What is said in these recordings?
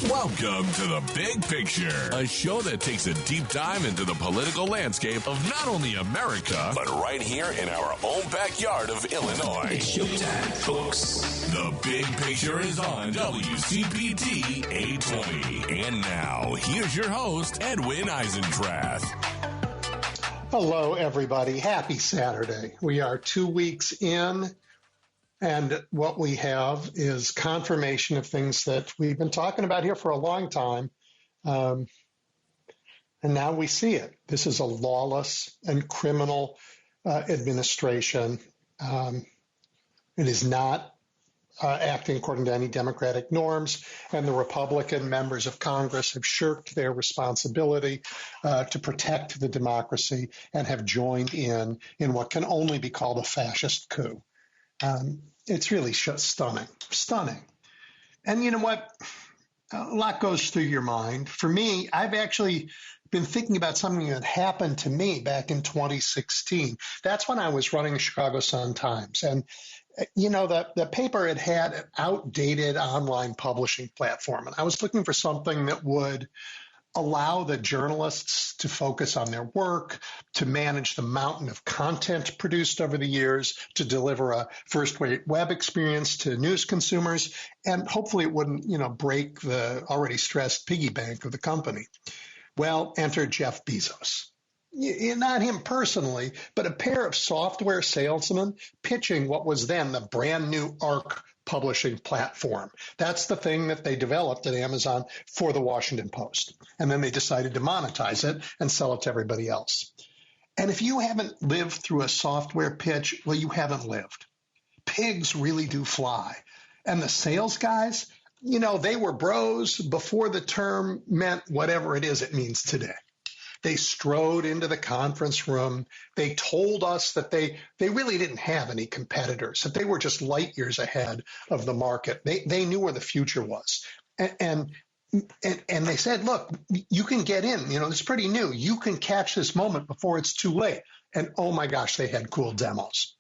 Welcome to The Big Picture, a show that takes a deep dive into the political landscape of not only America, but right here in our own backyard of Illinois. It's showtime, folks. The Big Picture is on WCPT 820. And now, here's your host, Edwin Eisendrath. Hello, everybody. Happy Saturday. We are 2 weeks in, and what we have is confirmation of things that we've been talking about here for a long time, and now we see it. This is a lawless and criminal administration. It is not acting according to any democratic norms, and the Republican members of Congress have shirked their responsibility to protect the democracy and have joined in what can only be called a fascist coup. It's really stunning. And you know what? A lot goes through your mind. For me, I've actually been thinking about something that happened to me back in 2016. That's when I was running the Chicago Sun-Times. And, you know, the paper had an outdated online publishing platform. And I was looking for something that would allow the journalists to focus on their work, to manage the mountain of content produced over the years, to deliver a first-rate web experience to news consumers, and hopefully it wouldn't, break the already stressed piggy bank of the company. Well, enter Jeff Bezos. Not him personally, but a pair of software salesmen pitching what was then the brand new Arc publishing platform. That's the thing that they developed at Amazon for the Washington Post. And then they decided to monetize it and sell it to everybody else. And if you haven't lived through a software pitch, well, you haven't lived. Pigs really do fly. And the sales guys, they were bros before the term meant whatever it is it means today. They strode into the conference room. They told us that they really didn't have any competitors, that they were just light years ahead of the market. They knew where the future was. And they said, look, you can get in. It's pretty new. You can catch this moment before it's too late. And oh my gosh, they had cool demos.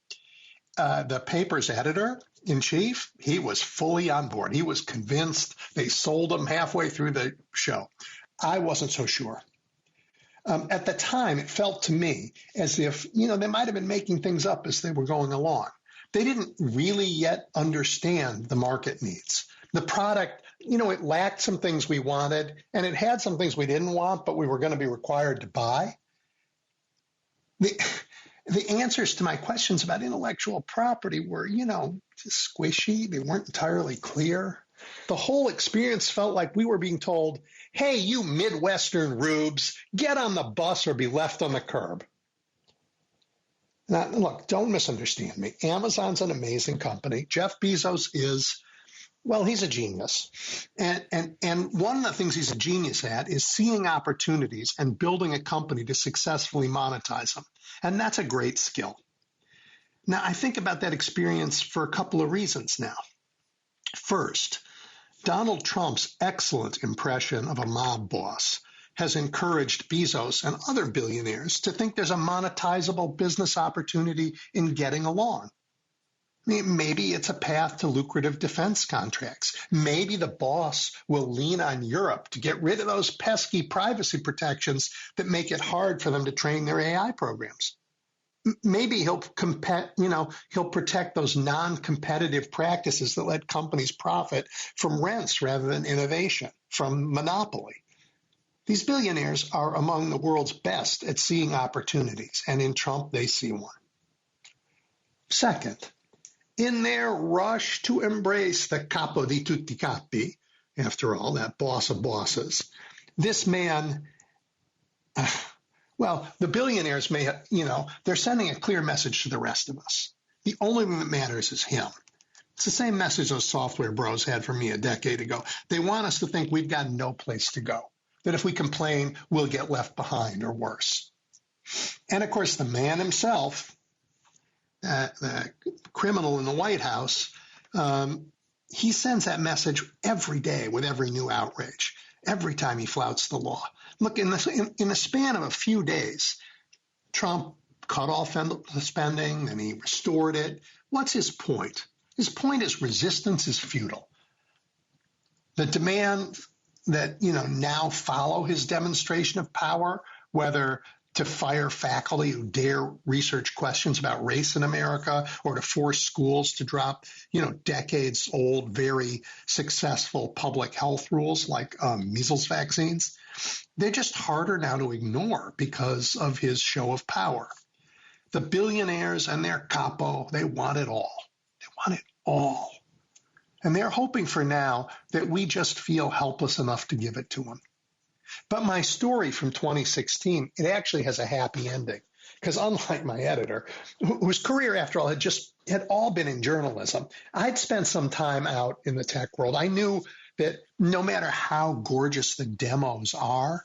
The paper's editor-in-chief, he was fully on board. He was convinced. They sold him halfway through the show. I wasn't so sure. At the time, it felt to me as if, they might have been making things up as they were going along. They didn't really yet understand the market needs. The product, it lacked some things we wanted, and it had some things we didn't want, but we were going to be required to buy. The answers to my questions about intellectual property were, just squishy. They weren't entirely clear. The whole experience felt like we were being told, hey, you Midwestern rubes, get on the bus or be left on the curb. Now, look, don't misunderstand me. Amazon's an amazing company. Jeff Bezos is, he's a genius. And one of the things he's a genius at is seeing opportunities and building a company to successfully monetize them. And that's a great skill. Now, I think about that experience for a couple of reasons now. First, Donald Trump's excellent impression of a mob boss has encouraged Bezos and other billionaires to think there's a monetizable business opportunity in getting along. Maybe it's a path to lucrative defense contracts. Maybe the boss will lean on Europe to get rid of those pesky privacy protections that make it hard for them to train their AI programs. Maybe he'll protect those non-competitive practices that let companies profit from rents rather than innovation, from monopoly. These billionaires are among the world's best at seeing opportunities, and in Trump, they see one. Second, in their rush to embrace the capo di tutti capi, after all, that boss of bosses, this man... the billionaires may have, they're sending a clear message to the rest of us. The only thing that matters is him. It's the same message those software bros had for me a decade ago. They want us to think we've got no place to go, that if we complain, we'll get left behind or worse. And of course, the man himself, the criminal in the White House, he sends that message every day with every new outrage, every time he flouts the law. Look, in the span of a few days, Trump cut off the spending and he restored it. What's his point? His point is resistance is futile. The demand that, now follow his demonstration of power, whether to fire faculty who dare research questions about race in America, or to force schools to drop, decades old, very successful public health rules like measles vaccines. They're just harder now to ignore because of his show of power. The billionaires and their capo, they want it all. They want it all. And they're hoping for now that we just feel helpless enough to give it to them. But my story from 2016, it actually has a happy ending, because unlike my editor, whose career, after all, had all been in journalism, I'd spent some time out in the tech world. I knew that no matter how gorgeous the demos are,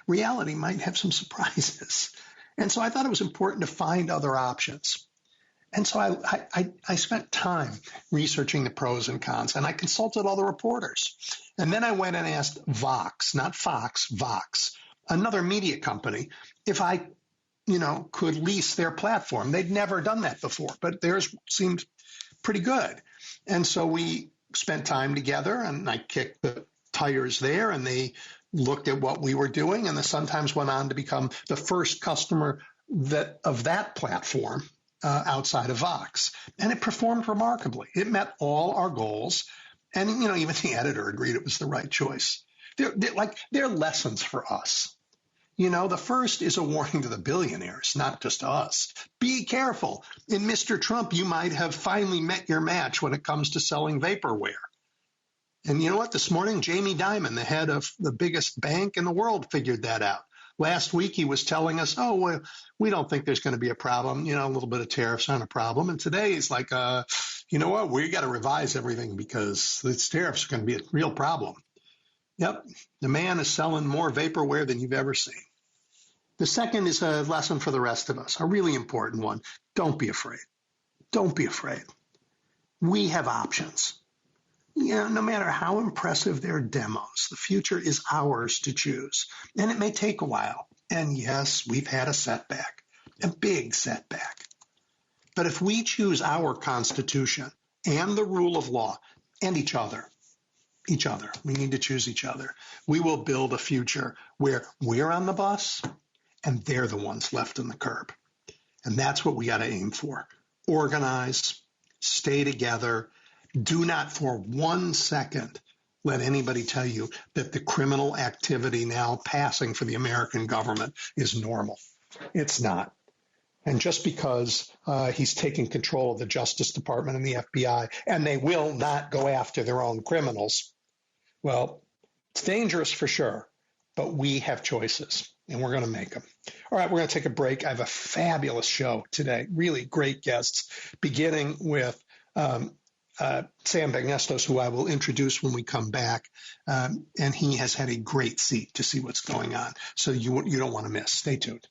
reality might have some surprises. And so I thought it was important to find other options. And so I spent time researching the pros and cons, and I consulted all the reporters. And then I went and asked Vox, not Fox, Vox, another media company, if I, could lease their platform. They'd never done that before, but theirs seemed pretty good. And so we spent time together, and I kicked the tires there, and they looked at what we were doing, and the Sun-Times went on to become the first customer of that platform outside of Vox. And it performed remarkably. It met all our goals. And, even the editor agreed it was the right choice. They're lessons for us. The first is a warning to the billionaires, not just to us. Be careful. In Mr. Trump, you might have finally met your match when it comes to selling vaporware. And you know what? This morning, Jamie Dimon, the head of the biggest bank in the world, figured that out. Last week, he was telling us, we don't think there's going to be a problem. A little bit of tariffs aren't a problem. And today he's like, you know what? We got to revise everything because these tariffs are going to be a real problem. Yep. The man is selling more vaporware than you've ever seen. The second is a lesson for the rest of us, a really important one. Don't be afraid. Don't be afraid. We have options. No matter how impressive their demos, the future is ours to choose. And it may take a while. And yes, we've had a setback, a big setback. But if we choose our Constitution and the rule of law and each other, we need to choose each other, we will build a future where we're on the bus and they're the ones left on the curb. And that's what we got to aim for. Organize, stay together. Do not for 1 second let anybody tell you that the criminal activity now passing for the American government is normal. It's not. And just because he's taking control of the Justice Department and the FBI, and they will not go after their own criminals, well, it's dangerous for sure, but we have choices, and we're going to make them. All right, we're going to take a break. I have a fabulous show today, really great guests, beginning with Sam Bagnestos, who I will introduce when we come back, and he has had a great seat to see what's going on. So you don't want to miss. Stay tuned.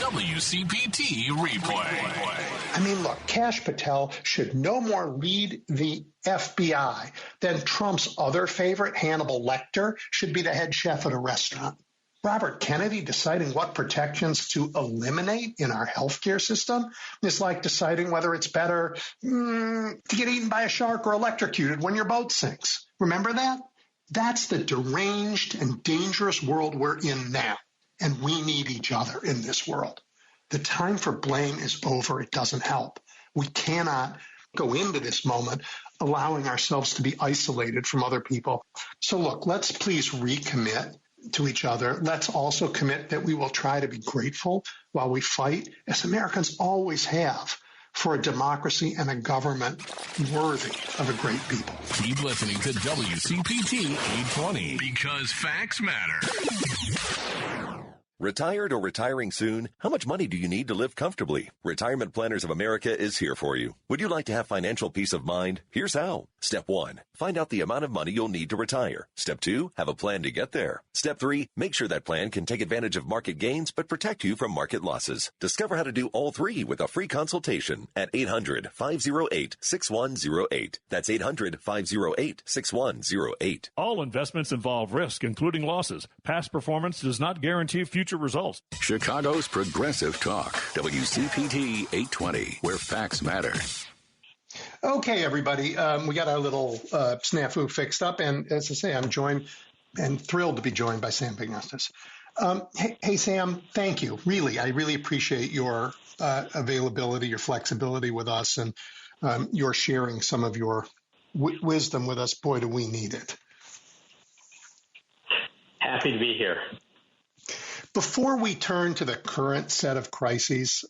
WCPT replay. Look, Kash Patel should no more lead the FBI than Trump's other favorite, Hannibal Lecter, should be the head chef at a restaurant. Robert Kennedy deciding what protections to eliminate in our healthcare system is like deciding whether it's better to get eaten by a shark or electrocuted when your boat sinks. Remember that? That's the deranged and dangerous world we're in now, and we need each other in this world. The time for blame is over. It doesn't help. We cannot go into this moment allowing ourselves to be isolated from other people. So look, let's please recommit to each other. Let's also commit that we will try to be grateful while we fight, as Americans always have, for a democracy and a government worthy of a great people. Keep listening to WCPT 820 because facts matter. Retired or retiring soon? How much money do you need to live comfortably? Retirement Planners of America is here for you. Would you like to have financial peace of mind? Here's how. Step 1, find out the amount of money you'll need to retire. Step 2, have a plan to get there. Step 3, make sure that plan can take advantage of market gains but protect you from market losses. Discover how to do all three with a free consultation at 800-508-6108. That's 800-508-6108. All investments involve risk, including losses. Past performance does not guarantee future future results. Chicago's Progressive Talk, WCPT 820, where facts matter. Okay, everybody, we got our little snafu fixed up, and as I say, I'm joined and thrilled to be joined by Sam Pignastis. Hey, Sam, thank you. I really appreciate your availability, your flexibility with us, and your sharing some of your wisdom with us. Boy, do we need it. Happy to be here. Before we turn to the current set of crises,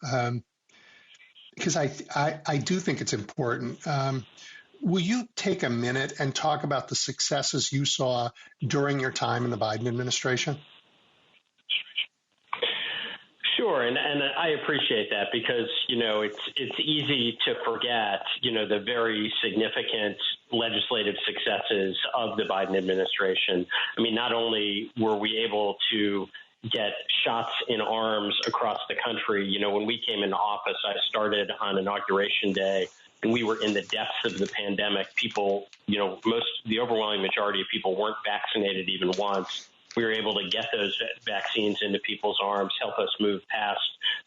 because I do think it's important, will you take a minute and talk about the successes you saw during your time in the Biden administration? Sure, and I appreciate that because, it's easy to forget, the very significant legislative successes of the Biden administration. I mean, not only were we able to get shots in arms across the country, when we came into office, I started on Inauguration Day, and we were in the depths of the pandemic. People, the overwhelming majority of people weren't vaccinated even once. We were able to get those vaccines into people's arms, help us move past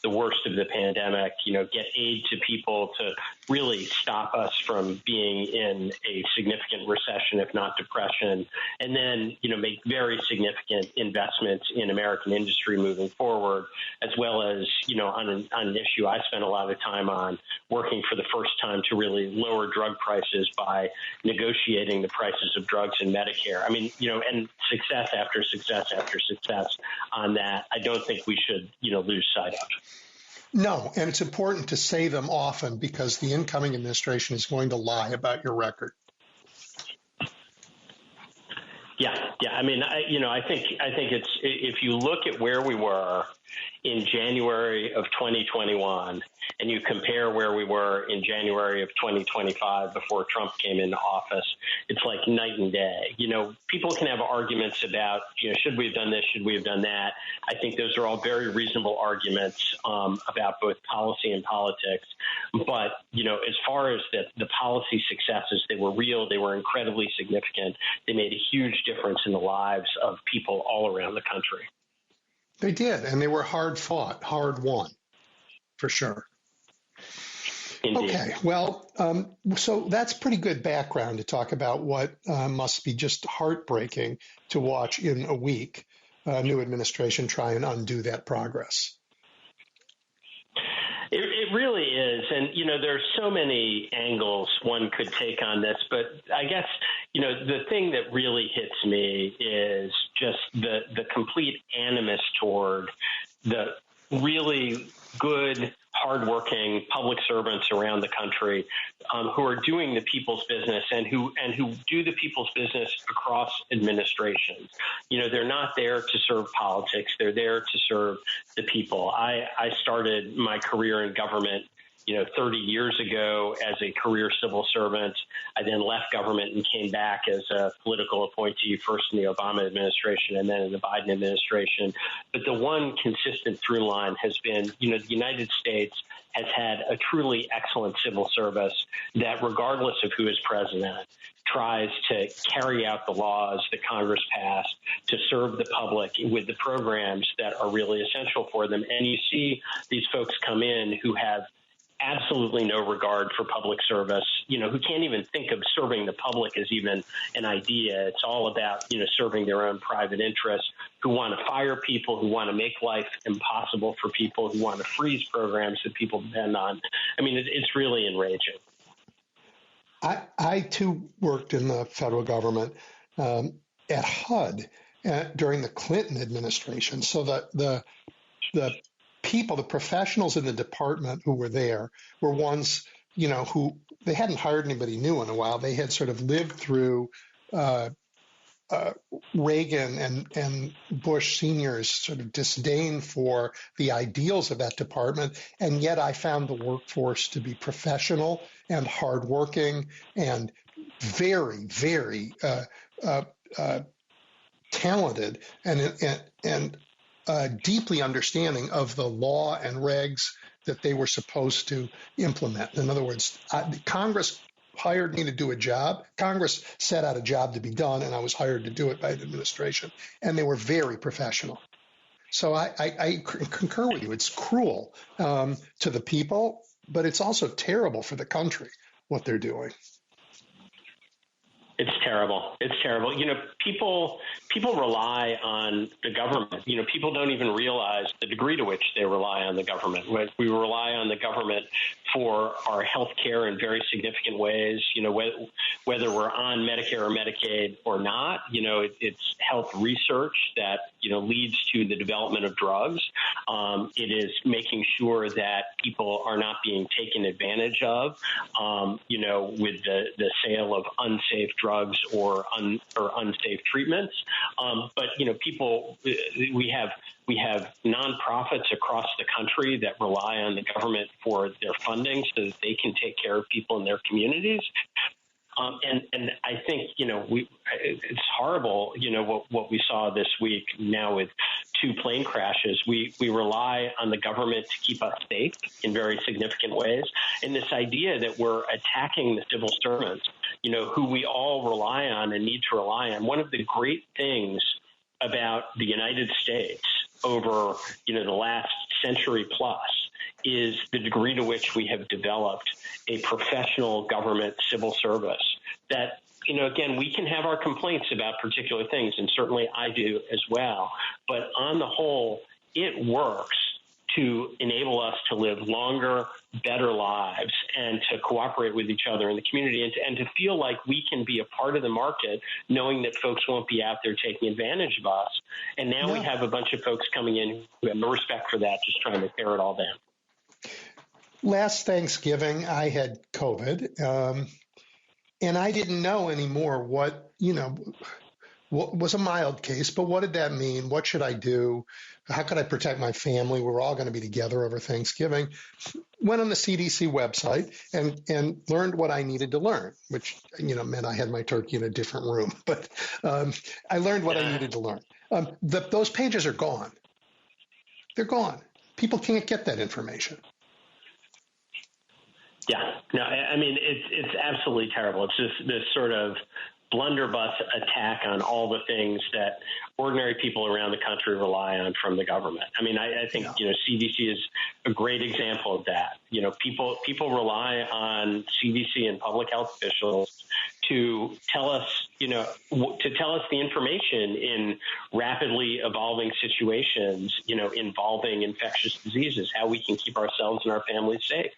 the worst of the pandemic, get aid to people to really stop us from being in a significant recession, if not depression, and then, make very significant investments in American industry moving forward, as well as, on an issue I spent a lot of time on, working for the first time to really lower drug prices by negotiating the prices of drugs in Medicare. I mean, and success after success after success on that, I don't think we should, lose sight of. No, and it's important to say them often because the incoming administration is going to lie about your record. Yeah. I mean, I think it's, if you look at where we were in January of 2021 and you compare where we were in January of 2025 before Trump came into office, it's like night and day. People can have arguments about, should we have done this? Should we have done that? I think those are all very reasonable arguments about both policy and politics. But, as far as the policy successes, they were real. They were incredibly significant. They made a huge difference in the lives of people all around the country. They did, and they were hard fought, hard won, for sure. Indeed. Okay, well, so that's pretty good background to talk about what must be just heartbreaking to watch in a week, a new administration try and undo that progress. It really is. And, there's so many angles one could take on this. But I guess, the thing that really hits me is just the complete animus toward the really good, hardworking public servants around the country who are doing the people's business and who do the people's business across administrations. They're not there to serve politics. They're there to serve the people. I started my career in government 30 years ago as a career civil servant. I then left government and came back as a political appointee, first in the Obama administration and then in the Biden administration. But the one consistent through line has been, the United States has had a truly excellent civil service that, regardless of who is president, tries to carry out the laws that Congress passed to serve the public with the programs that are really essential for them. And you see these folks come in who have absolutely no regard for public service, who can't even think of serving the public as even an idea. It's all about, serving their own private interests, who want to fire people, who want to make life impossible for people, who want to freeze programs that people depend on. I mean, it's really enraging. I too worked in the federal government at HUD during the Clinton administration. So the people, the professionals in the department who were there were ones, who they hadn't hired anybody new in a while. They had sort of lived through Reagan and Bush Sr.'s sort of disdain for the ideals of that department. And yet I found the workforce to be professional and hardworking and very, very talented and deeply understanding of the law and regs that they were supposed to implement. In other words, Congress hired me to do a job. Congress set out a job to be done, and I was hired to do it by the administration. And they were very professional. So I concur with you. It's cruel to the people, but it's also terrible for the country, what they're doing. It's terrible. It's terrible. People rely on the government. People don't even realize the degree to which they rely on the government. We rely on the government for our health care in very significant ways, whether we're on Medicare or Medicaid or not. It's health research that, leads to the development of drugs. It is making sure that people are not being taken advantage of, with the sale of unsafe drugs or unsafe treatments. But people, we have nonprofits across the country that rely on the government for their funding so that they can take care of people in their communities. And I think, it's horrible, what we saw this week now with 2 plane crashes. We rely on the government to keep us safe in very significant ways. And this idea that we're attacking the civil servants, who we all rely on and need to rely on. One of the great things about the United States over, the last century plus is the degree to which we have developed a professional government civil service that, again, we can have our complaints about particular things, and certainly I do as well. But on the whole, it works to enable us to live longer, better lives and to cooperate with each other in the community and to feel like we can be a part of the market, knowing that folks won't be out there taking advantage of us. And now we have a bunch of folks coming in who have no respect for that, just trying to tear it all down. Last Thanksgiving, I had COVID, and I didn't know anymore what was a mild case, but what did that mean? What should I do? How could I protect my family? We're all going to be together over Thanksgiving. Went on the CDC website and learned what I needed to learn, which, meant I had my turkey in a different room. But I learned what I needed to learn. Those pages are gone. They're gone. People can't get that information. Yeah, no, I mean, it's absolutely terrible. It's just this sort of blunderbuss attack on all the things that ordinary people around the country rely on from the government. I mean, I think, CDC is a great example of that. People rely on CDC and public health officials to tell us, the information in rapidly evolving situations, involving infectious diseases, how we can keep ourselves and our families safe.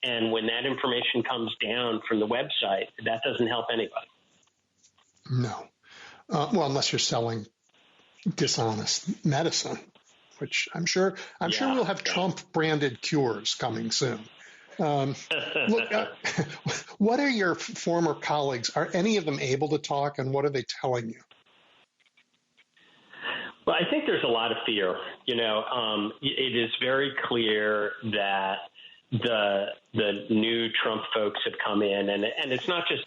And when that information comes down from the website, that doesn't help anybody. No. Well, unless you're selling dishonest medicine, which I'm sure we'll have Trump-branded cures coming soon. Look, what are your former colleagues? Are any of them able to talk, and what are they telling you? Well, I think there's a lot of fear. It is very clear that the new Trump folks have come in, and it's not just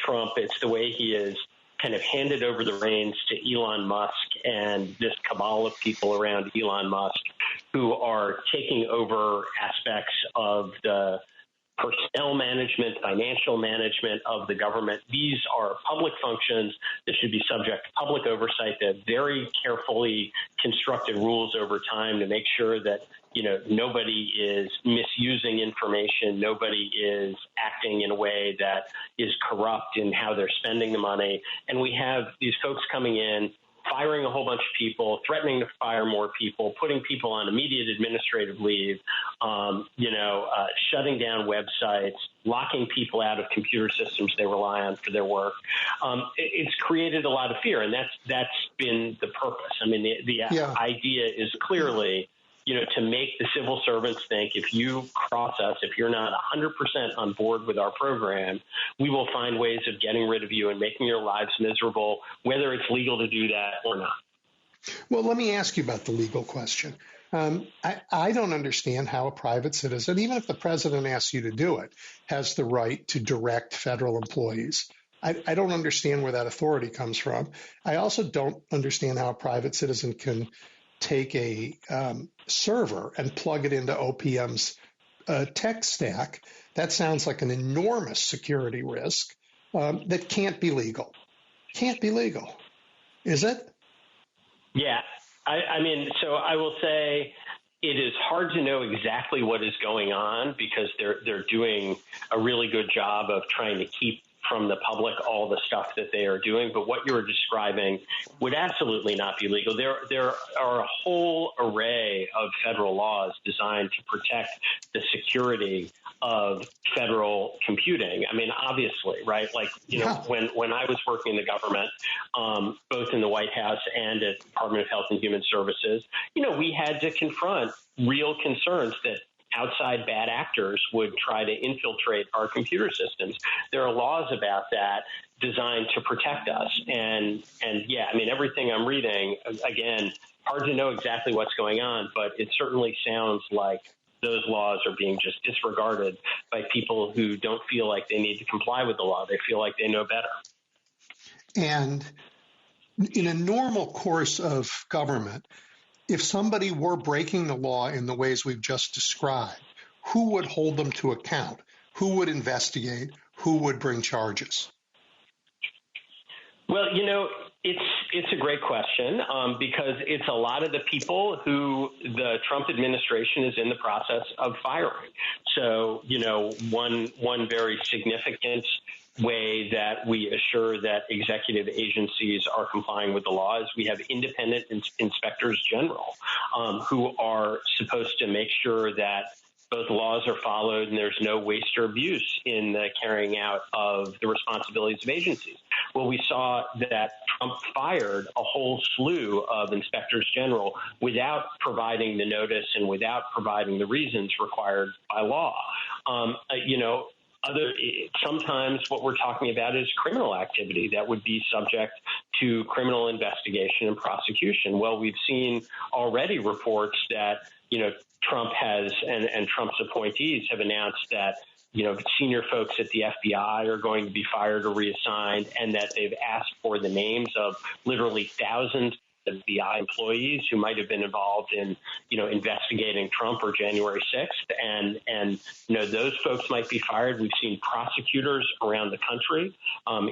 Trump; it's the way he is kind of handed over the reins to Elon Musk and this cabal of people around Elon Musk who are taking over aspects of the personnel management, financial management of the government. These are public functions that should be subject to public oversight. They have very carefully constructed rules over time to make sure that nobody is misusing information. Nobody is acting in a way that is corrupt in how they're spending the money. And we have these folks coming in, firing a whole bunch of people, threatening to fire more people, putting people on immediate administrative leave, shutting down websites, locking people out of computer systems they rely on for their work. It's created a lot of fear, and that's been the purpose. I mean, the idea is clearly to make the civil servants think if you cross us, if you're not 100% on board with our program, we will find ways of getting rid of you and making your lives miserable, whether it's legal to do that or not. Well, let me ask you about the legal question. I don't understand how a private citizen, even if the president asks you to do it, has the right to direct federal employees. I don't understand where that authority comes from. I also don't understand how a private citizen can take a server and plug it into OPM's tech stack. That sounds like an enormous security risk that can't be legal. Can't be legal. Is it? Yeah. I mean, so I will say it is hard to know exactly what is going on because they're doing a really good job of trying to keep from the public all the stuff that they are doing. But what you're describing would absolutely not be legal. There are a whole array of federal laws designed to protect the security of federal computing. I mean, obviously, right? Like, when I was working in the government, both in the White House and at the Department of Health and Human Services, we had to confront real concerns that outside bad actors would try to infiltrate our computer systems. There are laws about that designed to protect us. And yeah, I mean, everything I'm reading, again, hard to know exactly what's going on, but it certainly sounds like those laws are being just disregarded by people who don't feel like they need to comply with the law. They feel like they know better. And in a normal course of government, if somebody were breaking the law in the ways we've just described, who would hold them to account? Who would investigate? Who would bring charges? Well, it's a great question because it's a lot of the people who the Trump administration is in the process of firing. So, one very significant way that we assure that executive agencies are complying with the law is we have independent inspectors general who are supposed to make sure that both laws are followed and there's no waste or abuse in the carrying out of the responsibilities of agencies. Well, we saw that Trump fired a whole slew of inspectors general without providing the notice and without providing the reasons required by law. Sometimes what we're talking about is criminal activity that would be subject to criminal investigation and prosecution. Well, we've seen already reports that, Trump has and Trump's appointees have announced that, senior folks at the FBI are going to be fired or reassigned, and that they've asked for the names of literally thousands of FBI employees who might have been involved in, investigating Trump or January 6th. And those folks might be fired. We've seen prosecutors around the country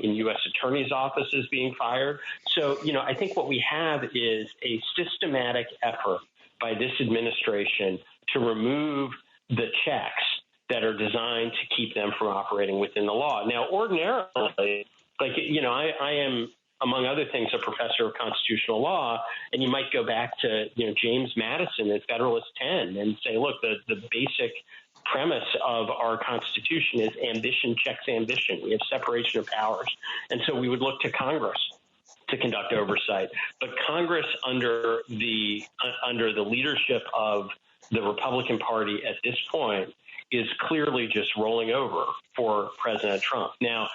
in U.S. attorneys' offices being fired. So, I think what we have is a systematic effort by this administration to remove the checks that are designed to keep them from operating within the law. Now, ordinarily, I am, among other things, a professor of constitutional law, and you might go back to, James Madison at Federalist 10 and say, look, the basic premise of our Constitution is ambition checks ambition. We have separation of powers. And so we would look to Congress to conduct oversight. But Congress, under the leadership of the Republican Party at this point, is clearly just rolling over for President Trump. Now,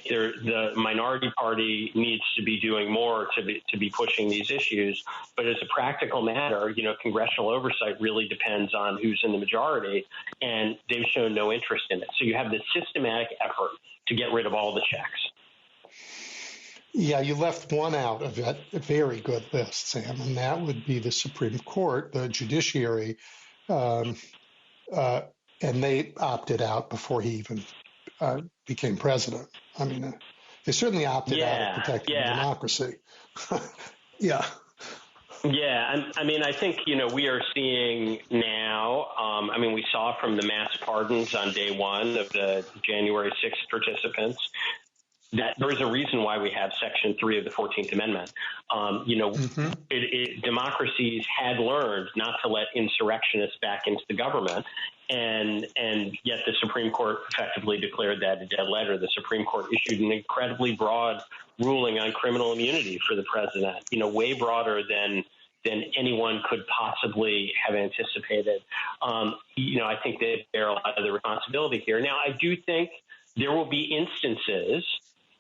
the minority party needs to be doing more to be pushing these issues. But as a practical matter, congressional oversight really depends on who's in the majority, and they've shown no interest in it. So you have this systematic effort to get rid of all the checks. Yeah, you left one out of that very good list, Sam, and that would be the Supreme Court, the judiciary, and they opted out before he even became president. I mean, they certainly opted out of protecting democracy. Yeah. Yeah, I mean, I think, we are seeing now, we saw from the mass pardons on day one of the January 6th participants that there is a reason why we have Section 3 of the 14th Amendment. Democracies had learned not to let insurrectionists back into the government, and yet the Supreme Court effectively declared that a dead letter. The Supreme Court issued an incredibly broad ruling on criminal immunity for the president, way broader than anyone could possibly have anticipated. I think they bear a lot of the responsibility here. Now, I do think there will be instances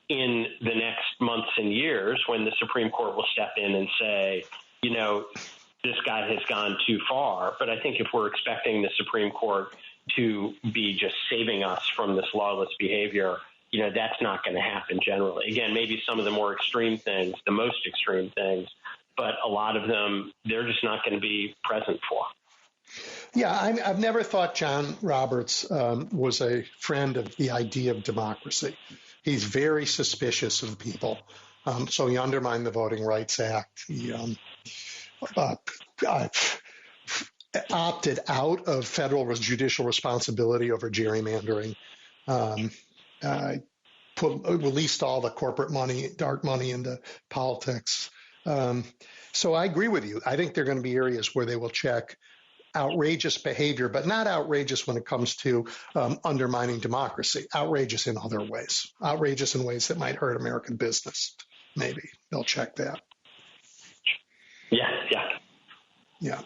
in the next months and years when the Supreme Court will step in and say, this guy has gone too far. But I think if we're expecting the Supreme Court to be just saving us from this lawless behavior, that's not going to happen generally. Again, maybe some of the more extreme things, the most extreme things, but a lot of them, they're just not going to be present for. Yeah, I've never thought John Roberts was a friend of the idea of democracy. He's very suspicious of people. So he undermined the Voting Rights Act. He opted out of federal judicial responsibility over gerrymandering, released all the corporate money, dark money into politics. So I agree with you. I think there are going to be areas where they will check outrageous behavior, but not outrageous when it comes to undermining democracy. Outrageous in other ways. Outrageous in ways that might hurt American business. Maybe they'll check that. Yeah.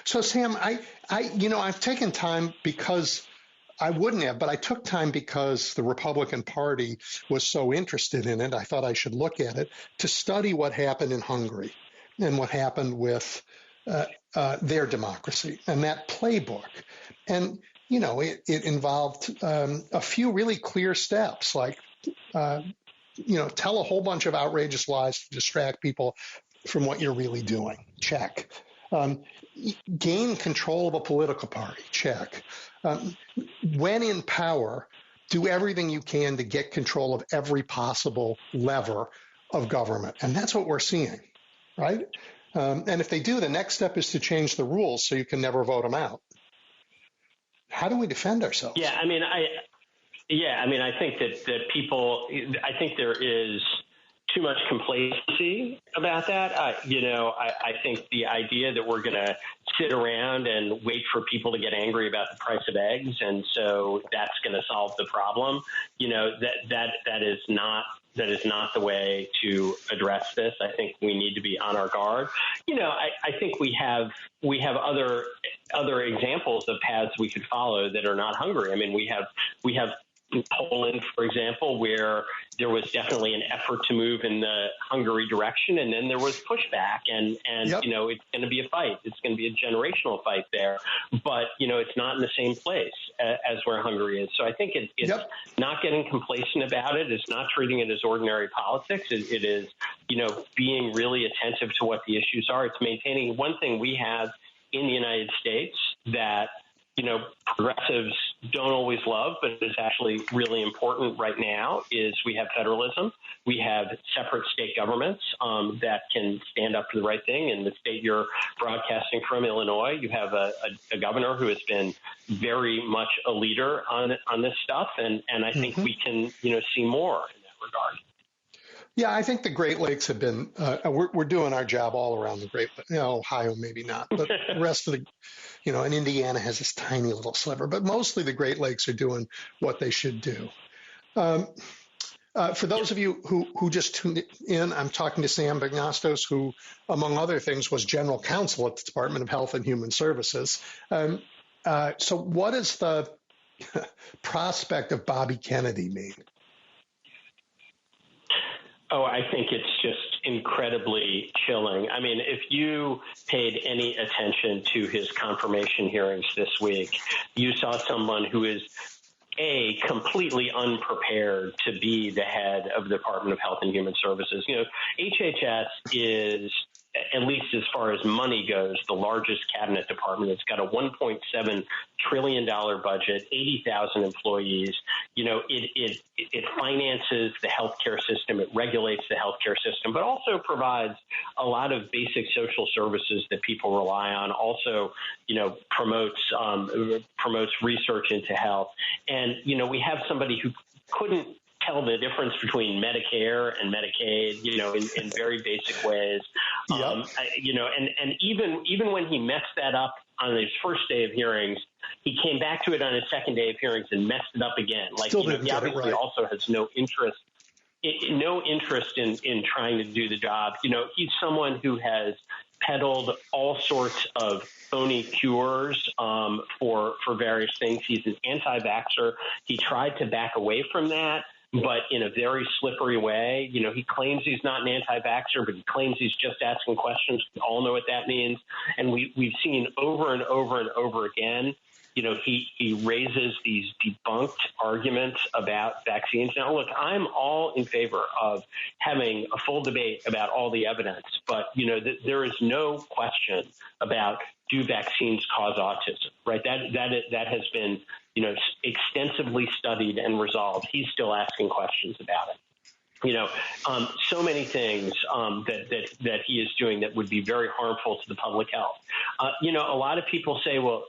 So Sam, I've taken time because I wouldn't have, but I took time because the Republican Party was so interested in it. I thought I should look at it to study what happened in Hungary and what happened with their democracy and that playbook. And, it involved a few really clear steps, like, tell a whole bunch of outrageous lies to distract people from what you're really doing. Check. Gain control of a political party. Check. When in power, do everything you can to get control of every possible lever of government. And that's what we're seeing, right? And if they do, the next step is to change the rules so you can never vote them out. How do we defend ourselves? I think that people, I think there is too much complacency about that. I think the idea that we're going to sit around and wait for people to get angry about the price of eggs, and so that's going to solve the problem, that is not the way to address this. I think we need to be on our guard. I think we have other examples of paths we could follow that are not Hungary. I mean, we have Poland, for example, where there was definitely an effort to move in the Hungary direction, and then there was pushback, and Yep. It's going to be a fight. It's going to be a generational fight there, but it's not in the same place as where Hungary is. So I think it's Yep. not getting complacent about it. It's not treating it as ordinary politics. It is being really attentive to what the issues are. It's maintaining one thing we have in the United States that progressives don't always love, but is actually really important right now, is we have federalism. We have separate state governments that can stand up for the right thing. In the state you're broadcasting from, Illinois, you have a governor who has been very much a leader on this stuff, and I think we can see more in that regard. Yeah, I think the Great Lakes have been, we're doing our job all around the Great Lakes. Ohio, maybe not, but the rest of the, and Indiana has this tiny little sliver, but mostly the Great Lakes are doing what they should do. For those of you who just tuned in, I'm talking to Sam Bagnostos, who, among other things, was general counsel at the Department of Health and Human Services. So what does the prospect of Bobby Kennedy mean? Oh, I think it's just incredibly chilling. I mean, if you paid any attention to his confirmation hearings this week, you saw someone who is completely unprepared to be the head of the Department of Health and Human Services. HHS is, at least as far as money goes, the largest cabinet department. It's got a $1.7 trillion budget, 80,000 employees. It finances the healthcare system. It regulates the healthcare system, but also provides a lot of basic social services that people rely on. Also, promotes research into health. And, we have somebody who couldn't tell the difference between Medicare and Medicaid, in very basic ways. Yep. And even when he messed that up on his first day of hearings, he came back to it on his second day of hearings and messed it up again. He obviously also has no interest in trying to do the job. He's someone who has peddled all sorts of phony cures for various things. He's an anti-vaxxer. He tried to back away from that, but in a very slippery way. He claims he's not an anti-vaxxer, but he claims he's just asking questions. We all know what that means. And we've seen over and over and over again, he raises these debunked arguments about vaccines. Now, look, I'm all in favor of having a full debate about all the evidence, but, there is no question about, do vaccines cause autism, right? That has been, extensively studied and resolved. He's still asking questions about it. So many things that he is doing that would be very harmful to the public health. A lot of people say, well,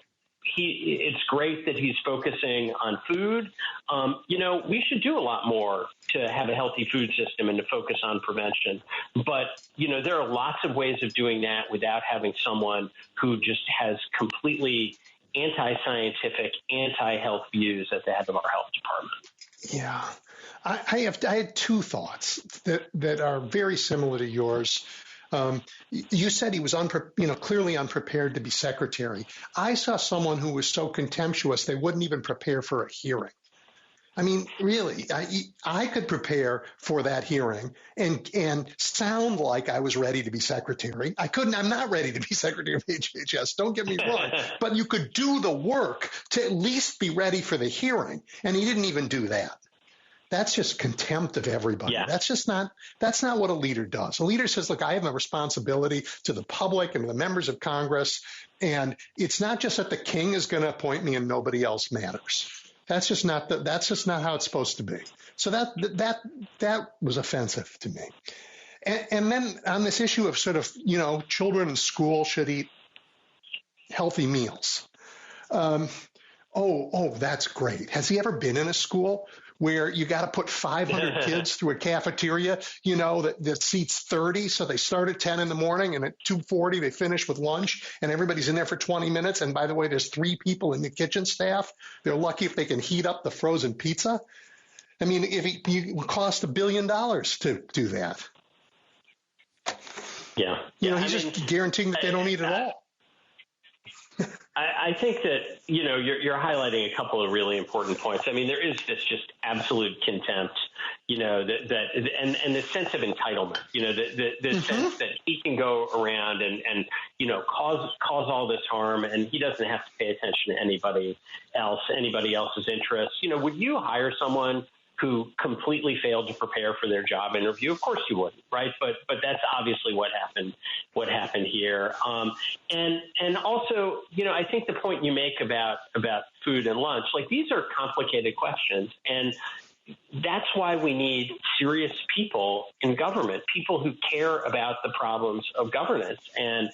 it's great that he's focusing on food. We should do a lot more to have a healthy food system and to focus on prevention. But, there are lots of ways of doing that without having someone who just has completely anti-scientific, anti-health views at the head of our health department. Yeah. I had two thoughts that are very similar to yours. You said he was clearly unprepared to be secretary. I saw someone who was so contemptuous they wouldn't even prepare for a hearing. I mean, really, I could prepare for that hearing and sound like I was ready to be secretary. I'm not ready to be secretary of HHS. Don't get me wrong, but you could do the work to at least be ready for the hearing. And he didn't even do that. That's just contempt of everybody. Yeah. That's not what a leader does. A leader says, look, I have a responsibility to the public and to the members of Congress. And it's not just that the king is going to appoint me and nobody else matters. That's just not how it's supposed to be. So that was offensive to me. And then on this issue of sort of, children in school should eat healthy meals. That's great. Has he ever been in a school where you got to put 500 kids through a cafeteria, that seats 30. So they start at 10 in the morning and at 2:40 they finish with lunch and everybody's in there for 20 minutes. And by the way, there's 3 people in the kitchen staff. They're lucky if they can heat up the frozen pizza. I mean, it would cost $1 billion to do that. Yeah. He's just guaranteeing that they don't eat at all. I think that, you're highlighting a couple of really important points. I mean, there is this just absolute contempt, and the sense of entitlement, the sense that he can go around and cause all this harm and he doesn't have to pay attention to anybody else's interests. Would you hire someone who completely failed to prepare for their job interview? Of course you wouldn't, right? But that's obviously what happened here. And also, I think the point you make about food and lunch, like these are complicated questions. And that's why we need serious people in government, people who care about the problems of governance. And,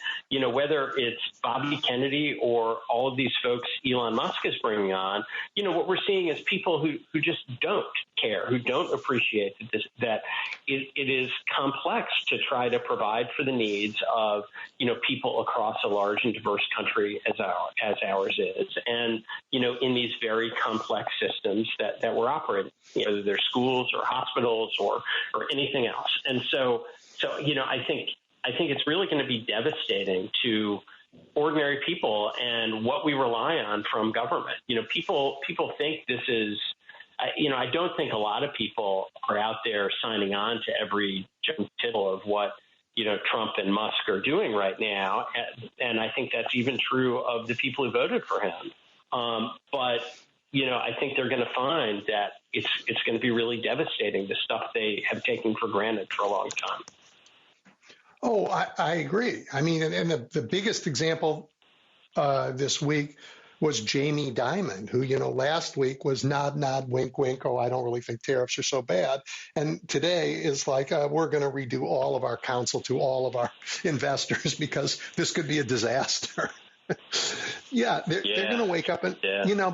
whether it's Bobby Kennedy or all of these folks Elon Musk is bringing on, what we're seeing is people who just don't care, who don't appreciate that it is complex to try to provide for the needs of, people across a large and diverse country as ours is. And, in these very complex systems that we're operating, whether they're schools or hospitals or anything else. And so, I think it's really going to be devastating to ordinary people and what we rely on from government. People think this is, I don't think a lot of people are out there signing on to every tittle of what, Trump and Musk are doing right now. And I think that's even true of the people who voted for him. But I think they're going to find that it's going to be really devastating, the stuff they have taken for granted for a long time. Oh, I agree. I mean, and the biggest example this week was Jamie Dimon, who, last week was nod, nod, wink, wink. Oh, I don't really think tariffs are so bad. And today is like, we're going to redo all of our counsel to all of our investors because this could be a disaster. Yeah, they're going to wake up and,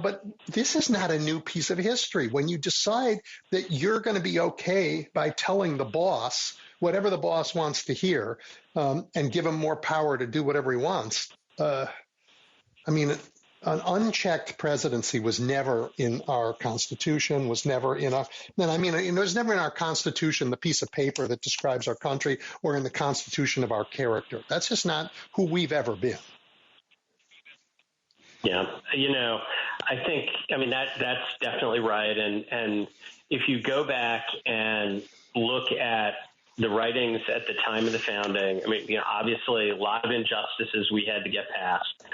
but this is not a new piece of history. When you decide that you're going to be okay by telling the boss whatever the boss wants to hear and give him more power to do whatever he wants. An unchecked presidency was never in our Constitution, was never in our, it was never in our Constitution, the piece of paper that describes our country, or in the Constitution of our character. That's just not who we've ever been. Yeah, I think, that's definitely right. And if you go back and look at the writings at the time of the founding, obviously a lot of injustices we had to get past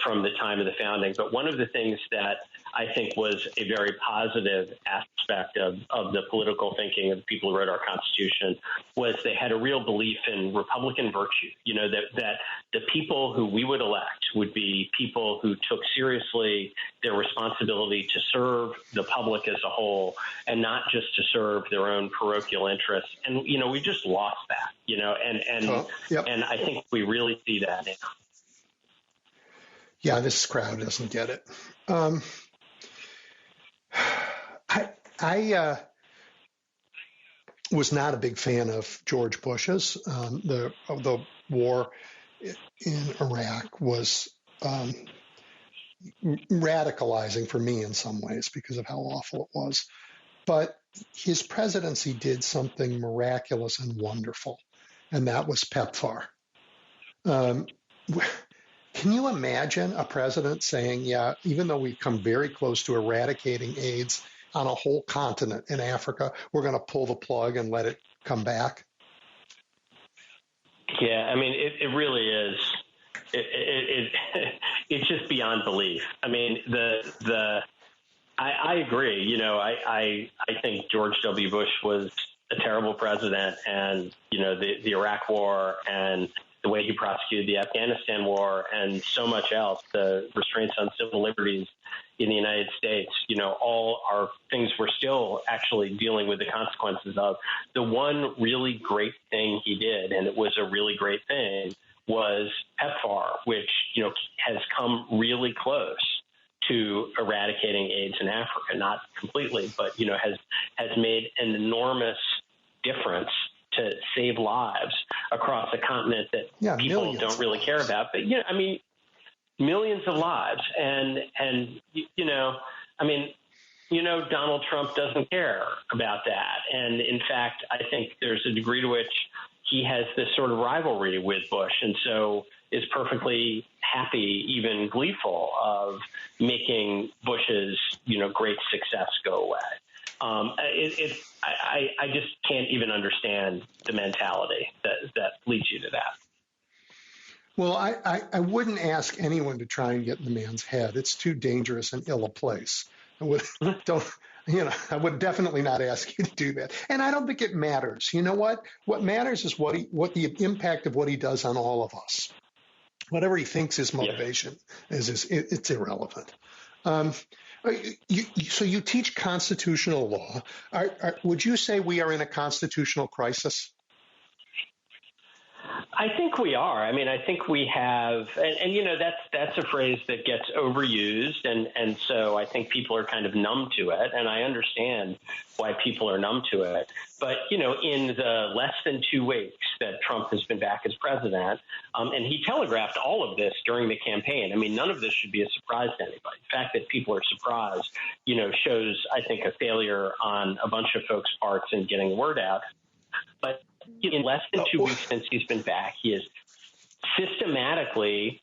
from the time of the founding. But one of the things that I think was a very positive aspect of the political thinking of the people who wrote our Constitution, was they had a real belief in Republican virtue, that the people who we would elect would be people who took seriously their responsibility to serve the public as a whole and not just to serve their own parochial interests. And, we just lost that, and I think we really see that now. Yeah, this crowd doesn't get it. I was not a big fan of George Bush's. The war in Iraq was radicalizing for me in some ways because of how awful it was. But his presidency did something miraculous and wonderful, and that was PEPFAR. Can you imagine a president saying, yeah, even though we've come very close to eradicating AIDS on a whole continent in Africa, we're going to pull the plug and let it come back? Yeah, I mean, it really is. It's just beyond belief. I mean, I agree. I think George W. Bush was a terrible president, and the Iraq War and the way he prosecuted the Afghanistan war and so much else, the restraints on civil liberties in the United States, all are things we're still actually dealing with the consequences of. The one really great thing he did, and it was a really great thing, was PEPFAR, which, has come really close to eradicating AIDS in Africa, not completely, but, has made an enormous difference to save lives across a continent that people don't really care about. But, millions of lives. And Donald Trump doesn't care about that. And in fact, I think there's a degree to which he has this sort of rivalry with Bush, and so is perfectly happy, even gleeful, of making Bush's, great success go away. I just can't even understand the mentality that leads you to that. Well, I wouldn't ask anyone to try and get in the man's head. It's too dangerous and ill a place. I would definitely not ask you to do that. And I don't think it matters. You know what? What matters is what the impact of what he does on all of us. Whatever he thinks his motivation is, it's irrelevant. So you teach constitutional law. Would you say we are in a constitutional crisis? I think we are. I mean, I think we have, and that's a phrase that gets overused, and so I think people are kind of numb to it, and I understand why people are numb to it. But, in the less than 2 weeks that Trump has been back as president, and he telegraphed all of this during the campaign. I mean, none of this should be a surprise to anybody. The fact that people are surprised, shows, I think, a failure on a bunch of folks' parts in getting the word out. But in less than 2 weeks since he's been back, he has systematically,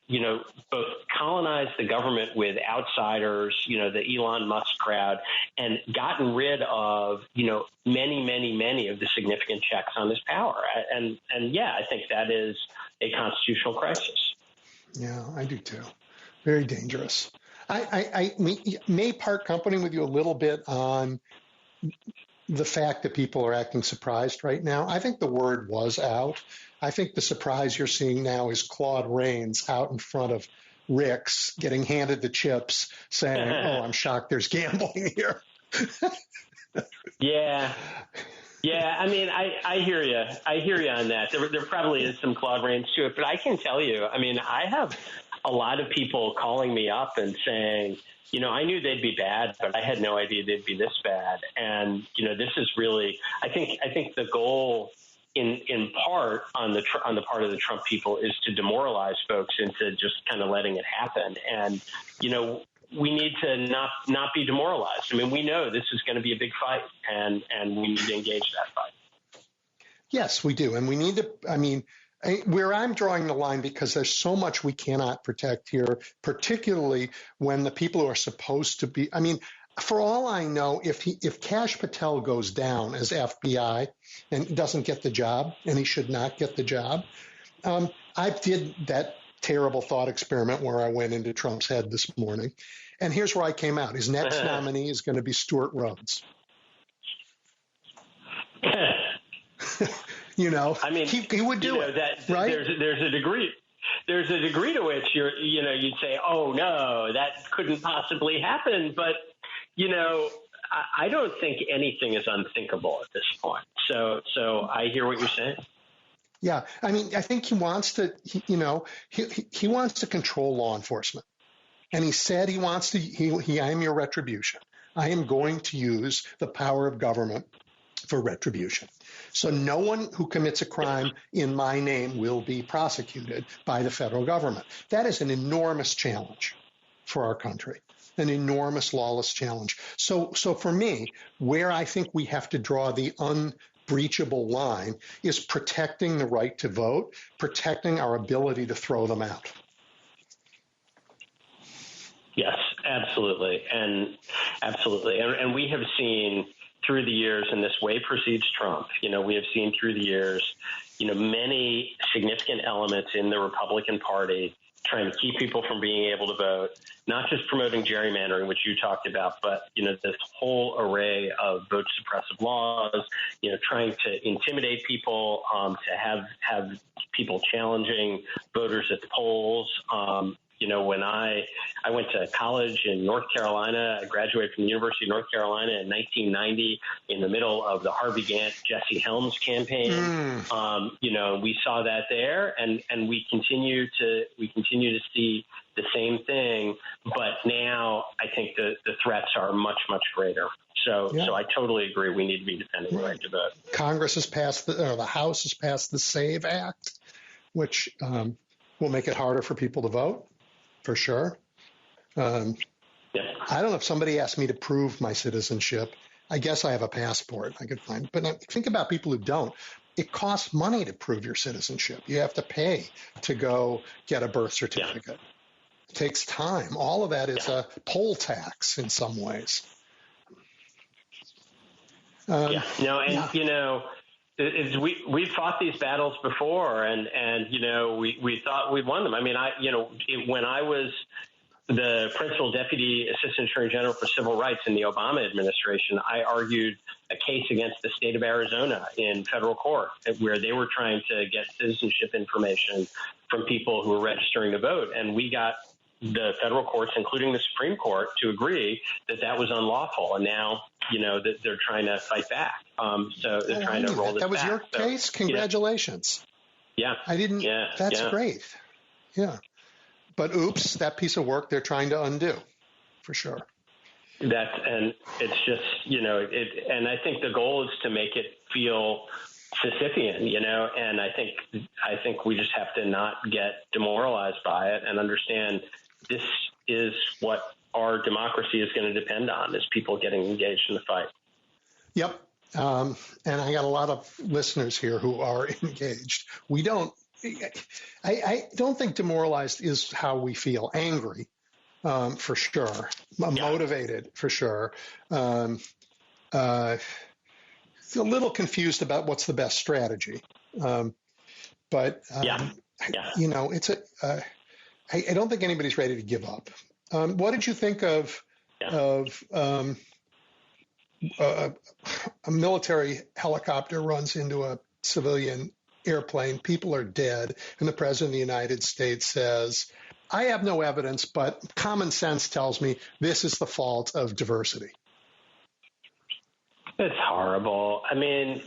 both colonized the government with outsiders, the Elon Musk crowd, and gotten rid of, many of the significant checks on his power. And I think that is a constitutional crisis. Yeah, I do too. Very dangerous. I may part company with you a little bit on the fact that people are acting surprised right now. I think the word was out. I think the surprise you're seeing now is Claude Rains out in front of Rick's getting handed the chips saying, oh, I'm shocked there's gambling here. Yeah. I mean, I hear you. I hear you on that. There probably is some Claude Rains to it, but I can tell you, I mean, I have a lot of people calling me up and saying, I knew they'd be bad, but I had no idea they'd be this bad. And, this is really, I think the goal in part on the part of the Trump people is to demoralize folks into just kind of letting it happen. And, we need to not be demoralized. I mean, we know this is going to be a big fight, and we need to engage that fight. Yes, we do. And we need to, where I'm drawing the line, because there's so much we cannot protect here, particularly when the people who are supposed to be, for all I know, if Kash Patel goes down as FBI and doesn't get the job, and he should not get the job, I did that terrible thought experiment where I went into Trump's head this morning. And here's where I came out. His next nominee is going to be Stuart Rhodes. I mean, he would do it, right? There's a degree to which you'd say, oh no, that couldn't possibly happen. But, I don't think anything is unthinkable at this point. So I hear what you're saying. Yeah. I mean, I think he wants to, he wants to control law enforcement. And he said he wants to, I am your retribution. I am going to use the power of government for retribution. So no one who commits a crime in my name will be prosecuted by the federal government. That is an enormous challenge for our country, an enormous lawless challenge. So for me, where I think we have to draw the unbreachable line is protecting the right to vote, protecting our ability to throw them out. Yes, absolutely. And we have seen through the years, and this way precedes Trump, we have seen through the years, many significant elements in the Republican Party trying to keep people from being able to vote, not just promoting gerrymandering, which you talked about, but, this whole array of vote suppressive laws, trying to intimidate people, to have people challenging voters at the polls. When I went to college in North Carolina, I graduated from the University of North Carolina in 1990 in the middle of the Harvey Gantt, Jesse Helms campaign. We saw that there, and we continue to see the same thing. But now I think the threats are much, much greater. So I totally agree. We need to be defending the right to vote. Congress has passed the House has passed the SAVE Act, which will make it harder for people to vote. For sure. I don't know if somebody asked me to prove my citizenship. I guess I have a passport I could find. But think about people who don't. It costs money to prove your citizenship. You have to pay to go get a birth certificate. Yeah. It takes time. All of that is a poll tax in some ways. We've fought these battles before, and we thought we won them. I mean, when I was the principal deputy assistant attorney general for civil rights in the Obama administration, I argued a case against the state of Arizona in federal court where they were trying to get citizenship information from people who were registering to vote, and we got the federal courts, including the Supreme Court, to agree that that was unlawful. And now, that they're trying to fight back. So they're trying to roll this back. That was your case? Congratulations. Yeah. I didn't. Yeah. That's great. Yeah. But oops, that piece of work they're trying to undo, for sure. And it's just, and I think the goal is to make it feel Sisyphean, and I think we just have to not get demoralized by it and understand this is what our democracy is going to depend on, is people getting engaged in the fight. Yep. And I got a lot of listeners here who are engaged. I don't think demoralized is how we feel. Angry, for sure. Motivated, for sure. A little confused about what's the best strategy. But I don't think anybody's ready to give up. What did you think of a military helicopter runs into a civilian airplane, people are dead, and the President of the United States says, I have no evidence, but common sense tells me this is the fault of diversity? It's horrible. I mean,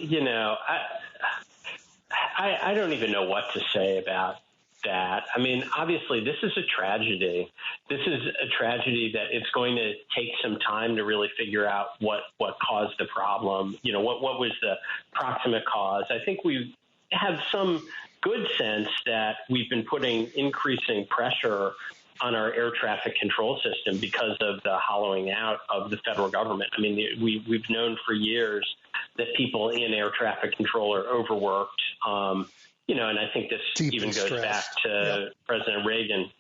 I don't even know what to say about that. I mean, obviously, this is a tragedy. This is a tragedy that it's going to take some time to really figure out what caused the problem. What was the proximate cause? I think we have some good sense that we've been putting increasing pressure on our air traffic control system because of the hollowing out of the federal government. I mean, we've known for years that people in air traffic control are overworked. And I think this deeply even goes stressed. back to President Reagan,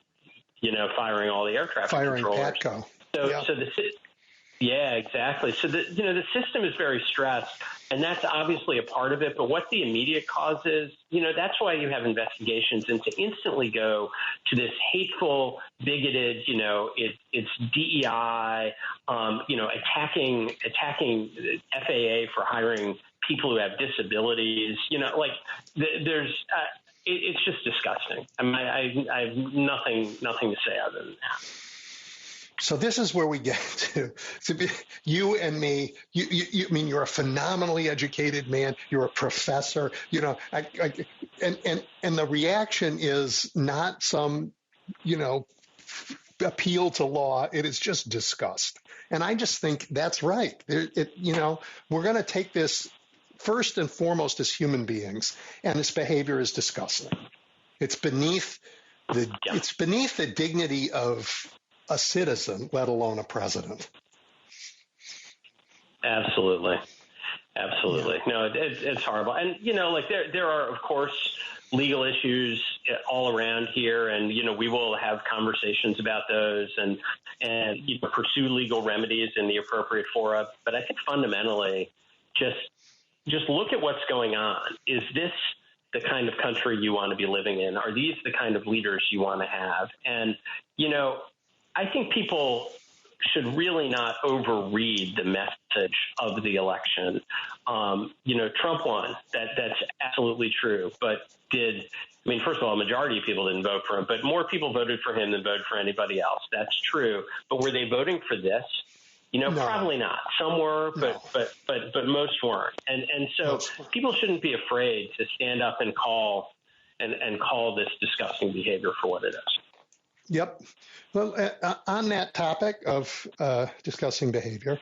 firing all the air traffic controllers. Patco. So exactly. So the system is very stressed. And that's obviously a part of it. But what the immediate cause is, that's why you have investigations. And to instantly go to this hateful, bigoted, it's DEI, attacking FAA for hiring people who have disabilities, there's it's just disgusting. I mean, I have nothing to say other than that. So this is where we get to you and me. You mean you're a phenomenally educated man. You're a professor. And the reaction is not some, appeal to law. It is just disgust. And I just think that's right. We're going to take this first and foremost as human beings, and this behavior is disgusting. It's beneath the dignity of a citizen, let alone a president. Absolutely. Yeah. No, it's horrible. And, there are, of course, legal issues all around here. And, we will have conversations about those and pursue legal remedies in the appropriate fora. But I think fundamentally, just look at what's going on. Is this the kind of country you want to be living in? Are these the kind of leaders you want to have? And, I think people should really not overread the message of the election. Trump won. That's absolutely true. But first of all, a majority of people didn't vote for him, but more people voted for him than voted for anybody else. That's true. But were they voting for this? No. Probably not. Some were, but most weren't. And so people shouldn't be afraid to stand up and call this disgusting behavior for what it is. Yep. Well, on that topic of discussing behavior,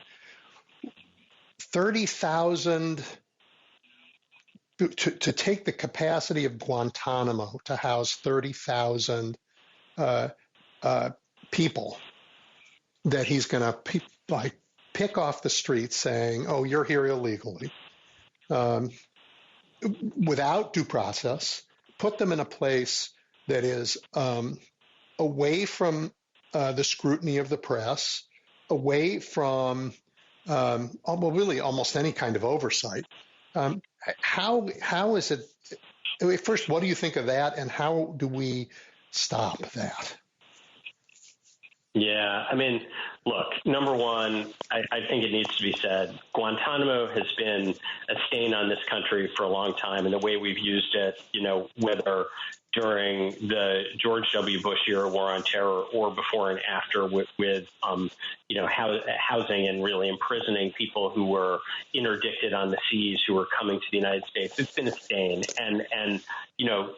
30,000 to take the capacity of Guantanamo to house 30,000 people that he's going to pick off the streets saying, "Oh, you're here illegally," without due process, put them in a place that is away from the scrutiny of the press, away from really almost any kind of oversight. How is it? First, what do you think of that, and how do we stop that? Yeah, look, number one, I think it needs to be said, Guantanamo has been a stain on this country for a long time, and the way we've used it, whether during the George W. Bush era war on terror or before and after with housing and really imprisoning people who were interdicted on the seas who were coming to the United States. It's been a stain. And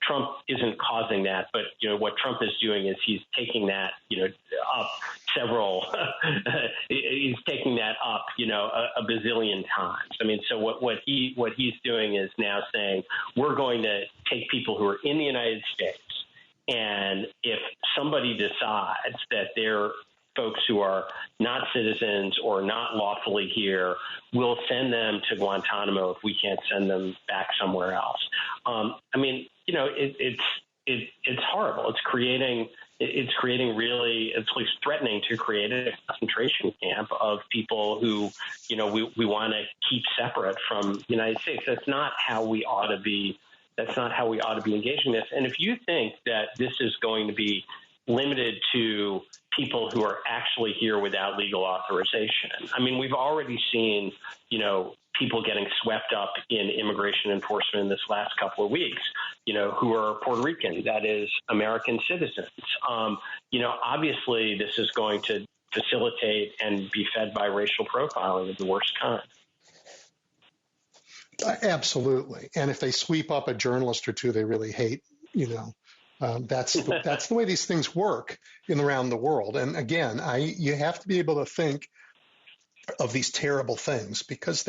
Trump isn't causing that. But, what Trump is doing is he's taking that, up he's taking that up, a bazillion times. So what he's doing is now saying we're going to take people who are in the United States, and if somebody decides that they're folks who are not citizens or not lawfully here, we'll send them to Guantanamo if we can't send them back somewhere else. It's horrible. It's threatening to create a concentration camp of people who, we want to keep separate from the United States. That's not how we ought to be. That's not how we ought to be engaging this. And if you think that this is going to be limited to people who are actually here without legal authorization, we've already seen, people getting swept up in immigration enforcement in this last couple of weeks, who are Puerto Rican, that is American citizens. Obviously this is going to facilitate and be fed by racial profiling of the worst kind. Absolutely. And if they sweep up a journalist or two they really hate, that's the way these things work around the world. And again, you have to be able to think of these terrible things because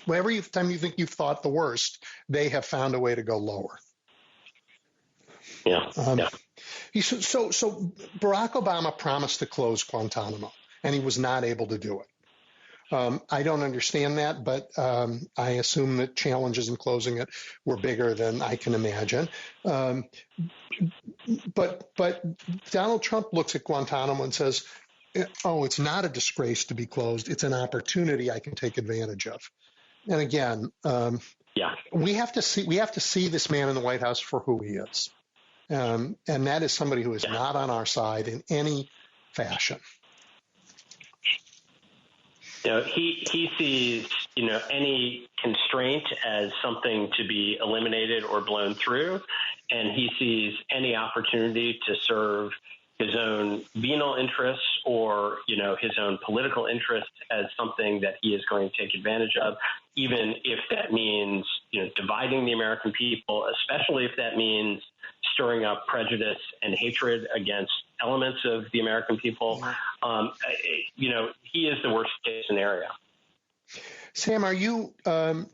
every time you think you've thought the worst, they have found a way to go lower. Yeah. So Barack Obama promised to close Guantanamo, and he was not able to do it. I don't understand that, but I assume that challenges in closing it were bigger than I can imagine. But Donald Trump looks at Guantanamo and says, "Oh, it's not a disgrace to be closed. It's an opportunity I can take advantage of." And again, we have to see this man in the White House for who he is. And that is somebody who is not on our side in any fashion. He sees, any constraint as something to be eliminated or blown through, and he sees any opportunity to serve his own venal interests or, his own political interests as something that he is going to take advantage of, even if that means, dividing the American people, especially if that means stirring up prejudice and hatred against elements of the American people. He is the worst case scenario. Sam, are you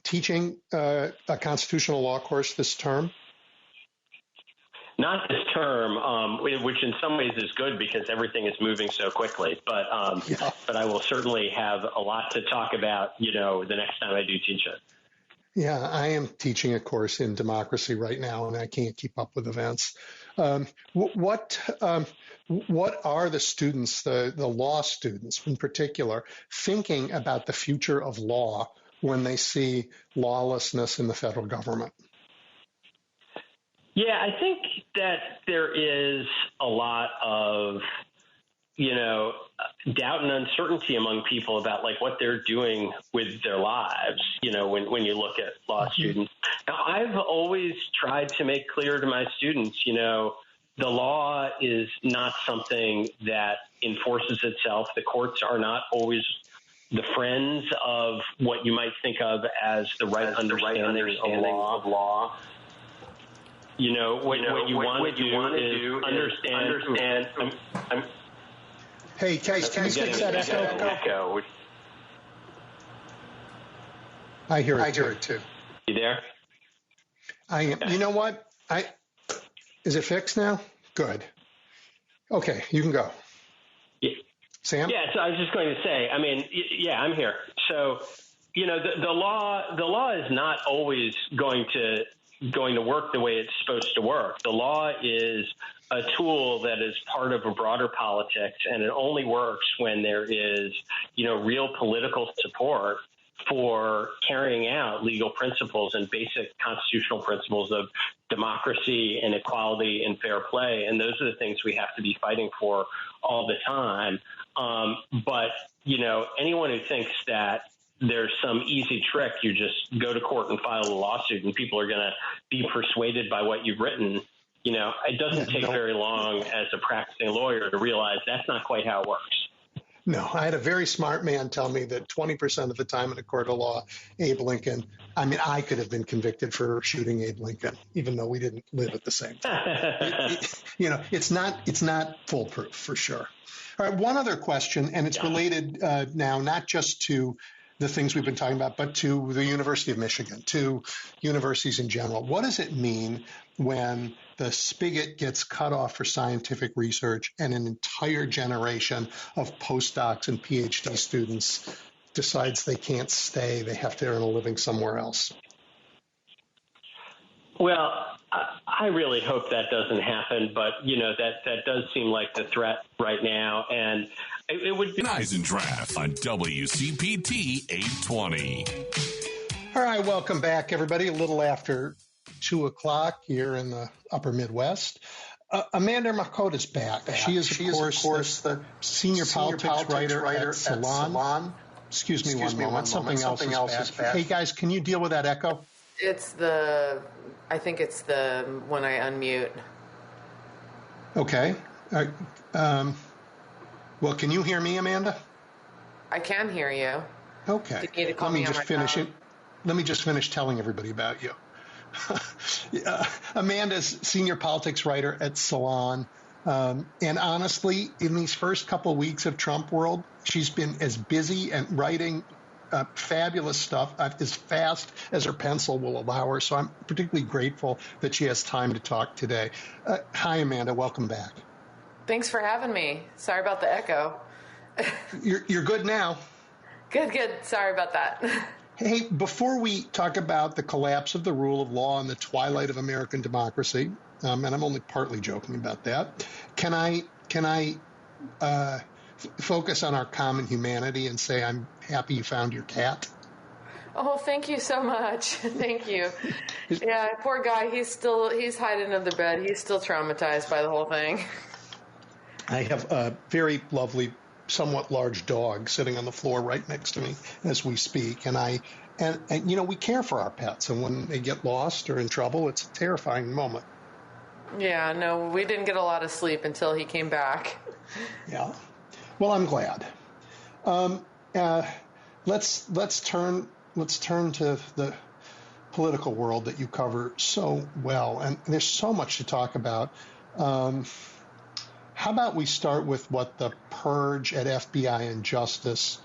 teaching a constitutional law course this term? Not this term, which in some ways is good because everything is moving so quickly. But I will certainly have a lot to talk about, the next time I do teach it. Yeah, I am teaching a course in democracy right now, and I can't keep up with events. What are the students, the law students in particular, thinking about the future of law when they see lawlessness in the federal government? Yeah, I think that there is a lot of, doubt and uncertainty among people about what they're doing with their lives, when you look at law students. Now, I've always tried to make clear to my students, the law is not something that enforces itself. The courts are not always the friends of what you might think of as the right understanding of law. What you want to do is understand. Hey, guys, can you fix that echo? I hear it too. You there? I am. You know what? Is it fixed now? Good. Okay, you can go. Yeah. Sam? Yeah, so I was just going to say, I'm here. So, the law is not always going to work the way it's supposed to work. The law is a tool that is part of a broader politics, and it only works when there is, real political support for carrying out legal principles and basic constitutional principles of democracy and equality and fair play. And those are the things we have to be fighting for all the time. But anyone who thinks that there's some easy trick, you just go to court and file a lawsuit and people are going to be persuaded by what you've written, it doesn't take very long as a practicing lawyer to realize that's not quite how it works. No, I had a very smart man tell me that 20% of the time in a court of law, Abe Lincoln, I could have been convicted for shooting Abe Lincoln, even though we didn't live at the same time. It's not foolproof for sure. All right, one other question, and it's related now not just to the things we've been talking about, but to the University of Michigan, to universities in general. What does it mean when the spigot gets cut off for scientific research and an entire generation of postdocs and PhD students decides they can't stay, they have to earn a living somewhere else? Well, I really hope that doesn't happen, but, that does seem like the threat right now, and it would be... Eisendrath on WCPT 820. All right, welcome back, everybody. A little after 2 o'clock here in the upper Midwest. Amanda Makota's back. She is, of course, the senior politics writer at Salon. Excuse me one moment. Something else is back. Hey, guys, can you deal with that echo? I think it's the when I unmute. Okay. Well, can you hear me, Amanda? I can hear you. Okay. You need to call me on my phone? Let me just finish telling everybody about you. Amanda's senior politics writer at Salon. And honestly, in these first couple of weeks of Trump world, she's been as busy and writing fabulous stuff as fast as her pencil will allow her. So I'm particularly grateful that she has time to talk today. Hi, Amanda. Welcome back. Thanks for having me. Sorry about the echo. You're good now. Good. Sorry about that. Hey, before we talk about the collapse of the rule of law and the twilight of American democracy, and I'm only partly joking about that, can I focus on our common humanity and say I'm happy you found your cat? Oh, thank you so much. Thank you. Yeah, poor guy. He's hiding under the bed. He's still traumatized by the whole thing. I have a very lovely, somewhat large dog sitting on the floor right next to me as we speak, and we care for our pets, and when they get lost or in trouble, it's a terrifying moment. Yeah, no, we didn't get a lot of sleep until he came back. Yeah. Well, I'm glad. Let's turn to the political world that you cover so well, and there's so much to talk about. How about we start with what the purge at FBI and Justice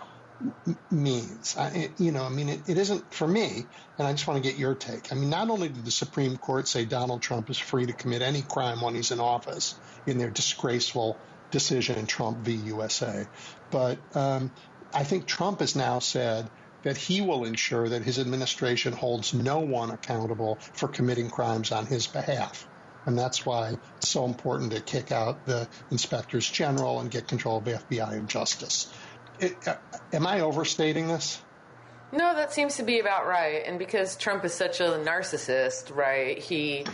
means? It isn't for me, and I just want to get your take. I mean, not only did the Supreme Court say Donald Trump is free to commit any crime when he's in office in their disgraceful decision in Trump v. USA, but I think Trump has now said that he will ensure that his administration holds no one accountable for committing crimes on his behalf. And that's why it's so important to kick out the inspectors general and get control of the FBI and Justice. Am I overstating this? No, that seems to be about right. And because Trump is such a narcissist, right, he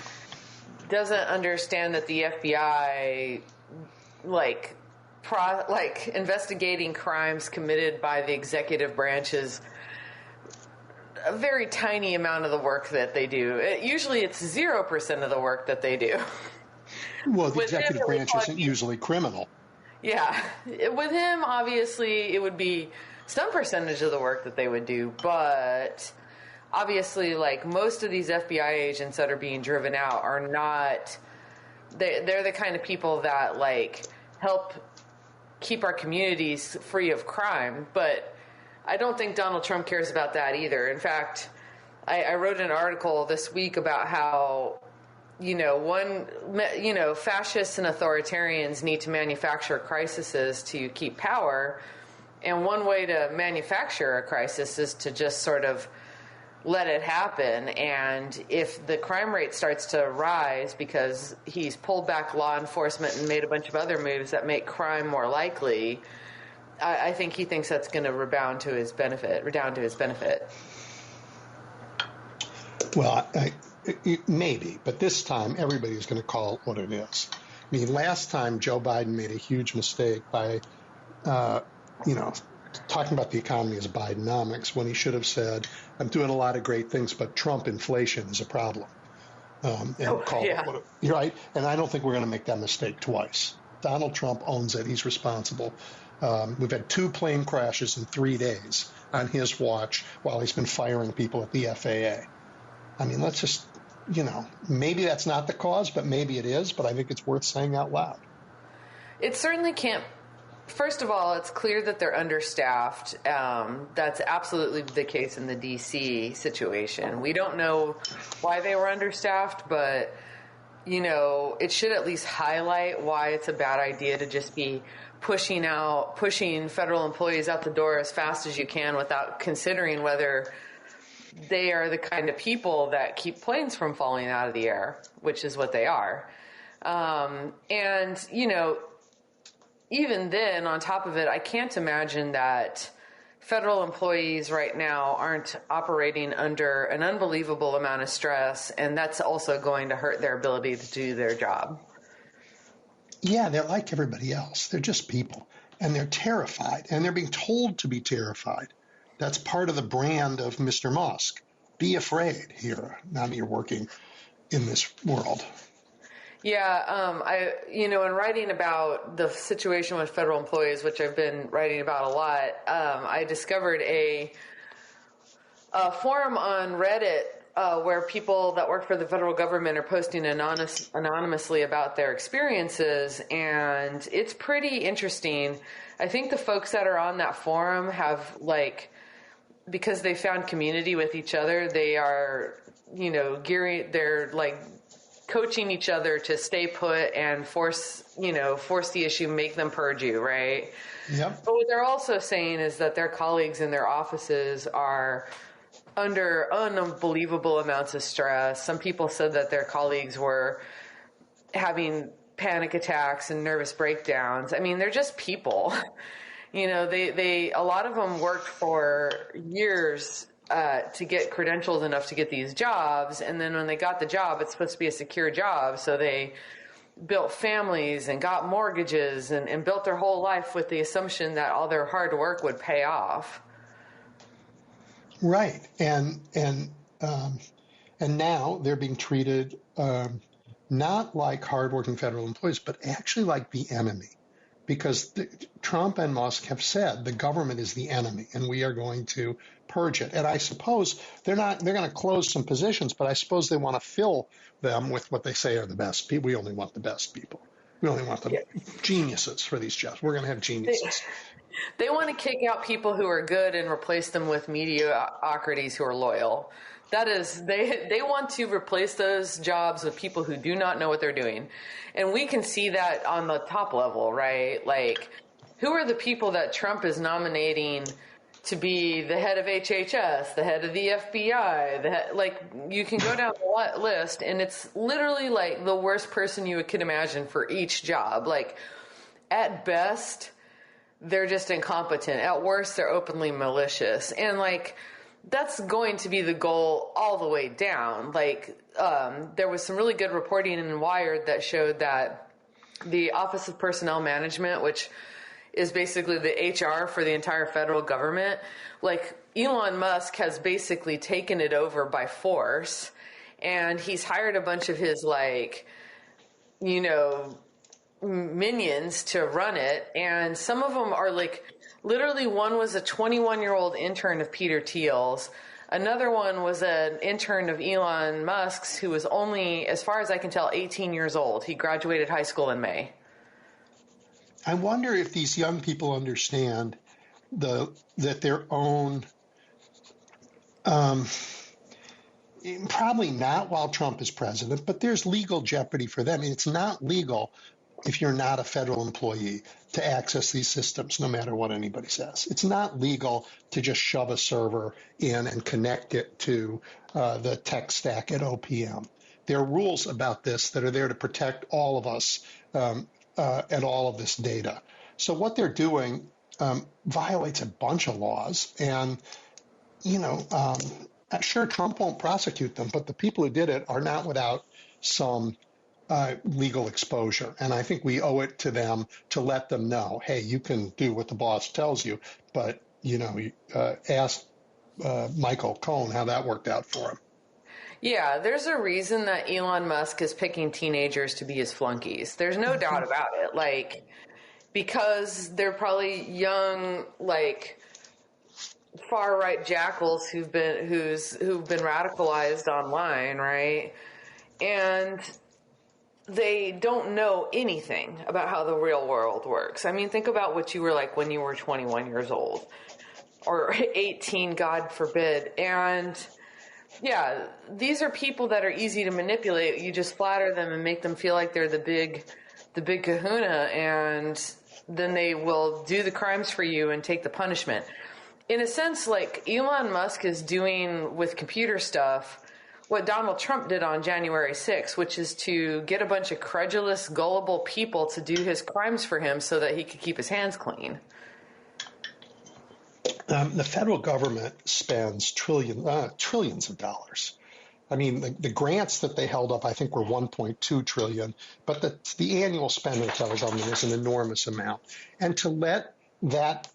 doesn't understand that the FBI, investigating crimes committed by the executive branch is a very tiny amount of the work that they do. Usually it's 0% of the work that they do. Well, the executive branch isn't usually criminal. Yeah. With him, obviously, it would be some percentage of the work that they would do, but obviously, most of these FBI agents that are being driven out are not, they're the kind of people that, help keep our communities free of crime, but I don't think Donald Trump cares about that either. In fact, I wrote an article this week about how, fascists and authoritarians need to manufacture crises to keep power. And one way to manufacture a crisis is to just sort of let it happen. And if the crime rate starts to rise because he's pulled back law enforcement and made a bunch of other moves that make crime more likely, I think he thinks that's going to redound to his benefit. Well, maybe, but this time everybody's going to call it what it is. I mean, last time Joe Biden made a huge mistake by, talking about the economy as Bidenomics when he should have said, I'm doing a lot of great things, but Trump inflation is a problem. You're right. And I don't think we're going to make that mistake twice. Donald Trump owns it. He's responsible. We've had 2 plane crashes in 3 days on his watch while he's been firing people at the FAA. I mean, let's just, maybe that's not the cause, but maybe it is. But I think it's worth saying out loud. It certainly can't. First of all, it's clear that they're understaffed. That's absolutely the case in the D.C. situation. We don't know why they were understaffed, but, it should at least highlight why it's a bad idea to just be pushing federal employees out the door as fast as you can without considering whether they are the kind of people that keep planes from falling out of the air, which is what they are. Even then, on top of it, I can't imagine that federal employees right now aren't operating under an unbelievable amount of stress, and that's also going to hurt their ability to do their job. Yeah, they're like everybody else. They're just people, and they're terrified, and they're being told to be terrified. That's part of the brand of Mr. Musk. Be afraid here, now that you're working in this world. Yeah, in writing about the situation with federal employees, which I've been writing about a lot, I discovered a forum on Reddit where people that work for the federal government are posting anonymously about their experiences, and it's pretty interesting. I think the folks that are on that forum have, because they found community with each other, they are, they're coaching each other to stay put and force the issue, make them purge you, right? Yep. But what they're also saying is that their colleagues in their offices are under unbelievable amounts of stress. Some people said that their colleagues were having panic attacks and nervous breakdowns. I mean, they're just people. A lot of them worked for years to get credentials enough to get these jobs. And then when they got the job, it's supposed to be a secure job. So they built families and got mortgages and built their whole life with the assumption that all their hard work would pay off. Right. And now they're being treated not like hardworking federal employees, but actually like the enemy. Because Trump and Musk have said the government is the enemy and we are going to purge it. And I suppose they're going to close some positions, but I suppose they want to fill them with what they say are the best people. We only want the best people. We only want the geniuses for these jobs. We're going to have geniuses. They want to kick out people who are good and replace them with mediocrities who are loyal. That is, they want to replace those jobs with people who do not know what they're doing. And we can see that on the top level, right? Like, who are the people that Trump is nominating to be the head of HHS, the head of the FBI? You can go down the list, and it's literally like the worst person you could imagine for each job. Like, at best, they're just incompetent. At worst, they're openly malicious. And, like, that's going to be the goal all the way down. Like, there was some really good reporting in Wired that showed that the Office of Personnel Management, which is basically the HR for the entire federal government, like, Elon Musk has basically taken it over by force, and he's hired a bunch of his, like, you know, minions to run it, and some of them are, like, literally, one was a 21-year-old intern of Peter Thiel's. Another one was an intern of Elon Musk's who was only, as far as I can tell, 18 years old. He graduated high school in May. I wonder if these young people understand that their own, probably not while Trump is president, but there's legal jeopardy for them. It's not legal if you're not a federal employee to access these systems, no matter what anybody says. It's not legal to just shove a server in and connect it to the tech stack at OPM. There are rules about this that are there to protect all of us and all of this data. So what they're doing violates a bunch of laws. And, you know, sure, Trump won't prosecute them, but the people who did it are not without some legal exposure. And I think we owe it to them to let them know, hey, you can do what the boss tells you, but, you know, ask Michael Cohen how that worked out for him. Yeah, there's a reason that Elon Musk is picking teenagers to be his flunkies. There's no doubt about it. Like, because they're probably young, like, far-right jackals who've been radicalized online, right? And they don't know anything about how the real world works. I mean, think about what you were like when you were 21 years old or 18, God forbid. And yeah, these are people that are easy to manipulate. You just flatter them and make them feel like they're the big kahuna, and then they will do the crimes for you and take the punishment. In a sense, like Elon Musk is doing with computer stuff what Donald Trump did on January 6th, which is to get a bunch of credulous, gullible people to do his crimes for him so that he could keep his hands clean. The federal government spends trillions of dollars. I mean, the grants that they held up, I think, were $1.2 trillion, but the annual spend of the federal government is an enormous amount. And to let that,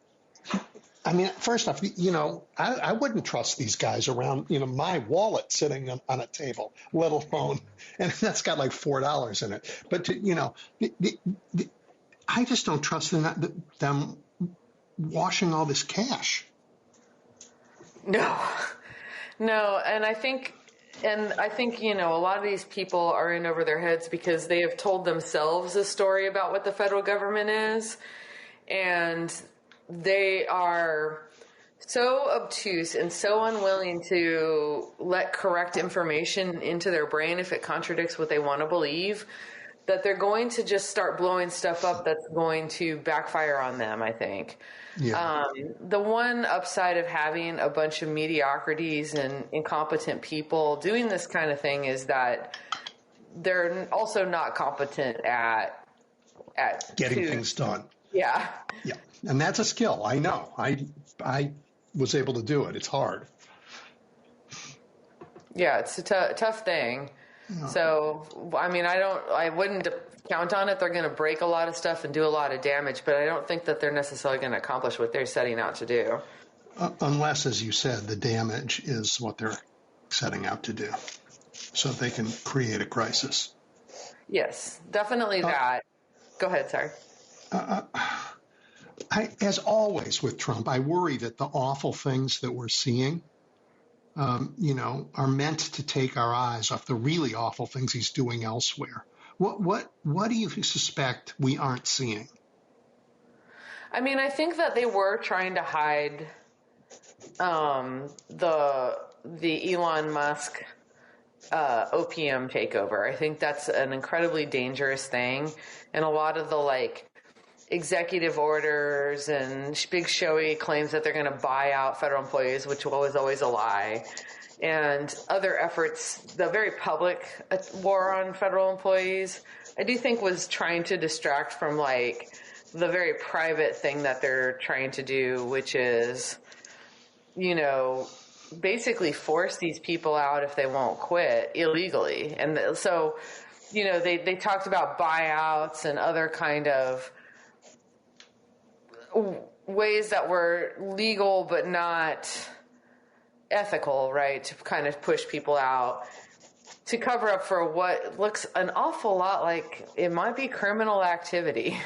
I mean, first off, you know, I wouldn't trust these guys around, you know, my wallet sitting on a table, let alone, and that's got like $4 in it. But, you know, I just don't trust them washing all this cash. No, and I think, you know, a lot of these people are in over their heads because they have told themselves a story about what the federal government is, and they are so obtuse and so unwilling to let correct information into their brain if it contradicts what they want to believe, that they're going to just start blowing stuff up that's going to backfire on them, I think. Yeah. The one upside of having a bunch of mediocrities and incompetent people doing this kind of thing is that they're also not competent at getting things done. Yeah. Yeah. And that's a skill. I know. I was able to do it. It's hard. Yeah, it's a tough thing. Yeah. So, I mean, I wouldn't count on it. They're going to break a lot of stuff and do a lot of damage, but I don't think that they're necessarily going to accomplish what they're setting out to do. Unless, as you said, the damage is what they're setting out to do, so they can create a crisis. Yes, definitely that. Go ahead, sorry. As always with Trump, I worry that the awful things that we're seeing, are meant to take our eyes off the really awful things he's doing elsewhere. What do you suspect we aren't seeing? I mean, I think that they were trying to hide the Elon Musk opium takeover. I think that's an incredibly dangerous thing, and a lot of the executive orders and big showy claims that they're going to buy out federal employees, which was always a lie, and other efforts, the very public war on federal employees, I do think was trying to distract from the very private thing that they're trying to do, which is, basically force these people out if they won't quit illegally. And so, they talked about buyouts and other kind of ways that were legal but not ethical, right, to kind of push people out to cover up for what looks an awful lot like it might be criminal activity.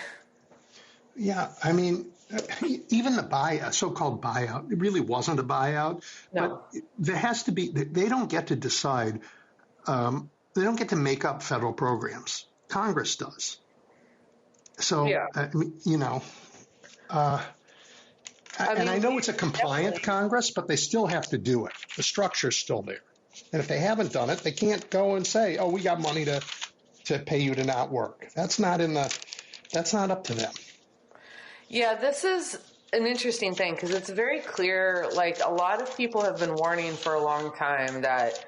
Yeah, I mean, even the so-called buyout, it really wasn't a buyout. No. But there has to be, they don't get to decide, they don't get to make up federal programs. Congress does. So, yeah. And I know it's a compliant Congress, but they still have to do it. The structure's still there. And if they haven't done it, they can't go and say, oh, we got money to pay you to not work. That's not up to them. Yeah, this is an interesting thing because it's very clear, a lot of people have been warning for a long time that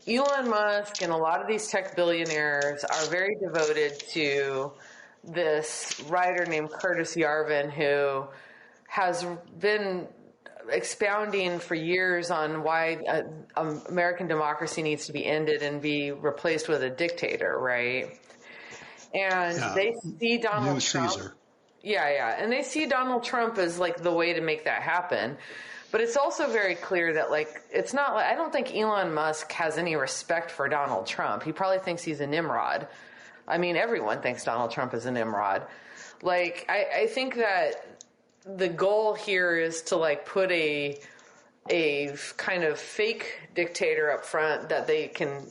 Elon Musk and a lot of these tech billionaires are very devoted to this writer named Curtis Yarvin, who has been expounding for years on why American democracy needs to be ended and be replaced with a dictator, right? And they see Donald Trump. Caesar. Yeah. And they see Donald Trump as the way to make that happen. But it's also very clear that it's not I don't think Elon Musk has any respect for Donald Trump. He probably thinks he's a Nimrod. I mean, everyone thinks Donald Trump is a Nimrod. I think that the goal here is to put a kind of fake dictator up front that they can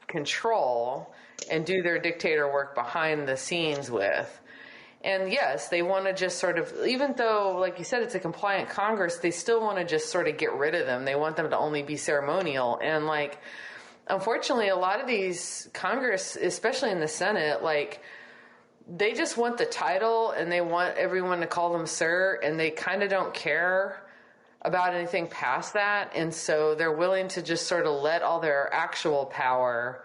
control and do their dictator work behind the scenes with. And yes, they want to just sort of, even though, like you said, it's a compliant Congress, they still want to just sort of get rid of them. They want them to only be ceremonial. And unfortunately, a lot of these Congress, especially in the Senate, they just want the title and they want everyone to call them sir, and they kind of don't care about anything past that. And so they're willing to just sort of let all their actual power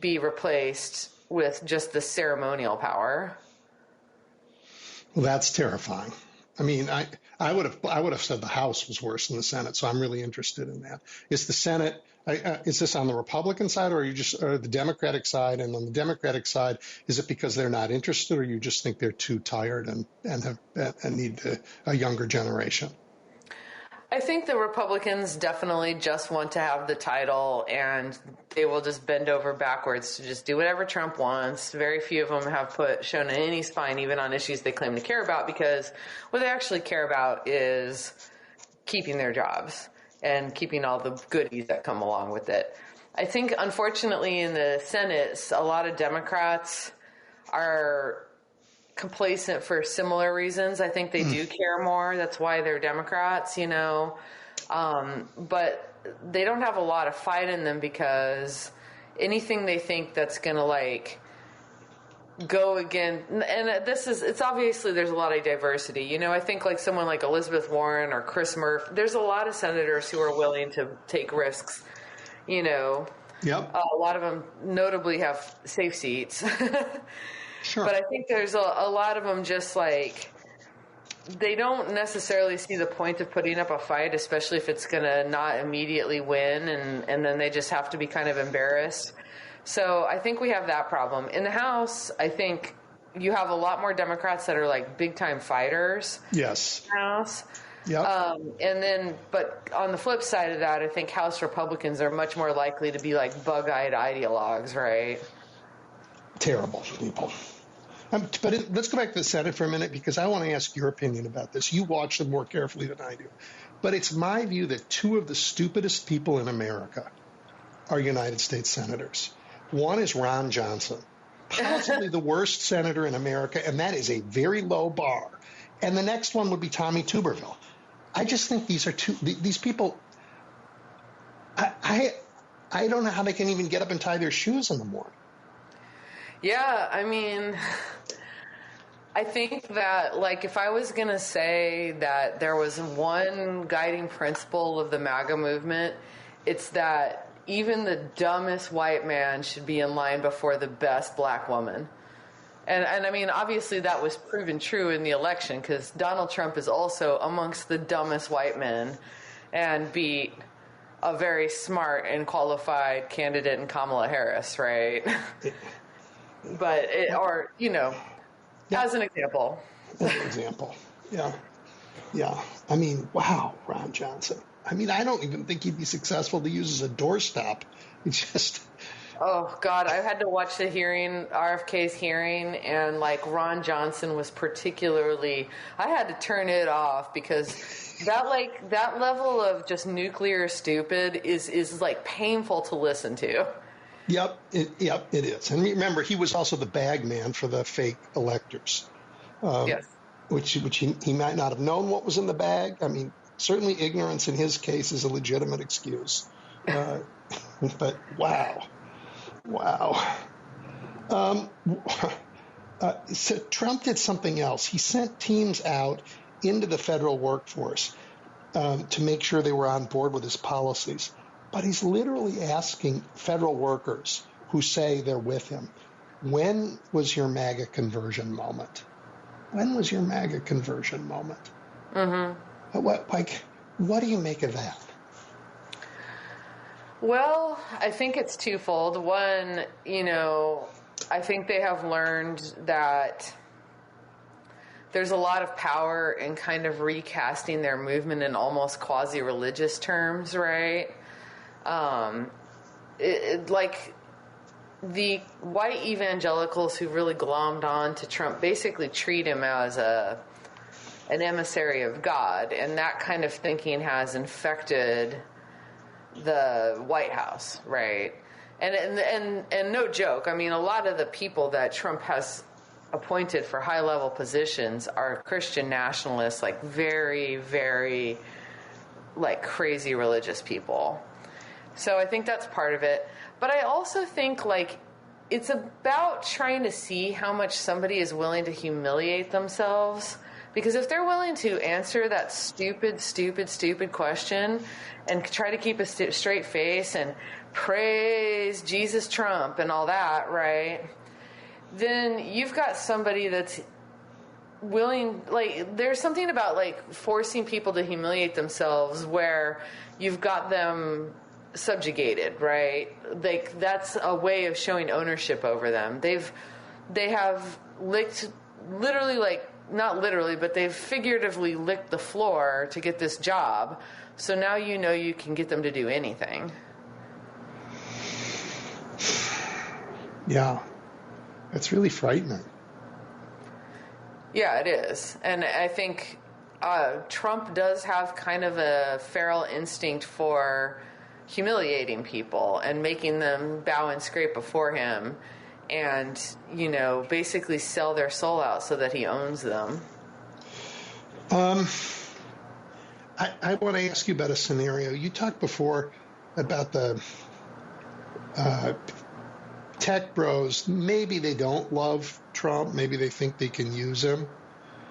be replaced with just the ceremonial power. Well, that's terrifying. I mean, I would have said the House was worse than the Senate, so I'm really interested in that. Is the Senate, is this on the Republican side, or are you just the Democratic side? And on the Democratic side, is it because they're not interested, or you just think they're too tired and need a younger generation? I think the Republicans definitely just want to have the title, and they will just bend over backwards to just do whatever Trump wants. Very few of them have shown any spine even on issues they claim to care about, because what they actually care about is keeping their jobs and keeping all the goodies that come along with it. I think, unfortunately, in the Senate, a lot of Democrats are complacent for similar reasons. I think they do care more. That's why they're Democrats, but they don't have a lot of fight in them, because anything they think that's going to go again. And it's obviously there's a lot of diversity. I think someone like Elizabeth Warren or Chris Murphy, there's a lot of senators who are willing to take risks, Yep. A lot of them notably have safe seats. Sure. But I think there's a lot of them just they don't necessarily see the point of putting up a fight, especially if it's going to not immediately win, and then they just have to be kind of embarrassed. So I think we have that problem. In the House, I think you have a lot more Democrats that are like big-time fighters. Yes. In the House. Yep. But on the flip side of that, I think House Republicans are much more likely to be like bug-eyed ideologues, right? Terrible people. Let's go back to the Senate for a minute, because I want to ask your opinion about this. You watch them more carefully than I do. But it's my view that two of the stupidest people in America are United States senators. One is Ron Johnson, possibly the worst senator in America, and that is a very low bar. And the next one would be Tommy Tuberville. I just think these people, I don't know how they can even get up and tie their shoes in the morning. Yeah, I mean, I think that, like, if I was going to say that there was one guiding principle of the MAGA movement, it's that even the dumbest white man should be in line before the best black woman. And I mean, obviously that was proven true in the election, because Donald Trump is also amongst the dumbest white men and beat a very smart and qualified candidate in Kamala Harris, right? But as an example. As an example, yeah. Yeah. I mean, wow, Ron Johnson. I mean, I don't even think he'd be successful to use as a doorstop. It's just... Oh, God, I had to watch the hearing, RFK's hearing, and, like, Ron Johnson was particularly... I had to turn it off, because that level of just nuclear stupid is like, painful to listen to. Yep, it is. And remember, he was also the bag man for the fake electors. Yes. Which he might not have known what was in the bag. I mean, certainly ignorance in his case is a legitimate excuse. But wow. So Trump did something else. He sent teams out into the federal workforce to make sure they were on board with his policies. But he's literally asking federal workers who say they're with him, when was your MAGA conversion moment? When was your MAGA conversion moment? Mm-hmm. What do you make of that? Well, I think it's twofold. One, I think they have learned that there's a lot of power in kind of recasting their movement in almost quasi-religious terms, right? Like the white evangelicals who really glommed on to Trump basically treat him as an emissary of God, and that kind of thinking has infected the White House, right? And no joke, I mean, a lot of the people that Trump has appointed for high-level positions are Christian nationalists, like very, very, like, crazy religious people. So I think that's part of it. But I also think, like, it's about trying to see how much somebody is willing to humiliate themselves. Because if they're willing to answer that stupid question and try to keep a straight face and praise Jesus Trump and all that, right, then you've got somebody that's willing, like, there's something about, like, forcing people to humiliate themselves where you've got them subjugated, right? Like, that's a way of showing ownership over them. They have licked, literally, like, not literally, but they've figuratively licked the floor to get this job. So now you can get them to do anything. Yeah. That's really frightening. Yeah, it is. And I think Trump does have kind of a feral instinct for humiliating people and making them bow and scrape before him and, basically sell their soul out so that he owns them. I want to ask you about a scenario. You talked before about the tech bros. Maybe they don't love Trump. Maybe they think they can use him.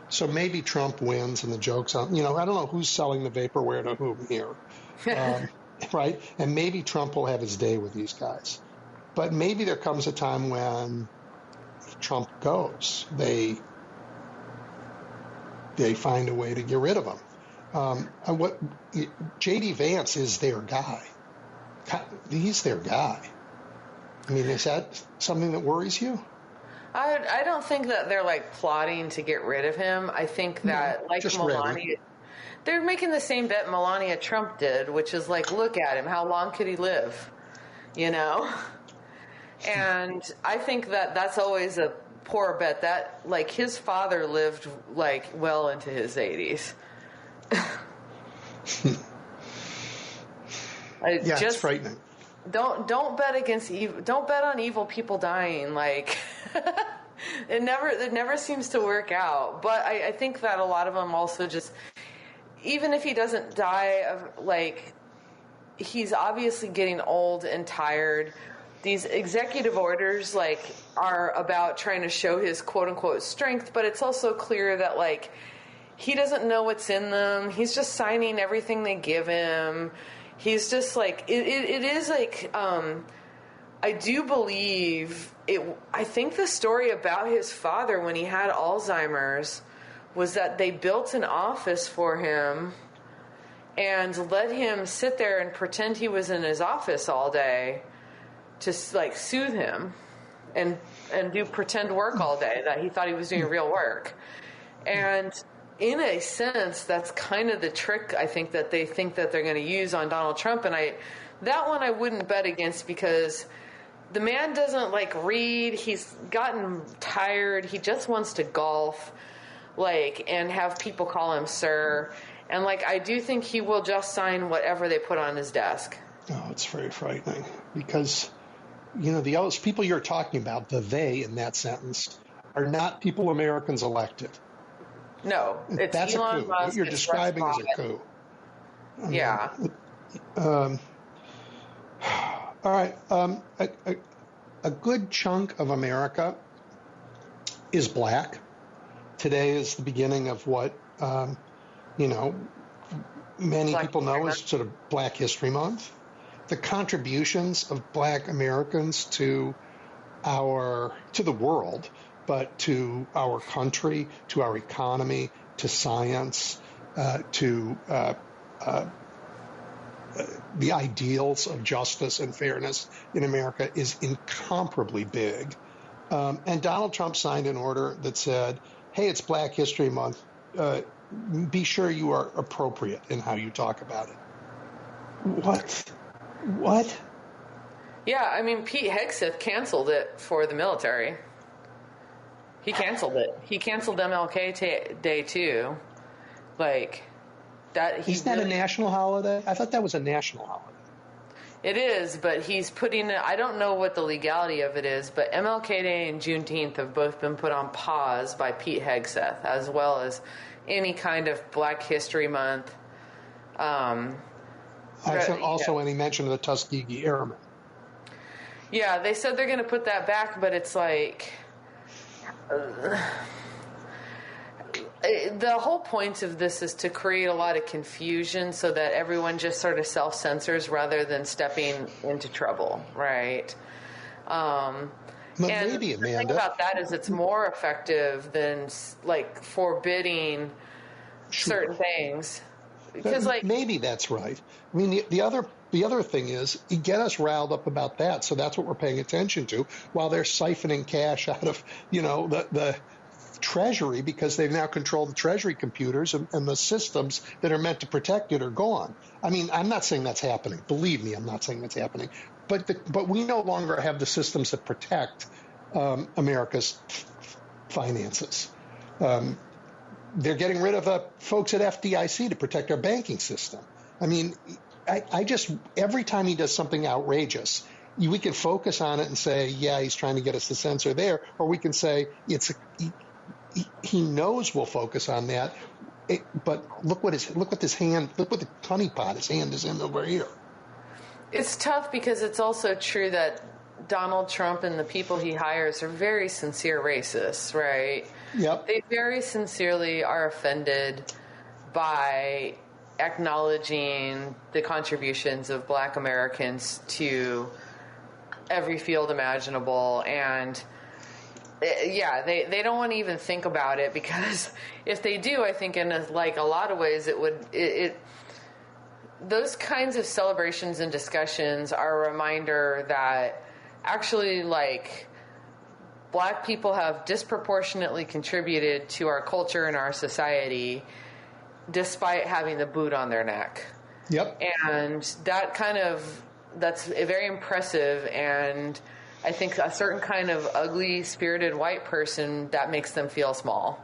So maybe Trump wins and the joke's on, I don't know who's selling the vaporware to whom here. Right? And maybe Trump will have his day with these guys. But maybe there comes a time when Trump goes. They they find a way to get rid of him. What J.D. Vance is their guy. He's their guy. I mean, is that something that worries you? I don't think that they're like plotting to get rid of him. I think that Melania, they're making the same bet Melania Trump did, which is like, look at him. How long could he live? You know? And I think that that's always a poor bet. That like his father lived like well into his 80s. It's frightening. Don't bet against evil. Don't bet on evil people dying. Like it never seems to work out. But I think that a lot of them also just, even if he doesn't die of like, he's obviously getting old and tired. These executive orders like are about trying to show his quote unquote strength, but it's also clear that like he doesn't know what's in them. He's just signing everything they give him. He's just like, it is like, I do believe it. I think the story about his father when he had Alzheimer's was that they built an office for him and let him sit there and pretend he was in his office all day to like soothe him and do pretend work all day, that he thought he was doing real work. And in a sense, that's kind of the trick I think that they think that they're going to use on Donald Trump. And that one I wouldn't bet against, because the man doesn't like read. He's gotten tired. He just wants to golf, like, and have people call him sir. And like, I do think he will just sign whatever they put on his desk. Oh, it's very frightening, because, you know, the people you're talking about, the they in that sentence, are not people Americans elected. No, it's that's Elon a coup. Musk. What you're describing is a coup. Yeah. All right. A good chunk of America is black. Today is the beginning of what, many people know as sort of Black History Month. The contributions of black Americans to the world, but to our country, to our economy, to science, to the ideals of justice and fairness in America is incomparably big. And Donald Trump signed an order that said, hey, it's Black History Month. Be sure you are appropriate in how you talk about it. What? Yeah, I mean, Pete Hegseth canceled it for the military. He canceled it. He canceled MLK Day too. Like that. Isn't that a national holiday? I thought that was a national holiday. It is, but he's putting it. I don't know what the legality of it is, but MLK Day and Juneteenth have both been put on pause by Pete Hegseth, as well as any kind of Black History Month. Any mention of the Tuskegee Airmen. Yeah, they said they're going to put that back, but it's like the whole point of this is to create a lot of confusion so that everyone just sort of self-censors rather than stepping into trouble, right? Maybe, Amanda. The thing about that is it's more effective than like forbidding certain things. Because maybe that's right. I mean, the other thing is you get us riled up about that, so that's what we're paying attention to, while they're siphoning cash out of the Treasury, because they've now controlled the Treasury computers and the systems that are meant to protect it are gone. I mean, I'm not saying that's happening. Believe me, I'm not saying that's happening. But we no longer have the systems that protect America's finances. They're getting rid of the folks at FDIC to protect our banking system. I mean, I just, every time he does something outrageous, we can focus on it and say, yeah, he's trying to get us to censor there, or we can say he knows we'll focus on that. But look what the honeypot his hand is in over here. It's tough because it's also true that Donald Trump and the people he hires are very sincere racists, right? Yep. They very sincerely are offended by acknowledging the contributions of Black Americans to every field imaginable. And Yeah, they don't want to even think about it, because if they do, I think in a lot of ways those kinds of celebrations and discussions are a reminder that actually, Black people have disproportionately contributed to our culture and our society despite having the boot on their neck. Yep. And that's very impressive, and I think a certain kind of ugly, spirited white person, that makes them feel small.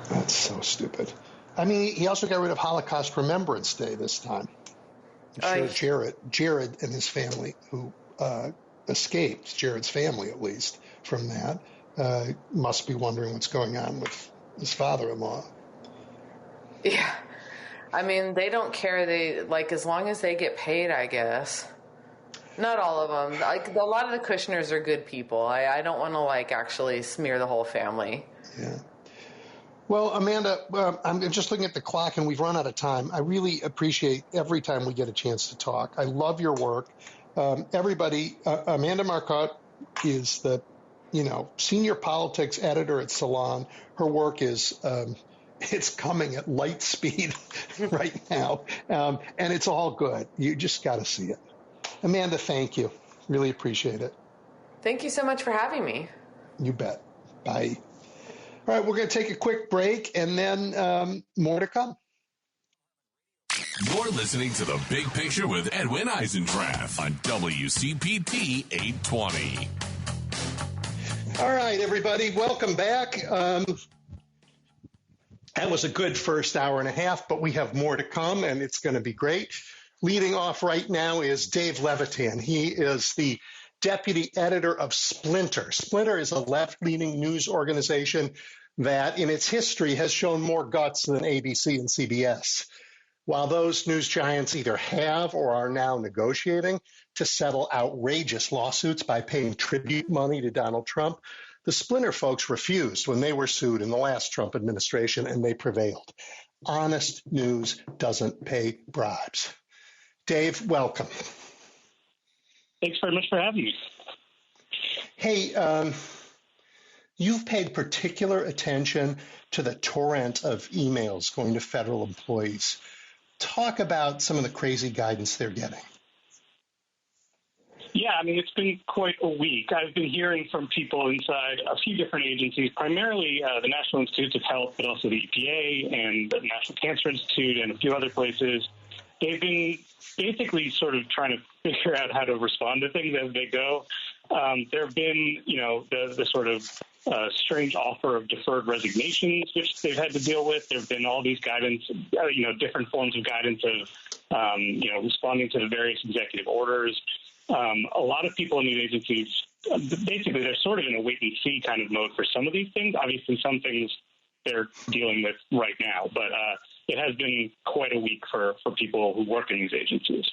That's so stupid. I mean, he also got rid of Holocaust Remembrance Day this time. I'm sure Jared and his family, who escaped, Jared's family at least, from that, must be wondering what's going on with his father-in-law. Yeah. I mean, they don't care. They, as long as they get paid, I guess. Not all of them. A lot of the Kushners are good people. I don't want to, actually smear the whole family. Yeah. Well, Amanda, I'm just looking at the clock, and we've run out of time. I really appreciate every time we get a chance to talk. I love your work. Everybody, Amanda Marcotte is the, senior politics editor at Salon. Her work is, it's coming at light speed right now, and it's all good. You just got to see it. Amanda, thank you. Really appreciate it. Thank you so much for having me. You bet. Bye. All right, we're going to take a quick break, and then more to come. You're listening to The Big Picture with Edwin Eisendrath on WCPT 820. All right, everybody, welcome back. That was a good first hour and a half, but we have more to come, and it's going to be great. Leading off right now is Dave Levitan. He is the deputy editor of Splinter. Splinter is a left-leaning news organization that in its history has shown more guts than ABC and CBS. While those news giants either have or are now negotiating to settle outrageous lawsuits by paying tribute money to Donald Trump, the Splinter folks refused when they were sued in the last Trump administration, and they prevailed. Honest news doesn't pay bribes. Dave, welcome. Thanks very much for having me. Hey, you've paid particular attention to the torrent of emails going to federal employees. Talk about some of the crazy guidance they're getting. Yeah, I mean, it's been quite a week. I've been hearing from people inside a few different agencies, primarily the National Institutes of Health, but also the EPA and the National Cancer Institute and a few other places. They've been basically sort of trying to figure out how to respond to things as they go. There have been, the sort of strange offer of deferred resignations, which they've had to deal with. There have been all these guidance, different forms of guidance of, responding to the various executive orders. A lot of people in these agencies, basically, they're sort of in a wait-and-see kind of mode for some of these things. Obviously, some things they're dealing with right now, but it has been quite a week for people who work in these agencies.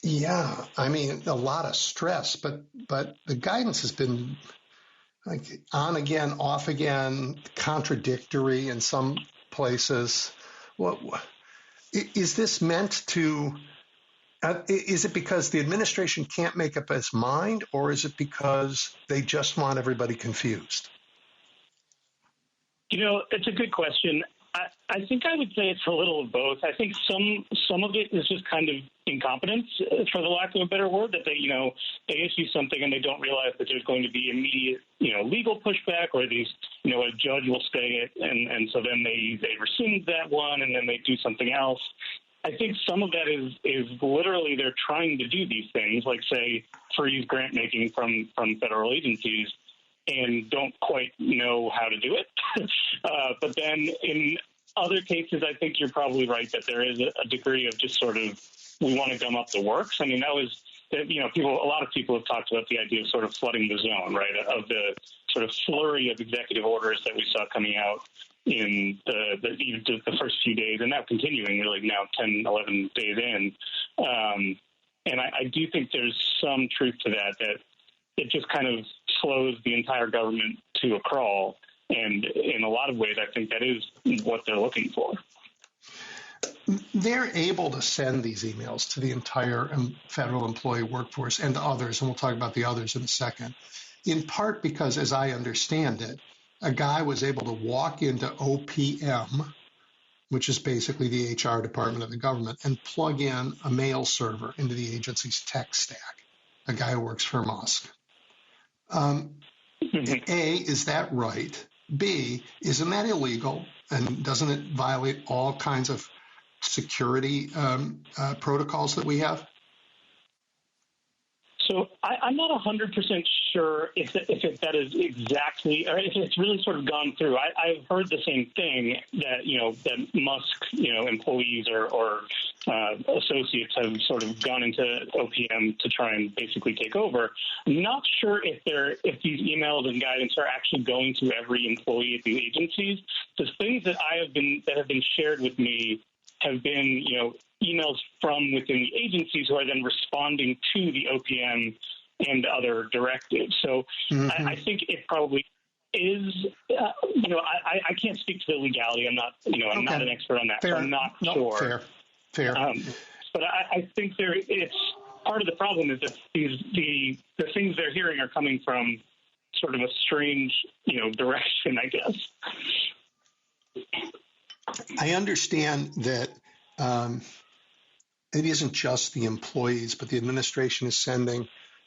Yeah, I mean, a lot of stress, but the guidance has been on again, off again, contradictory in some places. What is this meant to? Is it because the administration can't make up its mind, or is it because they just want everybody confused? It's a good question. I think I would say it's a little of both. I think some of it is just kind of incompetence, for the lack of a better word, that they issue something and they don't realize that there's going to be immediate, legal pushback, or these, a judge will stay it, and so then they rescind that one and then they do something else. I think some of that is literally they're trying to do these things, like, say, freeze grant making from federal agencies, and don't quite know how to do it. But then in other cases, I think you're probably right that there is a degree of just sort of, we want to gum up the works. I mean, that was, a lot of people have talked about the idea of sort of flooding the zone, right, of the sort of flurry of executive orders that we saw coming out in the first few days, and now continuing really now 10, 11 days in. And I do think there's some truth to that it just kind of slows the entire government to a crawl. And in a lot of ways, I think that is what they're looking for. they're able to send these emails to the entire federal employee workforce and to others, and we'll talk about the others in a second, in part because, as I understand it, a guy was able to walk into OPM, which is basically the HR department of the government, and plug in a mail server into the agency's tech stack, a guy who works for Musk. A, is that right? B, isn't that illegal? And doesn't it violate all kinds of security protocols that we have? So I'm not 100% sure if that is exactly, or if it's really sort of gone through. I've heard the same thing that, that Musk, employees or associates have sort of gone into OPM to try and basically take over. I'm not sure if these emails and guidance are actually going to every employee at the agencies. The things that have been shared with me have been, emails from within the agencies who are then responding to the OPM and other directives. So I think it probably is, I can't speak to the legality. I'm not, I'm not an expert on that. Fair. So I'm not sure. Fair. But I think it's part of the problem is that the things they're hearing are coming from sort of a strange, direction, I guess. I understand that it isn't just the employees, but the administration is sending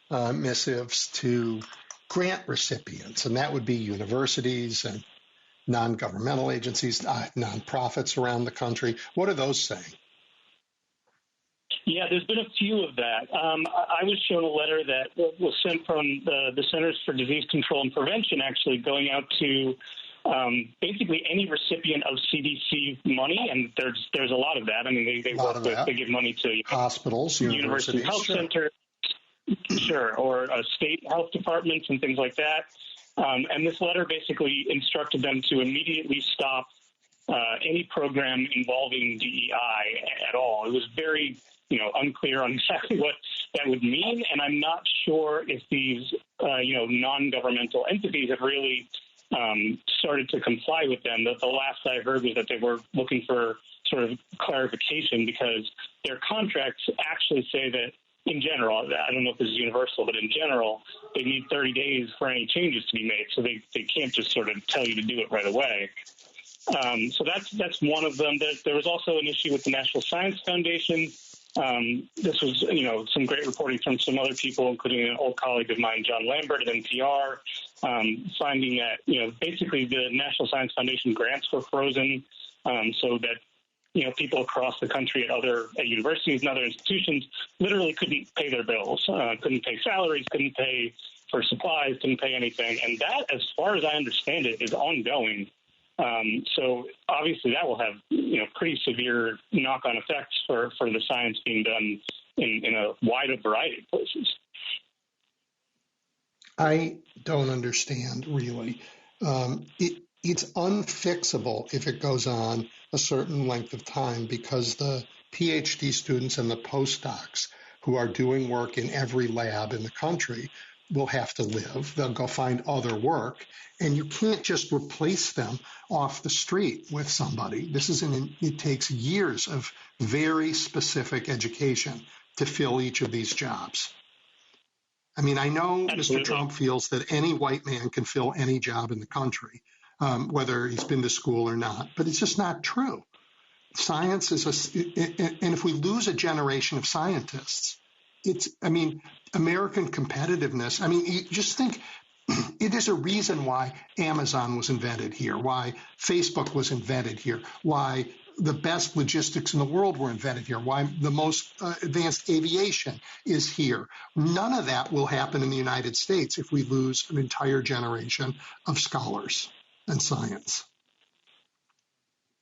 missives to grant recipients, and that would be universities and non-governmental agencies, nonprofits around the country. What are those saying? Yeah, there's been a few of that. I was shown a letter that was sent from the Centers for Disease Control and Prevention, actually going out to basically any recipient of CDC money, and there's a lot of that. I mean, they give money to hospitals, university health centers, or state health departments and things like that. And this letter basically instructed them to immediately stop any program involving DEI at all. It was very unclear on exactly what that would mean, and I'm not sure if these non-governmental entities have really started to comply with them. The last I heard was that they were looking for sort of clarification because their contracts actually say that, in general, I don't know if this is universal, but in general, they need 30 days for any changes to be made. So they can't just sort of tell you to do it right away. So that's one of them. There was also an issue with the National Science Foundation. This was, some great reporting from some other people, including an old colleague of mine, John Lambert at NPR, finding that, basically the National Science Foundation grants were frozen so that, people across the country at universities and other institutions literally couldn't pay their bills, couldn't pay salaries, couldn't pay for supplies, couldn't pay anything. And that, as far as I understand it, is ongoing. So obviously that will have, pretty severe knock-on effects for the science being done in a wide variety of places. I don't understand, really. It's unfixable if it goes on a certain length of time because the PhD students and the postdocs who are doing work in every lab in the country will have to live. They'll go find other work, and you can't just replace them off the street with somebody. It takes years of very specific education to fill each of these jobs. I mean, I know Absolutely. Mr. Trump feels that any white man can fill any job in the country, whether he's been to school or not, but it's just not true. Science and if we lose a generation of scientists, American competitiveness. You just think it is a reason why Amazon was invented here, why Facebook was invented here, why the best logistics in the world were invented here, why the most advanced aviation is here. None of that will happen in the United States if we lose an entire generation of scholars and science.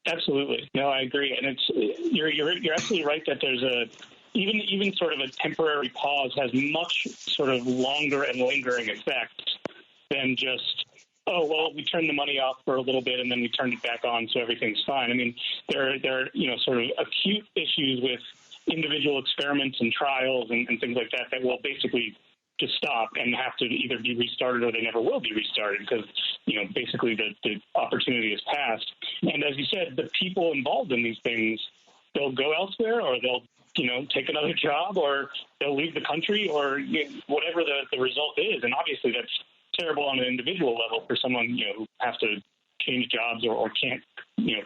Absolutely. No, I agree. And you're absolutely right that there's even sort of a temporary pause has much sort of longer and lingering effect than just, we turned the money off for a little bit and then we turned it back on, so everything's fine. I mean, there are sort of acute issues with individual experiments and trials and things like that will basically just stop and have to either be restarted or they never will be restarted because, basically the opportunity has passed. And as you said, the people involved in these things they'll go elsewhere, or they'll take another job, or they'll leave the country, or whatever the result is. And obviously that's terrible on an individual level for someone who has to change jobs or can't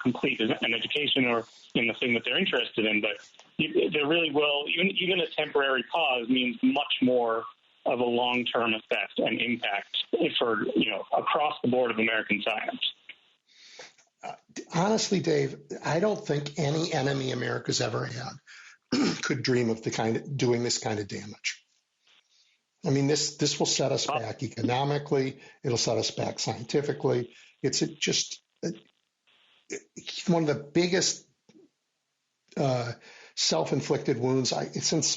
complete an education or in the thing that they're interested in. But there really will, even a temporary pause means much more of a long-term effect and impact for across the board of American science. Honestly, Dave, I don't think any enemy America's ever had could dream of doing this kind of damage. I mean, this will set us back economically. It'll set us back scientifically. It's just one of the biggest self-inflicted wounds since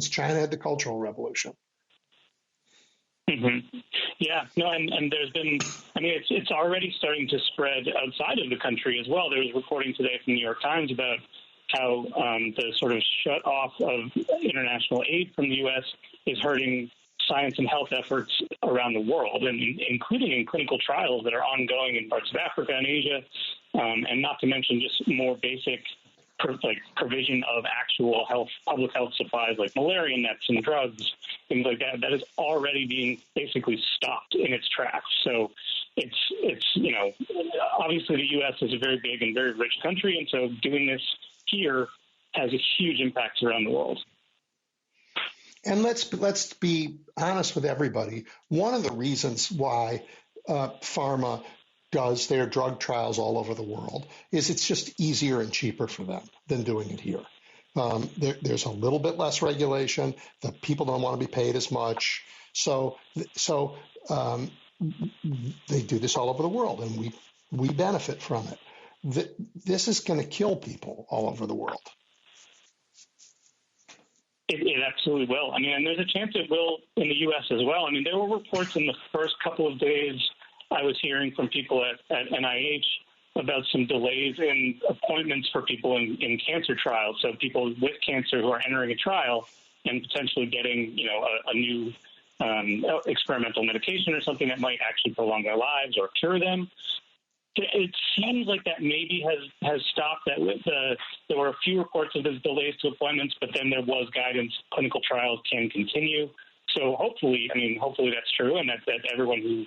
China had the Cultural Revolution. Mm-hmm. Yeah, no, and there's been, it's already starting to spread outside of the country as well. There was reporting today from the New York Times about how the sort of shut off of international aid from the U.S. is hurting science and health efforts around the world, and including in clinical trials that are ongoing in parts of Africa and Asia, and not to mention just more basic provision of actual public health supplies like malaria nets and drugs, things like that is already being basically stopped in its tracks. So it's obviously the U.S. is a very big and very rich country, and so doing this here has a huge impact around the world. And let's be honest with everybody. One of the reasons why pharma does their drug trials all over the world is it's just easier and cheaper for them than doing it here. There's a little bit less regulation. The people don't want to be paid as much. So they do this all over the world, and we benefit from it. This is going to kill people all over the world. It absolutely will. And there's a chance it will in the U.S. as well. There were reports in the first couple of days I was hearing from people at NIH about some delays in appointments for people in cancer trials. So people with cancer who are entering a trial and potentially getting, a new experimental medication or something that might actually prolong their lives or cure them. It seems like that maybe has stopped. There were a few reports of those delays to appointments, but then there was guidance clinical trials can continue. So hopefully that's true, and that everyone who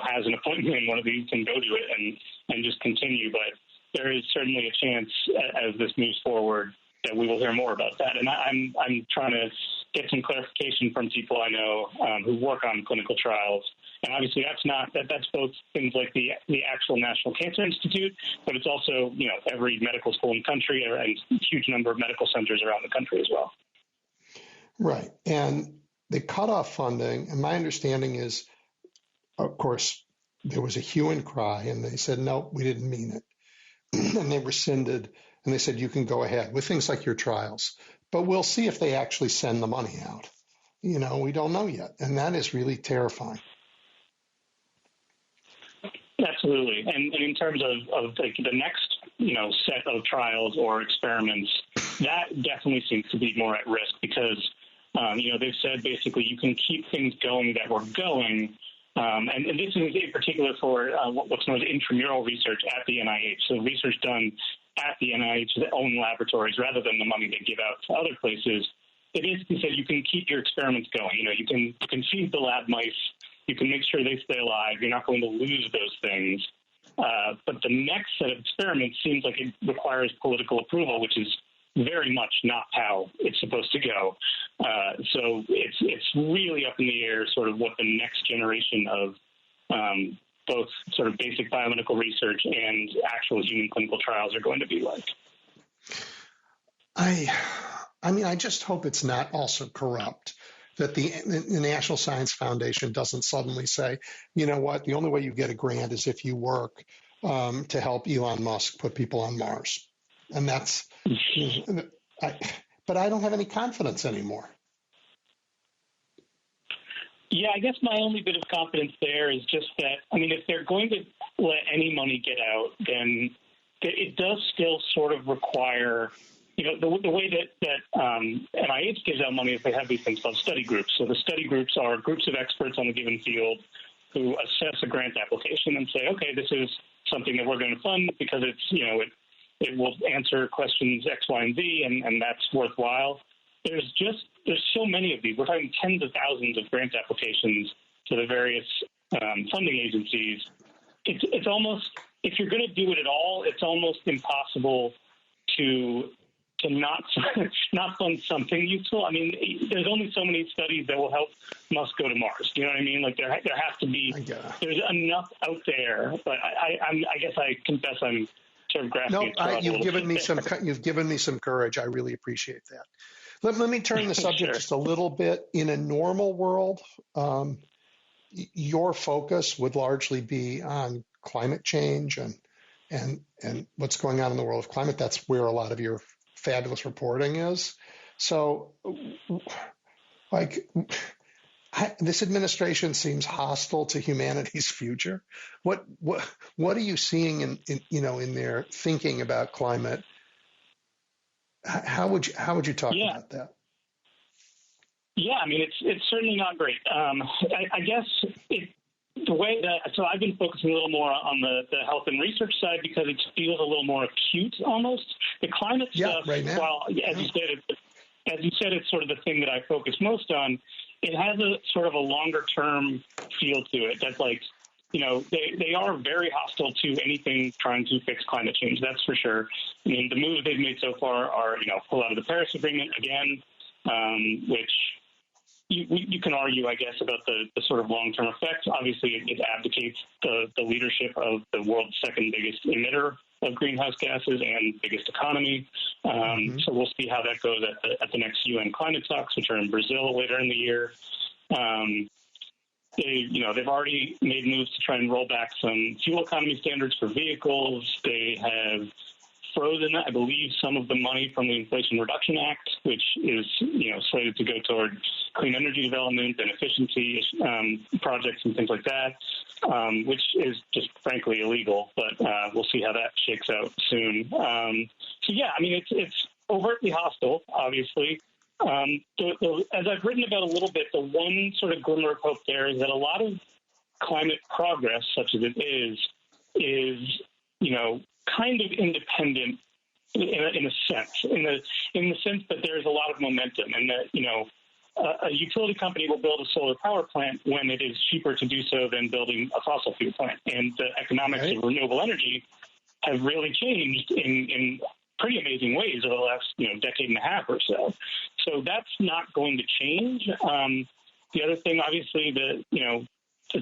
has an appointment in one of these can go to it and just continue. But there is certainly a chance as this moves forward that we will hear more about that. And I'm trying to get some clarification from people I know who work on clinical trials. And obviously that's both things like the actual National Cancer Institute, but it's also, every medical school in the country and a huge number of medical centers around the country as well. Right. And they cut off funding. And my understanding is, of course, there was a hue and cry, and they said, no, we didn't mean it. And they rescinded, and they said, you can go ahead with things like your trials, but we'll see if they actually send the money out. We don't know yet. And that is really terrifying. Absolutely. And in terms of the next, set of trials or experiments, that definitely seems to be more at risk because, they've said basically you can keep things going that were going. And this is in particular for what's known as intramural research at the NIH. So research done at the NIH's own laboratories rather than the money they give out to other places. It basically said you can keep your experiments going. You can feed the lab mice. You can make sure they stay alive. You're not going to lose those things. But the next set of experiments seems like it requires political approval, which is very much not how it's supposed to go. So it's really up in the air sort of what the next generation of both sort of basic biomedical research and actual human clinical trials are going to be like. I just hope it's not also corrupt, that the National Science Foundation doesn't suddenly say, you know what, the only way you get a grant is if you work to help Elon Musk put people on Mars. And that's, but I don't have any confidence anymore. Yeah, I guess my only bit of confidence there is just that, if they're going to let any money get out, then it does still sort of require, the way that NIH gives out money is they have these things called study groups. So the study groups are groups of experts on a given field who assess a grant application and say, okay, this is something that we're going to fund because it's, it will answer questions X, Y, and Z, and that's worthwhile. There's so many of these. We're talking tens of thousands of grant applications to the various funding agencies. It's almost, if you're going to do it at all, it's almost impossible to not fund something useful. I mean, there's only so many studies that will help Musk go to Mars. You know what I mean? Like there has to be. There's enough out there, but I guess I confess I'm sort of grasping. No, you've given me some courage. I really appreciate that. Let me turn the subject just a little bit. In a normal world, your focus would largely be on climate change and what's going on in the world of climate. That's where a lot of your fabulous reporting is. So, this administration seems hostile to humanity's future. What are you seeing in their thinking about climate? How would you talk about that? Yeah, I mean, it's certainly not great. I guess the way that, so I've been focusing a little more on the health and research side because it feels a little more acute almost. The climate stuff, right now. While as you said, it's sort of the thing that I focus most on. It has a sort of a longer term feel to it. That's like, they are very hostile to anything trying to fix climate change. That's for sure. I mean, the moves they've made so far are, pull out of the Paris Agreement again, which you can argue, I guess, about the sort of long-term effects. Obviously, it advocates the leadership of the world's second biggest emitter of greenhouse gases and biggest economy. So we'll see how that goes at the next UN climate talks, which are in Brazil later in the year. They've already made moves to try and roll back some fuel economy standards for vehicles. They have frozen, I believe, some of the money from the Inflation Reduction Act, which is, slated to go toward clean energy development and efficiency projects and things like that, which is just frankly illegal. But we'll see how that shakes out soon. It's overtly hostile, obviously. As I've written about a little bit, the one sort of glimmer of hope there is that a lot of climate progress, such as it is kind of independent in a sense, in the sense that there's a lot of momentum, and that a utility company will build a solar power plant when it is cheaper to do so than building a fossil fuel plant, and the economics of renewable energy have really changed in pretty amazing ways over the last decade and a half or so. So that's not going to change. The other thing, obviously, the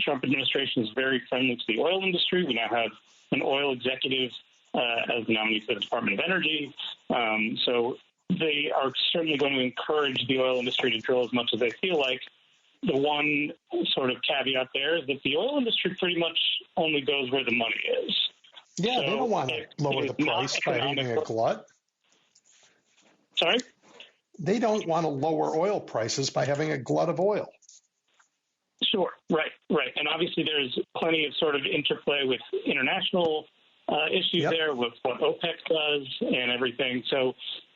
Trump administration is very friendly to the oil industry. We now have an oil executive as the nominee for the Department of Energy. So they are certainly going to encourage the oil industry to drill as much as they feel like. The one sort of caveat there is that the oil industry pretty much only goes where the money is. Yeah, so they don't want to lower the price by having a glut. Sorry? They don't want to lower oil prices by having a glut of oil. Sure, right. And obviously there's plenty of sort of interplay with international issues there with what OPEC does and everything. So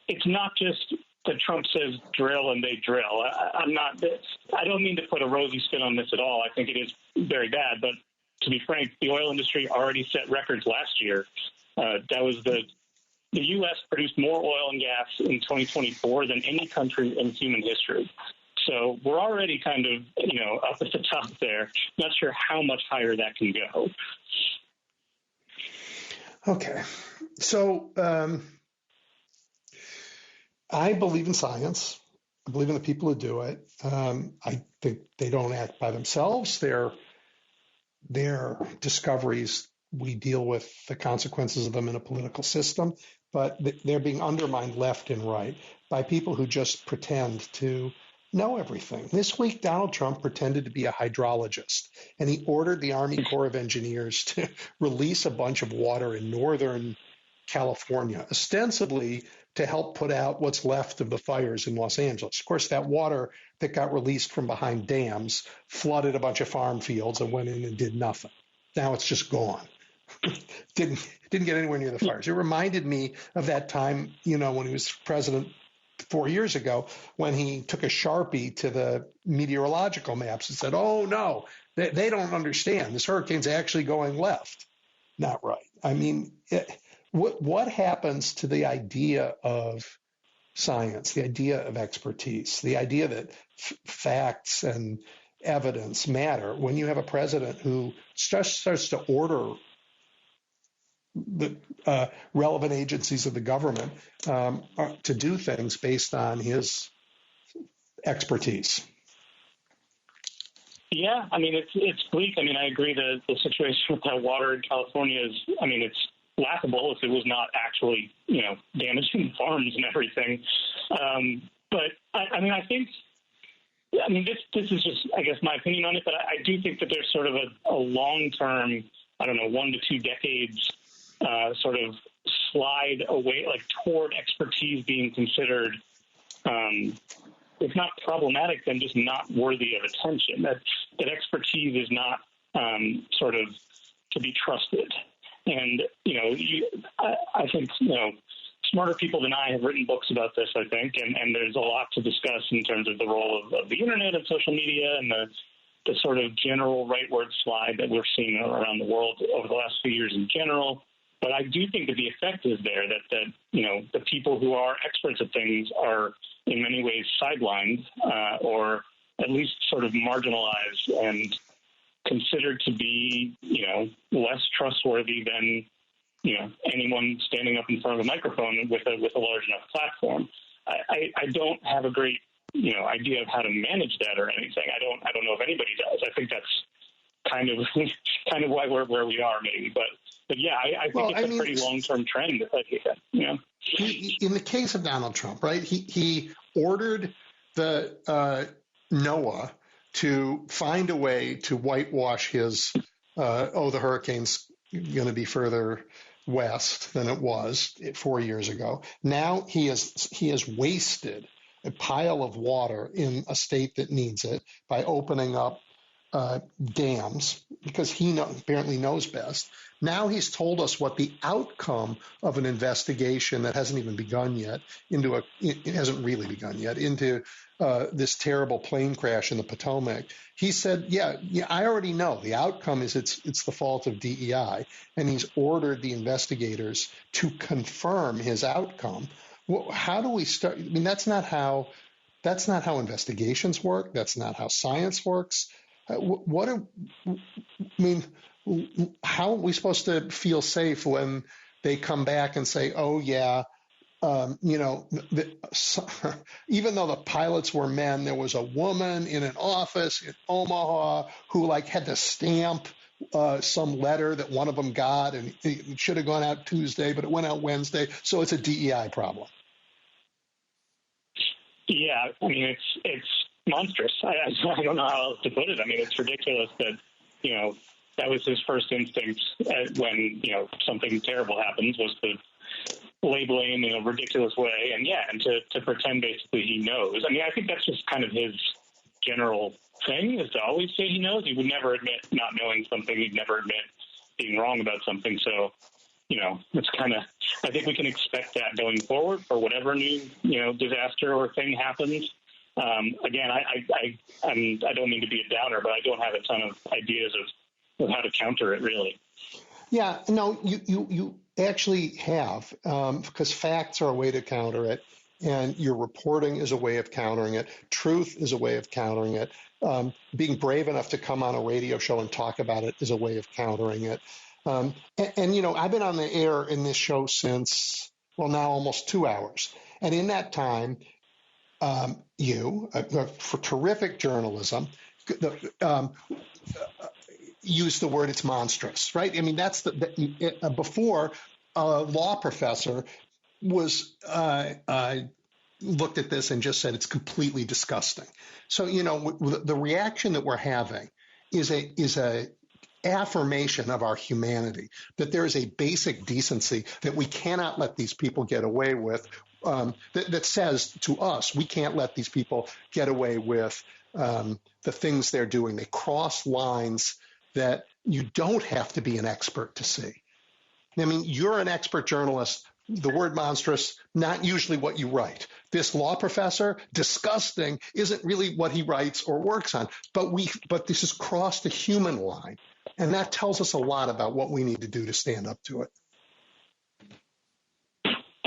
it's not just that Trump says drill and they drill. I don't mean to put a rosy spin on this at all. I think it is very bad. But to be frank, the oil industry already set records last year. That was the U.S. produced more oil and gas in 2024 than any country in human history. So we're already kind of, up at the top there. Not sure how much higher that can go. Okay. So I believe in science. I believe in the people who do it. I think they don't act by themselves. Their discoveries, we deal with the consequences of them in a political system, but they're being undermined left and right by people who just pretend to know everything. This week, Donald Trump pretended to be a hydrologist, and he ordered the Army Corps of Engineers to release a bunch of water in Northern California, ostensibly to help put out what's left of the fires in Los Angeles. Of course, that water that got released from behind dams flooded a bunch of farm fields and went in and did nothing. Now it's just gone. Didn't get anywhere near the fires. It reminded me of that time, when he was president 4 years ago, when he took a Sharpie to the meteorological maps and said, oh, no, they don't understand. This hurricane's actually going left. Not right. I mean, what happens to the idea of science, the idea of expertise, the idea that facts and evidence matter when you have a president who just starts to order the relevant agencies of the government to do things based on his expertise? Yeah, I mean, it's bleak. I mean, I agree that the situation with that water in California is, I mean, it's laughable if it was not actually, damaging farms and everything. But I think this is just, I guess, my opinion on it, but I do think that there's sort of a long-term, 1 to 2 decades sort of slide away, like toward expertise being considered, if not problematic, then just not worthy of attention. That expertise is not sort of to be trusted. And, I think, smarter people than I have written books about this, I think, and there's a lot to discuss in terms of the role of the internet and social media and the sort of general rightward slide that we're seeing around the world over the last few years in general. But I do think that the effect is there, that the people who are experts at things are in many ways sidelined or at least sort of marginalized and considered to be, less trustworthy than, anyone standing up in front of a microphone with a large enough platform. I don't have a great, idea of how to manage that or anything. I don't know if anybody does. I think that's kind of why we're where we are, maybe. But yeah, I think it's a pretty long-term trend. I think that, in the case of Donald Trump, right? He ordered the NOAA to find a way to whitewash his, the hurricane's going to be further west than it was 4 years ago. Now he has wasted a pile of water in a state that needs it by opening up dams because he apparently knows best. Now he's told us what the outcome of an investigation that hasn't even begun yet into this terrible plane crash in the Potomac. He said, yeah, I already know. The outcome is it's the fault of DEI, and he's ordered the investigators to confirm his outcome. Well, how do we start? I mean, that's not how investigations work. That's not how science works. How are we supposed to feel safe when they come back and say, oh, yeah, even though the pilots were men, there was a woman in an office in Omaha who had to stamp some letter that one of them got, and it should have gone out Tuesday, but it went out Wednesday. So it's a DEI problem. Yeah, I mean, it's monstrous. I don't know how else to put it. I mean, it's ridiculous that, that was his first instinct when, something terrible happens, was to label him in a ridiculous way. And to pretend basically he knows. I mean, I think that's just kind of his general thing, is to always say he knows. He would never admit not knowing something. He'd never admit being wrong about something. So, it's kind of, I think we can expect that going forward for whatever new, disaster or thing happens. Again, I don't mean to be a downer, but I don't have a ton of ideas of how to counter it, really. Yeah, no, you actually have, because facts are a way to counter it, and your reporting is a way of countering it. Truth is a way of countering it. Being brave enough to come on a radio show and talk about it is a way of countering it. And I've been on the air in this show since, now almost 2 hours. And in that time, for terrific journalism, use the word, it's monstrous, right? I mean, that's before a law professor was looked at this and just said it's completely disgusting. So, the reaction that we're having is a affirmation of our humanity, that there is a basic decency that we cannot let these people get away with, that says to us, we can't let these people get away with the things they're doing. They cross lines that you don't have to be an expert to see. I mean, you're an expert journalist. The word monstrous, not usually what you write. This law professor, disgusting, isn't really what he writes or works on. But this has crossed the human line. And that tells us a lot about what we need to do to stand up to it.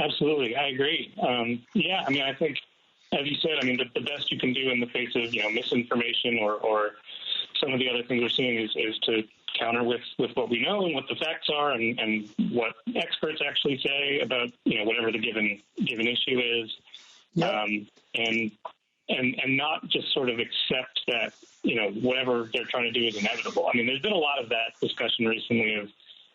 Absolutely. I agree. Yeah, I mean, I think, as you said, I mean, the best you can do in the face of, misinformation or some of the other things we're seeing is to counter with what we know and what the facts are and what experts actually say about, whatever the given issue is. Yep. And not just sort of accept that, whatever they're trying to do is inevitable. I mean, there's been a lot of that discussion recently of,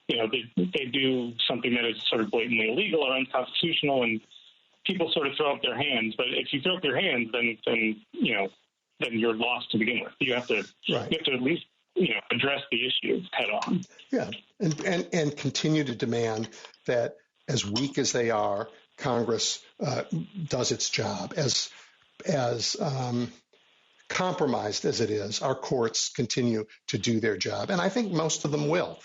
they do something that is sort of blatantly illegal or unconstitutional, and people sort of throw up their hands. But if you throw up your hands, then you're lost to begin with. You have to at least address the issue head on. Yeah, and continue to demand that, as weak as they are, Congress does its job. As compromised as it is, our courts continue to do their job, and I think most of them will.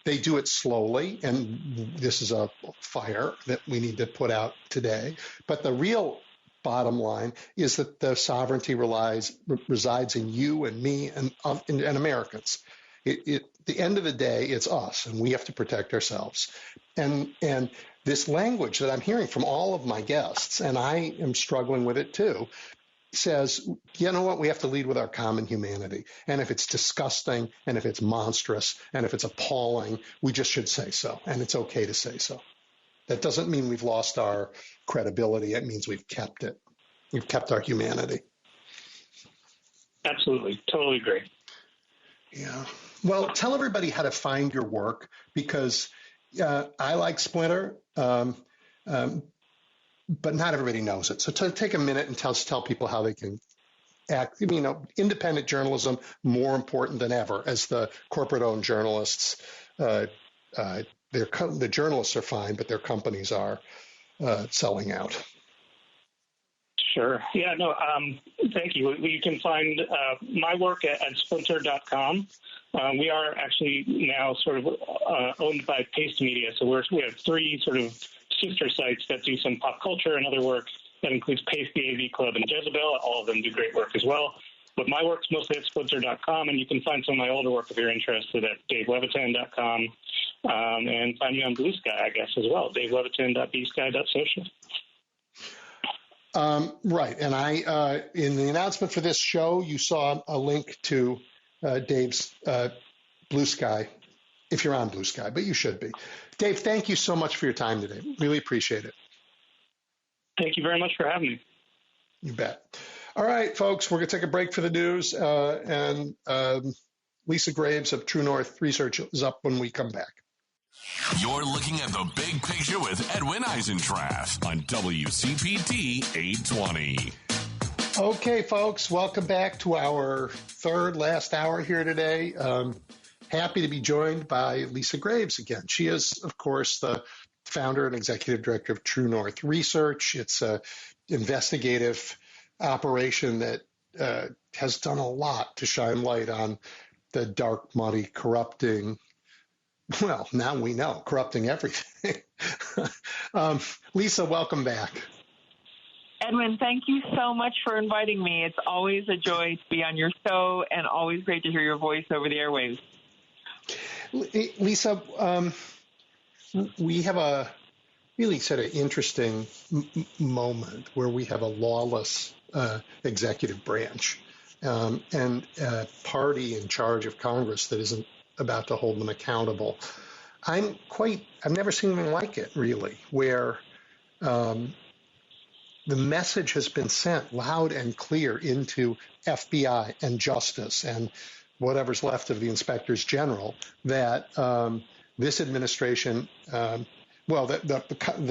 They do it slowly, and this is a fire that we need to put out today. But the real bottom line is that the sovereignty resides in you and me and Americans. At the end of the day, it's us, and we have to protect ourselves. And this language that I'm hearing from all of my guests, and I am struggling with it too, says, you know what, we have to lead with our common humanity. And if it's disgusting, and if it's monstrous, and if it's appalling, we just should say so. And it's okay to say so. That doesn't mean we've lost our credibility. It means we've kept it. We've kept our humanity. Absolutely. Totally agree. Yeah. Well, tell everybody how to find your work, because I like Splinter, but not everybody knows it. So take a minute and tell people how they can act. Independent journalism, more important than ever, as the corporate-owned journalists, the journalists are fine, but their companies are selling out. Sure. Yeah, no, thank you. You can find my work at splinter.com. We are actually now sort of owned by Paste Media, so we have three sort of sister sites that do some pop culture and other work. That includes Paste, the AV Club, and Jezebel. All of them do great work as well. But my work's mostly at splinter.com, and you can find some of my older work if you're interested at daveLevitan.com, and find me on Blue Sky, I guess, as well, daveLevitan.bsky.social. Right. And I, in the announcement for this show, you saw a link to Dave's Blue Sky, if you're on Blue Sky, but you should be. Dave, thank you so much for your time today. Really appreciate it. Thank you very much for having me. You bet. All right, folks, we're going to take a break for the news, and Lisa Graves of True North Research is up when we come back. You're looking at the big picture with Edwin Eisendrath on WCPT 820. Okay, folks, welcome back to our third last hour here today. Happy to be joined by Lisa Graves again. She is, of course, the founder and executive director of True North Research. It's an investigative operation that has done a lot to shine light on the dark, muddy, corrupting, well, now we know, corrupting everything. Lisa, welcome back. Edwin, thank you so much for inviting me. It's always a joy to be on your show and always great to hear your voice over the airwaves. Lisa, we have a really sort of interesting moment where we have a lawless executive branch and a party in charge of Congress that isn't about to hold them accountable. I've never seen anything like it, really, where the message has been sent loud and clear into FBI and justice and whatever's left of the inspectors general that this administration, the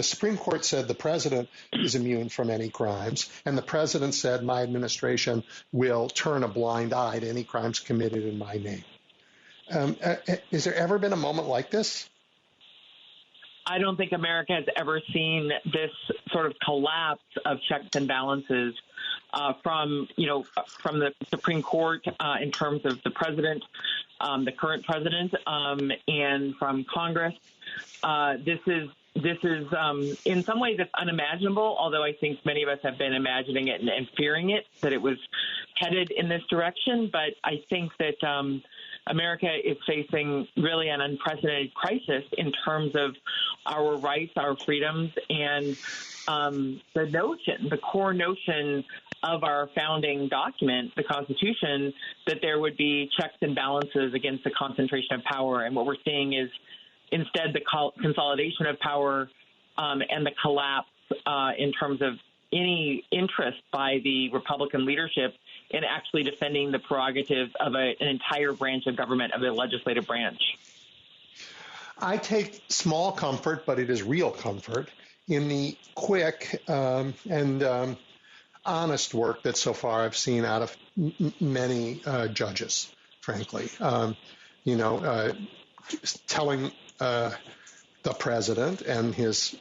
Supreme Court said the president is immune from any crimes, and the president said my administration will turn a blind eye to any crimes committed in my name. Has there ever been a moment like this? I don't think America has ever seen this sort of collapse of checks and balances from the Supreme Court in terms of the president, the current president, and from Congress. This is in some ways it's unimaginable, although I think many of us have been imagining it and fearing it, that it was headed in this direction. But I think that America is facing really an unprecedented crisis in terms of our rights, our freedoms, and the core notion of our founding document, the Constitution, that there would be checks and balances against the concentration of power. And what we're seeing is instead the consolidation of power and the collapse in terms of any interest by the Republican leadership in actually defending the prerogative of an entire branch of government, of the legislative branch. I take small comfort, but it is real comfort, in the quick and honest work that so far I've seen out of many judges, frankly. Telling the president and his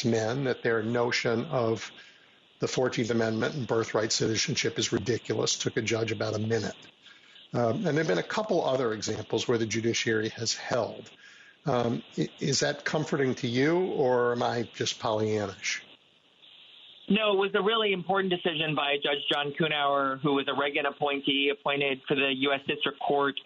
men that their notion of the 14th Amendment and birthright citizenship is ridiculous took a judge about a minute. And there have been a couple other examples where the judiciary has held. Is that comforting to you, or am I just Pollyannish? No, it was a really important decision by Judge John Kuhnauer, who was a Reagan appointee appointed for the U.S. District Court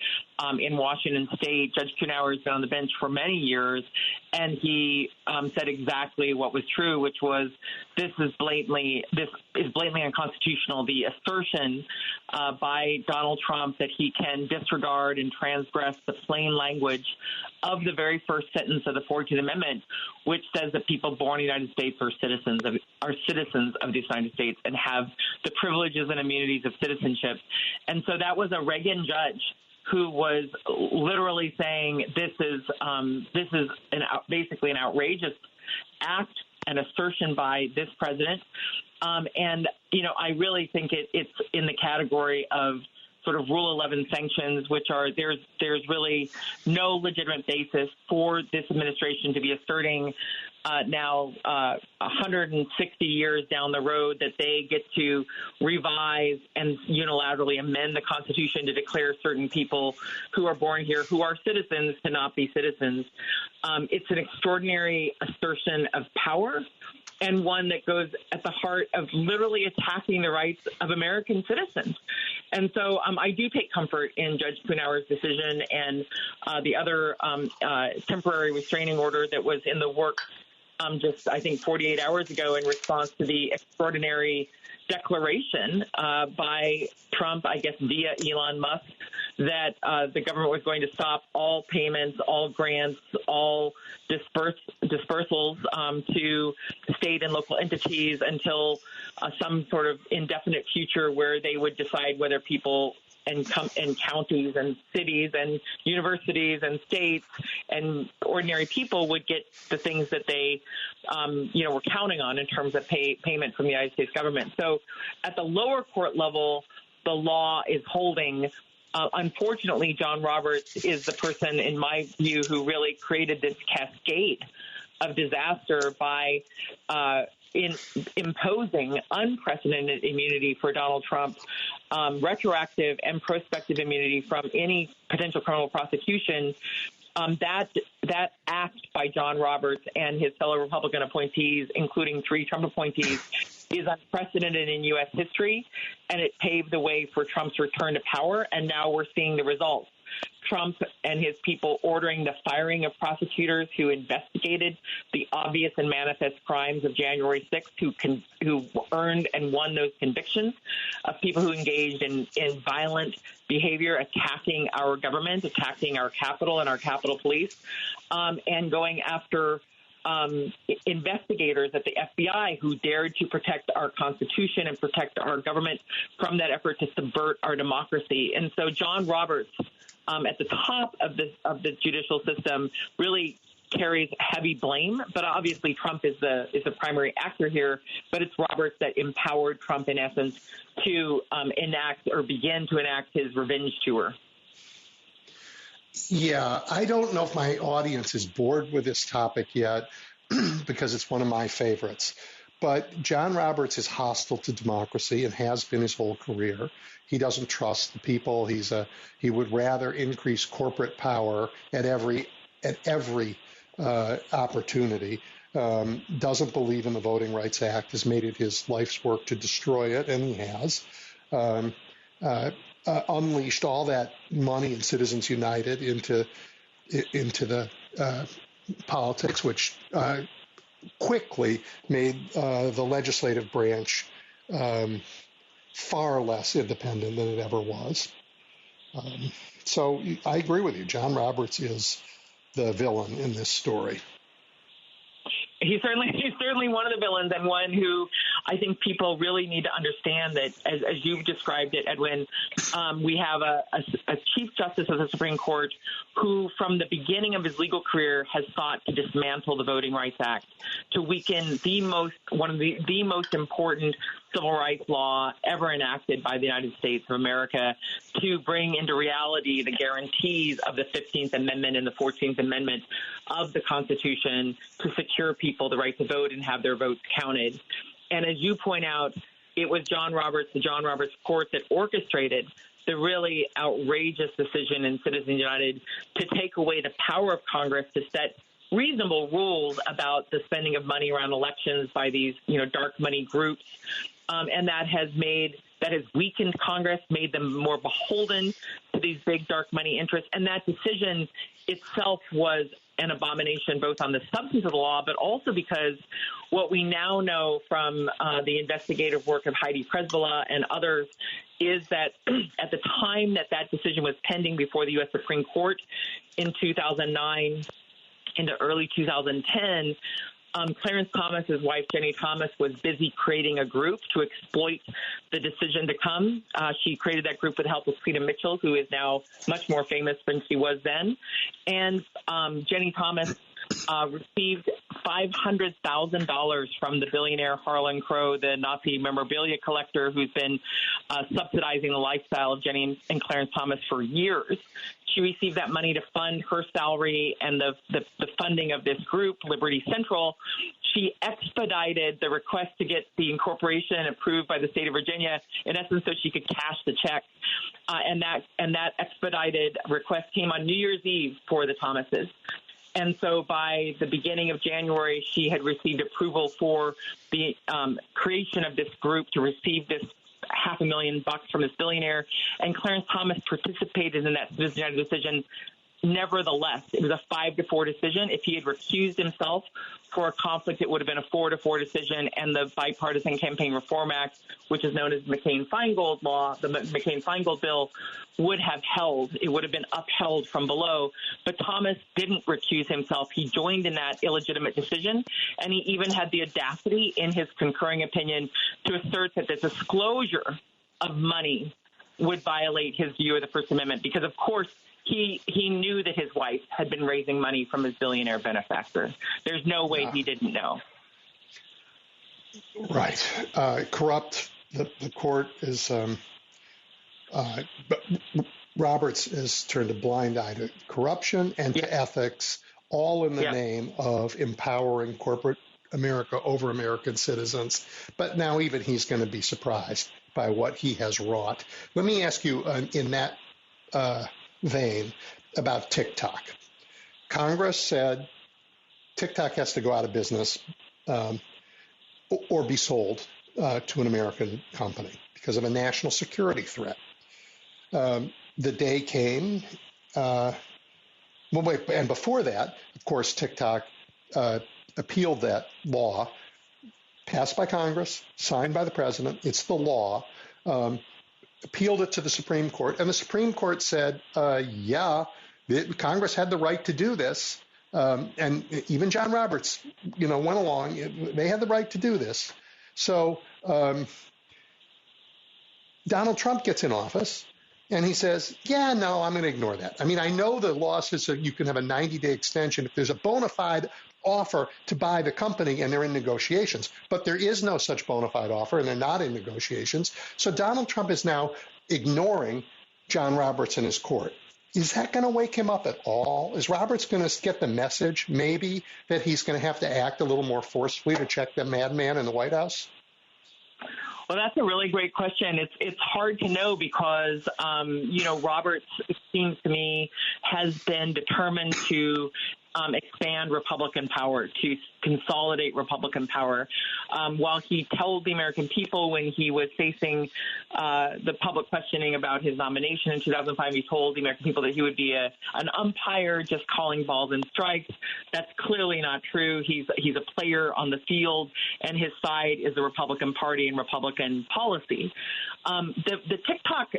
in Washington State. Judge Kuhnauer has been on the bench for many years, and he said exactly what was true, which was this is blatantly unconstitutional. The assertion by Donald Trump that he can disregard and transgress the plain language of the very first sentence of the 14th Amendment, which says that people born in the United States are citizens of the United States and have the privileges and immunities of citizenship. And so that was a Reagan judge who was literally saying this is basically an outrageous act, an assertion by this president. And I really think it's in the category of sort of Rule 11 sanctions, which are there's really no legitimate basis for this administration to be asserting now 160 years down the road that they get to revise and unilaterally amend the Constitution to declare certain people who are born here, who are citizens, to not be citizens. It's an extraordinary assertion of power, and one that goes at the heart of literally attacking the rights of American citizens. And so I do take comfort in Judge Kuhnauer's decision and the other temporary restraining order that was in the works just, I think, 48 hours ago in response to the extraordinary declaration by Trump, I guess via Elon Musk, that the government was going to stop all payments, all grants, all dispersals to state and local entities until some sort of indefinite future where they would decide whether people and counties and cities and universities and states and ordinary people would get the things that they, were counting on in terms of payment from the United States government. So at the lower court level, the law is holding. Unfortunately, John Roberts is the person, in my view, who really created this cascade of disaster by imposing unprecedented immunity for Donald Trump, retroactive and prospective immunity from any potential criminal prosecution. That act by John Roberts and his fellow Republican appointees, including 3 Trump appointees, is unprecedented in U.S. history, and it paved the way for Trump's return to power, and now we're seeing the results. Trump and his people ordering the firing of prosecutors who investigated the obvious and manifest crimes of January 6th, who earned and won those convictions, of people who engaged in violent behavior, attacking our government, attacking our Capitol and our Capitol Police, and going after investigators at the FBI who dared to protect our Constitution and protect our government from that effort to subvert our democracy. And so John Roberts, at the top of the judicial system, really carries heavy blame. But obviously Trump is the primary actor here. But it's Roberts that empowered Trump, in essence, to begin to enact his revenge tour. Yeah, I don't know if my audience is bored with this topic yet because it's one of my favorites. But John Roberts is hostile to democracy and has been his whole career. He doesn't trust the people. He would rather increase corporate power at every opportunity. Doesn't believe in the Voting Rights Act. Has made it his life's work to destroy it, and he has. unleashed all that money in Citizens United into the politics, which quickly made the legislative branch far less independent than it ever was. So I agree with you. John Roberts is the villain in this story. He's certainly one of the villains, and one who I think people really need to understand that, as you've described it, Edwin, we have a Chief Justice of the Supreme Court who, from the beginning of his legal career, has sought to dismantle the Voting Rights Act, to weaken one of the most important civil rights law ever enacted by the United States of America, to bring into reality the guarantees of the 15th Amendment and the 14th Amendment of the Constitution to secure people the right to vote and have their votes counted. And as you point out, it was John Roberts, the John Roberts Court, that orchestrated the really outrageous decision in Citizens United to take away the power of Congress to set reasonable rules about the spending of money around elections by these, dark money groups. And that has weakened Congress, made them more beholden to these big dark money interests. And that decision itself was an abomination, both on the substance of the law, but also because what we now know from the investigative work of Heidi Presbala and others is that at the time that decision was pending before the U.S. Supreme Court in 2009 into early 2010, Clarence Thomas's wife, Jenny Thomas, was busy creating a group to exploit the decision to come. She created that group with the help of Cleta Mitchell, who is now much more famous than she was then. And Jenny Thomas received $500,000 from the billionaire Harlan Crow, the Nazi memorabilia collector who's been subsidizing the lifestyle of Jenny and Clarence Thomas for years. She received that money to fund her salary and the funding of this group, Liberty Central. She expedited the request to get the incorporation approved by the state of Virginia, in essence, so she could cash the check. And that expedited request came on New Year's Eve for the Thomases. And so by the beginning of January, she had received approval for the creation of this group to receive this $500,000 from this billionaire. And Clarence Thomas participated in that Citizens United decision. Nevertheless, it was a 5-4 decision. If he had recused himself for a conflict, it would have been a 4-4 decision. And the Bipartisan Campaign Reform Act, which is known as McCain-Feingold law, the McCain-Feingold bill, would have held. It would have been upheld from below. But Thomas didn't recuse himself. He joined in that illegitimate decision. And he even had the audacity in his concurring opinion to assert that the disclosure of money would violate his view of the First Amendment because, of course, he knew that his wife had been raising money from his billionaire benefactor. There's no way he didn't know. Right. Corrupt. The court is but Roberts has turned a blind eye to corruption and to ethics, all in the name of empowering corporate America over American citizens. But now even he's going to be surprised by what he has wrought. Let me ask you in that vein about TikTok. Congress said TikTok has to go out of business or be sold to an American company because of a national security threat. The day came, and before that, of course, TikTok appealed that law, passed by Congress, signed by the president. It's the law. Appealed it to the Supreme Court, and the Supreme Court said, Congress had the right to do this. And even John Roberts, went along. They had the right to do this. So Donald Trump gets in office, and he says, I'm going to ignore that. I mean, I know the law says that you can have a 90-day extension if there's a bona fide offer to buy the company and they're in negotiations. But there is no such bona fide offer, and they're not in negotiations. So Donald Trump is now ignoring John Roberts and his court. Is that going to wake him up at all? Is Roberts going to get the message, maybe, that he's going to have to act a little more forcefully to check the madman in the White House? Well, that's a really great question. It's hard to know because, Roberts, it seems to me, has been determined to expand Republican power, to consolidate Republican power. While he told the American people when he was facing the public questioning about his nomination in 2005, he told the American people that he would be an umpire just calling balls and strikes. That's clearly not true. He's a player on the field, and his side is the Republican Party and Republican policy. The TikTok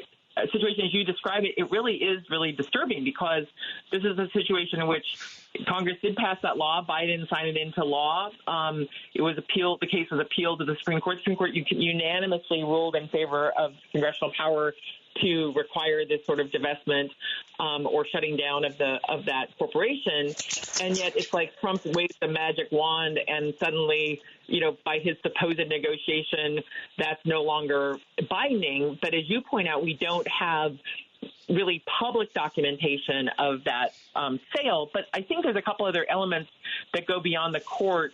situation, as you describe it, it really is really disturbing, because this is a situation in which Congress did pass that law. Biden signed it into law. It was appealed. The case was appealed to the Supreme Court. Supreme Court unanimously ruled in favor of congressional power to require this sort of divestment or shutting down of that corporation. And yet it's like Trump waved the magic wand and suddenly, by his supposed negotiation, that's no longer binding. But as you point out, we don't have really public documentation of that sale. But I think there's a couple other elements that go beyond the court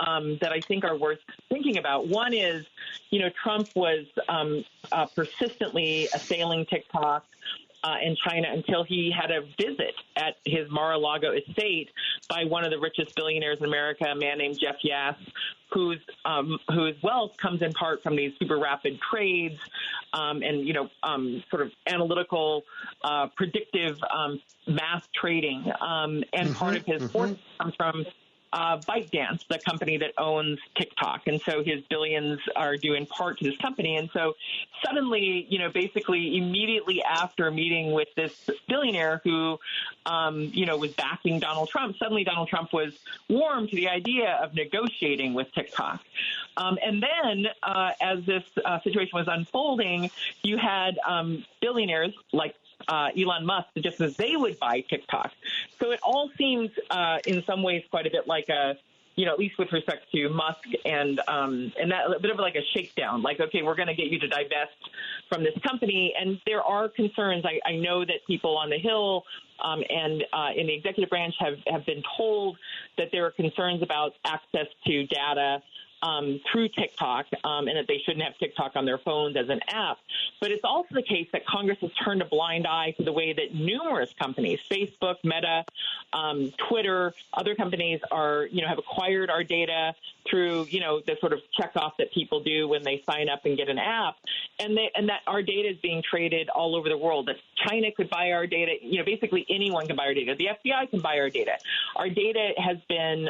that I think are worth thinking about. One is, Trump was persistently assailing TikTok in China until he had a visit at his Mar-a-Lago estate by one of the richest billionaires in America, a man named Jeff Yass, whose wealth comes in part from these super rapid trades and sort of analytical, predictive mass trading. And part of his fortune comes from ByteDance, the company that owns TikTok. And so his billions are due in part to this company. And so suddenly, basically immediately after meeting with this billionaire who, was backing Donald Trump, suddenly Donald Trump was warm to the idea of negotiating with TikTok. And then as this situation was unfolding, you had billionaires like Elon Musk just as they would buy TikTok. So it all seems in some ways quite a bit like at least with respect to Musk and that a bit of like a shakedown, like, okay, we're going to get you to divest from this company. And there are concerns. I know that people on the Hill and in the executive branch have been told that there are concerns about access to data through TikTok, and that they shouldn't have TikTok on their phones as an app. But it's also the case that Congress has turned a blind eye to the way that numerous companies, Facebook, Meta, Twitter, other companies have acquired our data through, the sort of checkoff that people do when they sign up and get an app, and that our data is being traded all over the world. That China could buy our data. Basically anyone can buy our data. The FBI can buy our data. Our data has been,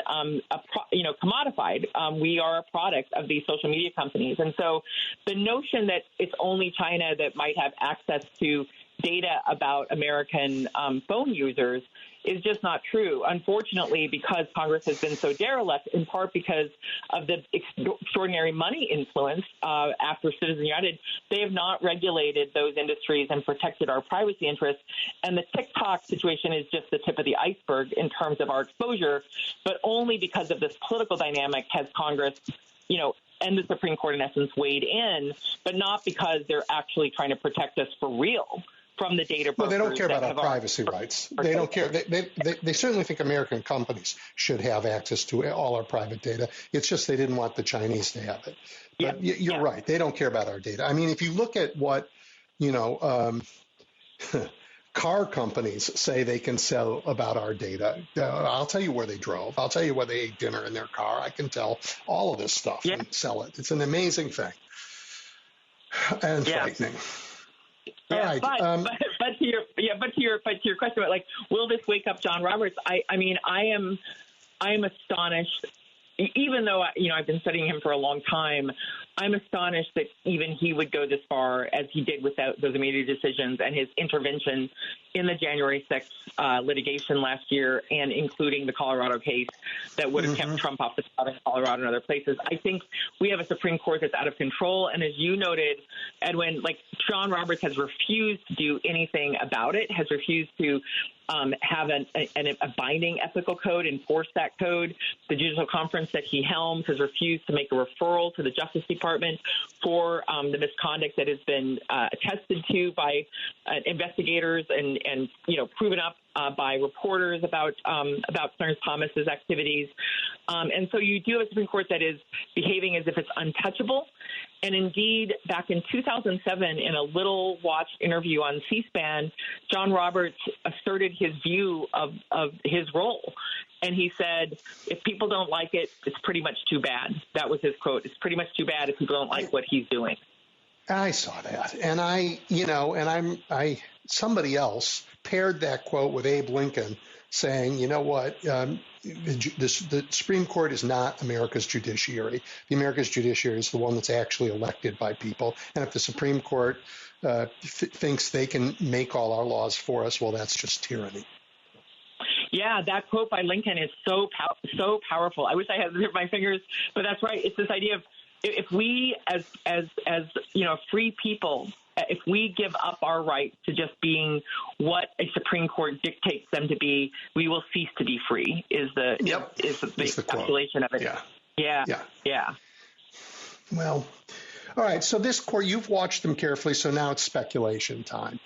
commodified. We are a product of these social media companies. And so the notion that it's only China that might have access to data about American phone users is just not true. Unfortunately, because Congress has been so derelict, in part because of the extraordinary money influence after Citizens United, they have not regulated those industries and protected our privacy interests. And the TikTok situation is just the tip of the iceberg in terms of our exposure, but only because of this political dynamic has Congress, and the Supreme Court, in essence, weighed in, but not because they're actually trying to protect us for real from the data brokers. Well, they don't care about our privacy rights. They don't care. They certainly think American companies should have access to all our private data. It's just they didn't want the Chinese to have it. But you're right. They don't care about our data. I mean, if you look at what, car companies say they can sell about our data, I'll tell you where they drove. I'll tell you where they ate dinner in their car. I can tell all of this stuff and sell it. It's an amazing thing and frightening. All right. But to your question about, like, will this wake up John Roberts? I am astonished. Even though I've been studying him for a long time, I'm astonished that even he would go this far as he did without those immediate decisions and his intervention in the January 6th litigation last year, and including the Colorado case that would have kept Trump off the spot in Colorado and other places. I think we have a Supreme Court that's out of control. And as you noted, Edwin, like, John Roberts has refused to do anything about it, has refused to have a binding ethical code, enforce that code. The judicial conference that he helms has refused to make a referral to the Justice Department for the misconduct that has been attested to by investigators and proven up by reporters about Clarence Thomas's activities. And so you do have a Supreme Court that is behaving as if it's untouchable. And indeed, back in 2007, in a little-watched interview on C-SPAN, John Roberts asserted his view of his role. And he said, if people don't like it, it's pretty much too bad. That was his quote. It's pretty much too bad if people don't like what he's doing. I saw that. And somebody else paired that quote with Abe Lincoln saying, you know what, the Supreme Court is not America's judiciary. The America's judiciary is the one that's actually elected by people. And if the Supreme Court thinks they can make all our laws for us, well, that's just tyranny. Yeah, that quote by Lincoln is so powerful. I wish I had it at my fingers, but that's right. It's this idea of if we, as free people, if we give up our right to just being what a Supreme Court dictates them to be, we will cease to be free. Is the calculation of it? Yeah. Well, all right. So this court, you've watched them carefully. So now it's speculation time,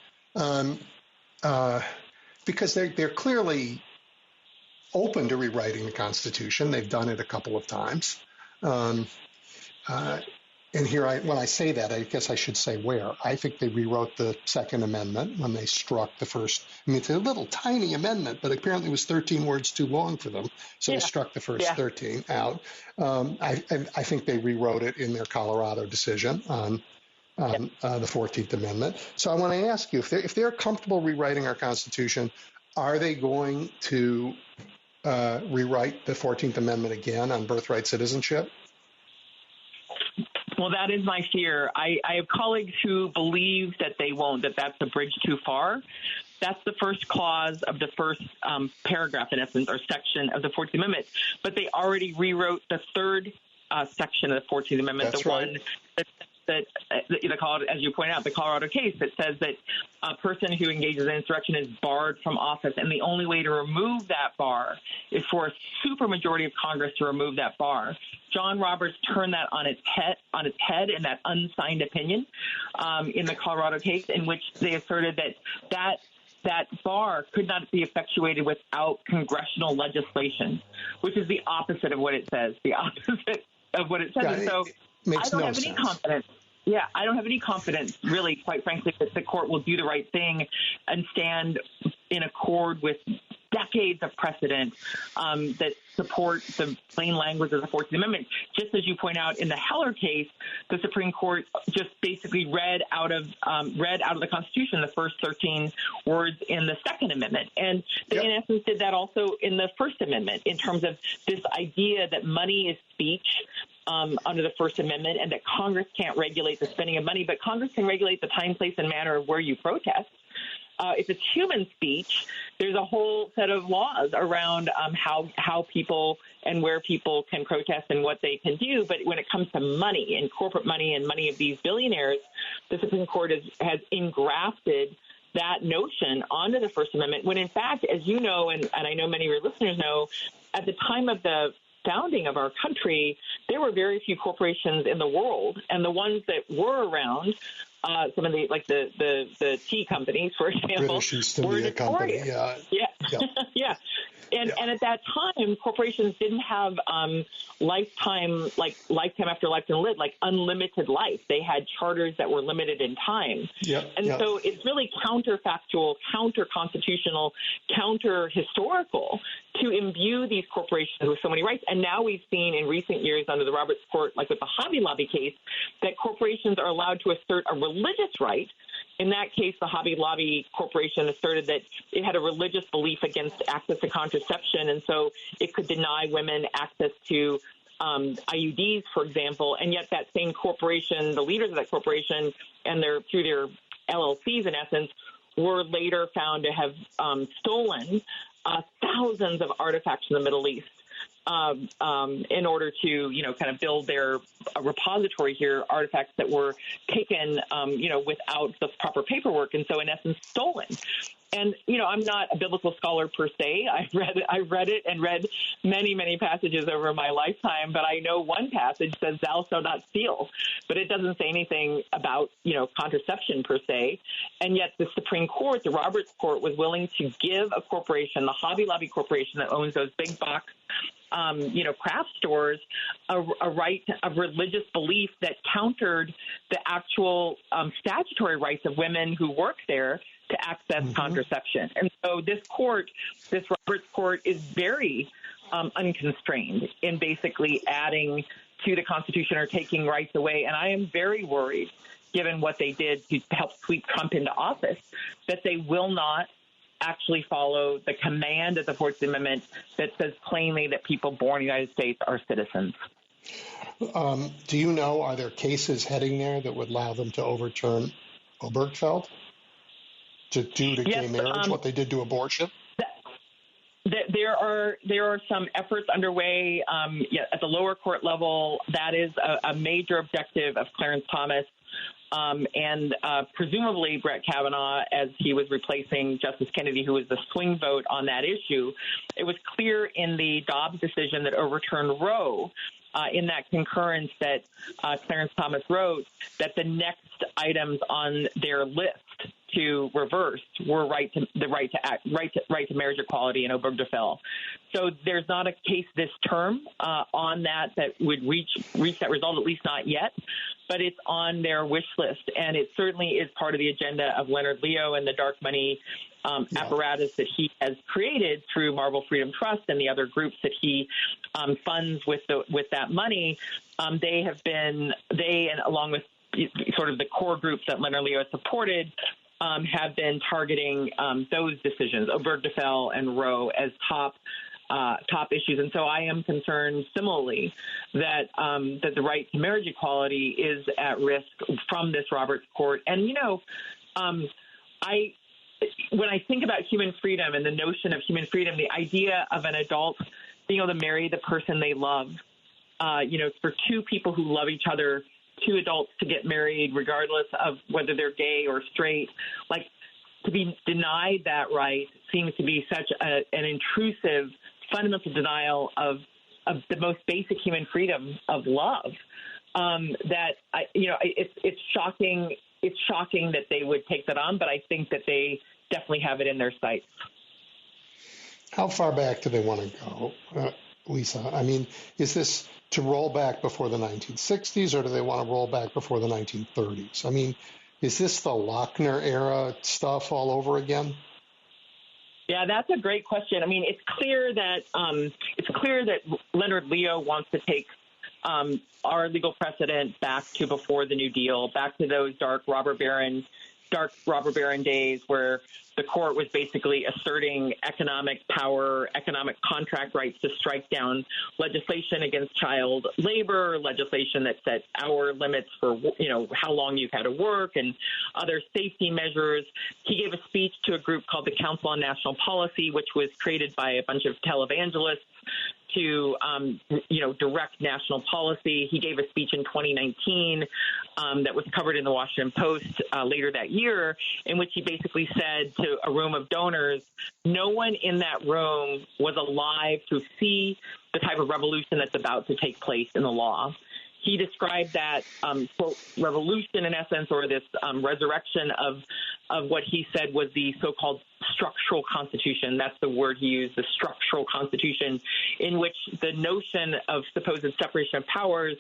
because they're clearly open to rewriting the Constitution. They've done it a couple of times. And here, when I say that, I guess I should say where. I think they rewrote the Second Amendment when they struck the first. I mean, it's a little tiny amendment, but apparently it was 13 words too long for them. So they struck the first 13 out. I think they rewrote it in their Colorado decision on the 14th Amendment. So I want to ask you, if they're comfortable rewriting our Constitution, are they going to rewrite the 14th Amendment again on birthright citizenship? Well, that is my fear. I have colleagues who believe that they won't, that that's a bridge too far. That's the first clause of the first paragraph, in essence, or section of the 14th Amendment. But they already rewrote the third section of the 14th Amendment, that's the right. one that as you point out, the Colorado case that says that a person who engages in insurrection is barred from office, and the only way to remove that bar is for a supermajority of Congress to remove that bar. John Roberts turned that on its head in that unsigned opinion in the Colorado case, in which they asserted that bar could not be effectuated without congressional legislation, which is the opposite of what it says. The opposite of what it says. And so I don't have any confidence. Yeah, I don't have any confidence, really, quite frankly, that the court will do the right thing and stand in accord with decades of precedent that support the plain language of the 14th Amendment. Just as you point out in the Heller case, the Supreme Court just basically read out of the Constitution the first 13 words in the Second Amendment, and they in essence did that also in the First Amendment in terms of this idea that money is speech. Under the First Amendment, and that Congress can't regulate the spending of money, but Congress can regulate the time, place, and manner of where you protest. If it's human speech, there's a whole set of laws around how people and where people can protest and what they can do. But when it comes to money and corporate money and money of these billionaires, the Supreme Court has engrafted that notion onto the First Amendment, when in fact, as you know, and I know many of your listeners know, at the time of the founding of our country, there were very few corporations in the world, and the ones that were around, some of the tea companies, for example, British East India Company, yeah. And at that time, corporations didn't have lifetime after lifetime lived, like unlimited life. They had charters that were limited in time. So it's really counterfactual, counter-constitutional, counter-historical to imbue these corporations with so many rights. And now we've seen in recent years under the Roberts Court, like with the Hobby Lobby case, that corporations are allowed to assert a religious right. In that case, the Hobby Lobby Corporation asserted that it had a religious belief against access to contraception, and so it could deny women access to IUDs, for example. And yet that same corporation, the leaders of that corporation, and through their LLCs, in essence, were later found to have stolen thousands of artifacts from the Middle East. In order to, kind of build their repository here, artifacts that were taken, without the proper paperwork, and so in essence stolen. And, I'm not a biblical scholar per se. I read it and read many, many passages over my lifetime. But I know one passage says, "Thou shalt not steal." But it doesn't say anything about, contraception per se. And yet the Supreme Court, the Roberts Court, was willing to give a corporation, the Hobby Lobby corporation that owns those big box craft stores, a right of religious belief that countered the actual statutory rights of women who work there to access contraception. And so this Roberts Court, is very unconstrained in basically adding to the Constitution or taking rights away. And I am very worried, given what they did to help sweep Trump into office, that they will not actually follow the command of the 14th Amendment that says plainly that people born in the United States are citizens. Do you know, are there cases heading there that would allow them to overturn Obergefell to do to gay marriage what they did to abortion? There are some efforts underway at the lower court level. That is a major objective of Clarence Thomas. And presumably Brett Kavanaugh, as he was replacing Justice Kennedy, who was the swing vote on that issue. It was clear in the Dobbs decision that overturned Roe, in that concurrence that Clarence Thomas wrote, that the next items on their list to reverse were right to marriage equality and Obergefell. So there's not a case this term on that would reach that result, at least not yet. But it's on their wish list, and it certainly is part of the agenda of Leonard Leo and the dark money apparatus that he has created through Marble Freedom Trust and the other groups that he funds with that money. They and along with sort of the core groups that Leonard Leo has supported, have been targeting those decisions, Obergefell and Roe, as top issues. And so I am concerned similarly that the right to marriage equality is at risk from this Roberts Court. And, when I think about human freedom and the notion of human freedom, the idea of an adult being able to marry the person they love, for two people who love each other, two adults to get married regardless of whether they're gay or straight, like to be denied that right seems to be such an intrusive, fundamental denial of the most basic human freedom of love, it's shocking. It's shocking that they would take that on, but I think that they definitely have it in their sights. How far back do they want to go, Lisa? I mean, is this to roll back before the 1960s, or do they want to roll back before the 1930s? I mean, is this the Lochner era stuff all over again? Yeah, that's a great question. I mean, it's clear that Leonard Leo wants to take our legal precedent back to before the New Deal, back to those dark robber baron days where the court was basically asserting economic power, economic contract rights to strike down legislation against child labor, legislation that set hour limits for, how long you've had to work and other safety measures. He gave a speech to a group called the Council on National Policy, which was created by a bunch of televangelists to, direct national policy. He gave a speech in 2019 that was covered in the Washington Post later that year, in which he basically said to a room of donors, no one in that room was alive to see the type of revolution that's about to take place in the law. He described that, quote, revolution in essence, or this resurrection of what he said was the so-called structural constitution. That's the word he used, the structural constitution, in which the notion of supposed separation of powers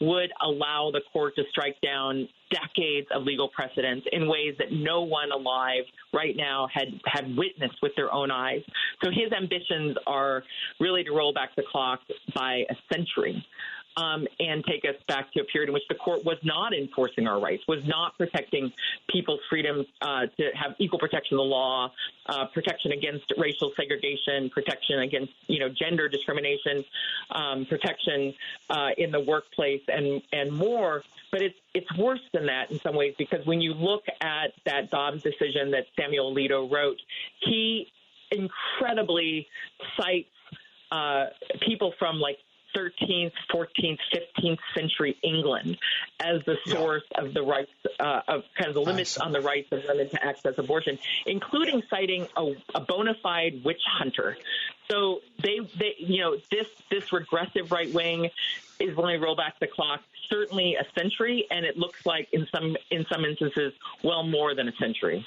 would allow the court to strike down decades of legal precedents in ways that no one alive right now had witnessed with their own eyes. So his ambitions are really to roll back the clock by a century. And take us back to a period in which the court was not enforcing our rights, was not protecting people's freedom to have equal protection of the law, protection against racial segregation, protection against, gender discrimination, protection in the workplace, and more. But it's worse than that in some ways, because when you look at that Dobbs decision that Samuel Alito wrote, he incredibly cites people from 13th, 14th, 15th century England as the source of the rights, of kind of the limits on the rights of women to access abortion, including citing a bona fide witch hunter. So they this regressive right wing is willing to roll back the clock certainly a century, and it looks like in some instances, well more than a century.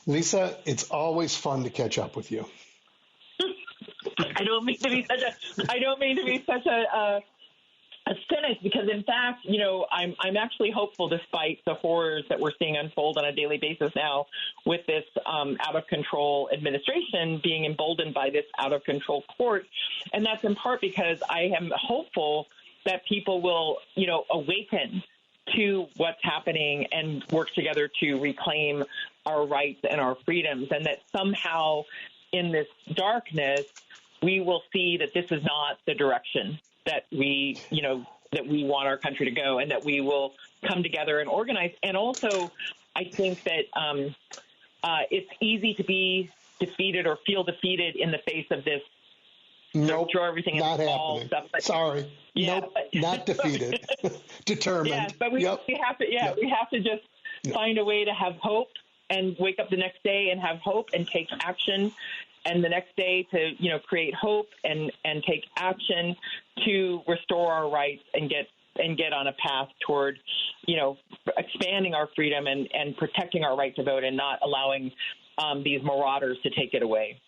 Lisa, it's always fun to catch up with you. I don't mean to be such a cynic, because in fact, I'm actually hopeful, despite the horrors that we're seeing unfold on a daily basis now with this out of control administration being emboldened by this out of control court. And that's in part because I am hopeful that people will, awaken to what's happening and work together to reclaim our rights and our freedoms, and that somehow in this darkness, we will see that this is not the direction that we want our country to go, and that we will come together and organize. And also, I think that it's easy to be defeated or feel defeated in the face of this. Nope, throw everything not in the wall happening. stuff. But, sorry, nope, not defeated, determined. Yeah, but we have to just find a way to have hope and wake up the next day and have hope and take action, and the next day to create hope and take action to restore our rights and get on a path toward expanding our freedom and protecting our right to vote, and not allowing these marauders to take it away.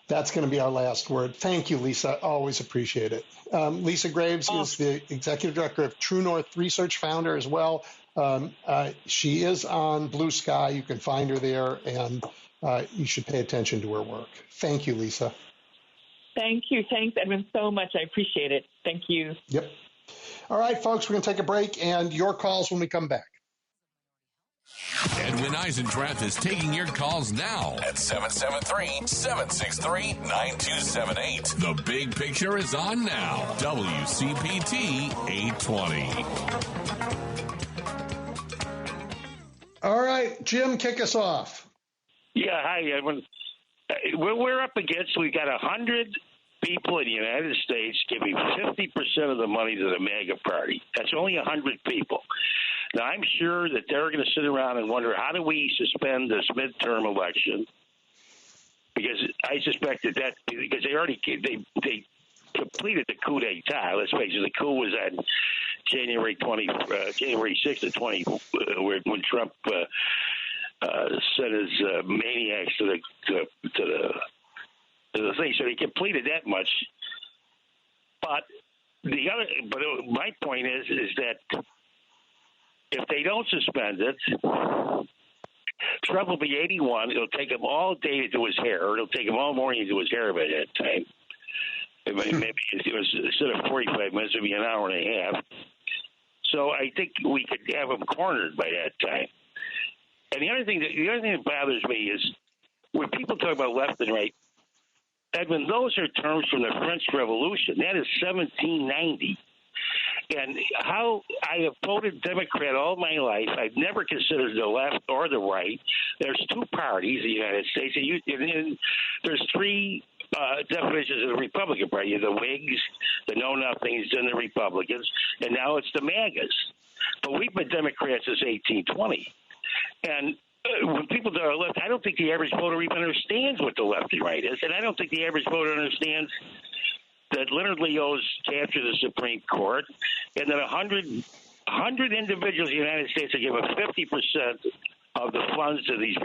That's going to be our last word. Thank you, Lisa. Always appreciate it. Lisa Graves is the executive director of True North Research, founder as well. She is on Blue Sky. You can find her there, and you should pay attention to her work. Thank you, Lisa. Thank you. Thanks, Edwin, so much. I appreciate it. Thank you. Yep. All right, folks, we're going to take a break, and your calls when we come back. Edwin Eisendrath is taking your calls now at 773-763-9278. The Big Picture is on now. WCPT 820. All right, Jim, kick us off. Yeah, hi, Edwin. We're up against, we got 100 people in the United States giving 50% of the money to the MAGA party. That's only 100 people. Now, I'm sure that they're going to sit around and wonder, how do we suspend this midterm election? Because I suspect that because they already they completed the coup d'etat. Let's face it, the coup was on January 6th of 20, when Trump sent his maniacs to the thing. So they completed that much. But my point is that if they don't suspend it, Trump will be 81. It'll take him all day to do his hair, or it'll take him all morning to do his hair by that time. Maybe instead of 45 minutes, it'll be an hour and a half. So I think we could have him cornered by that time. And the other thing that bothers me is when people talk about left and right, Edwin, those are terms from the French Revolution. That is 1790. And how I have voted Democrat all my life, I've never considered the left or the right. There's two parties in the United States, and there's three definitions of the Republican Party: the Whigs, the Know-Nothings, and the Republicans, and now it's the MAGAs. But we've been Democrats since 1820. And when people to our left, I don't think the average voter even understands what the left and right is, and I don't think the average voter understands that Leonard Leo's captured the Supreme Court, and that 100 individuals in the United States are given 50% of the funds to the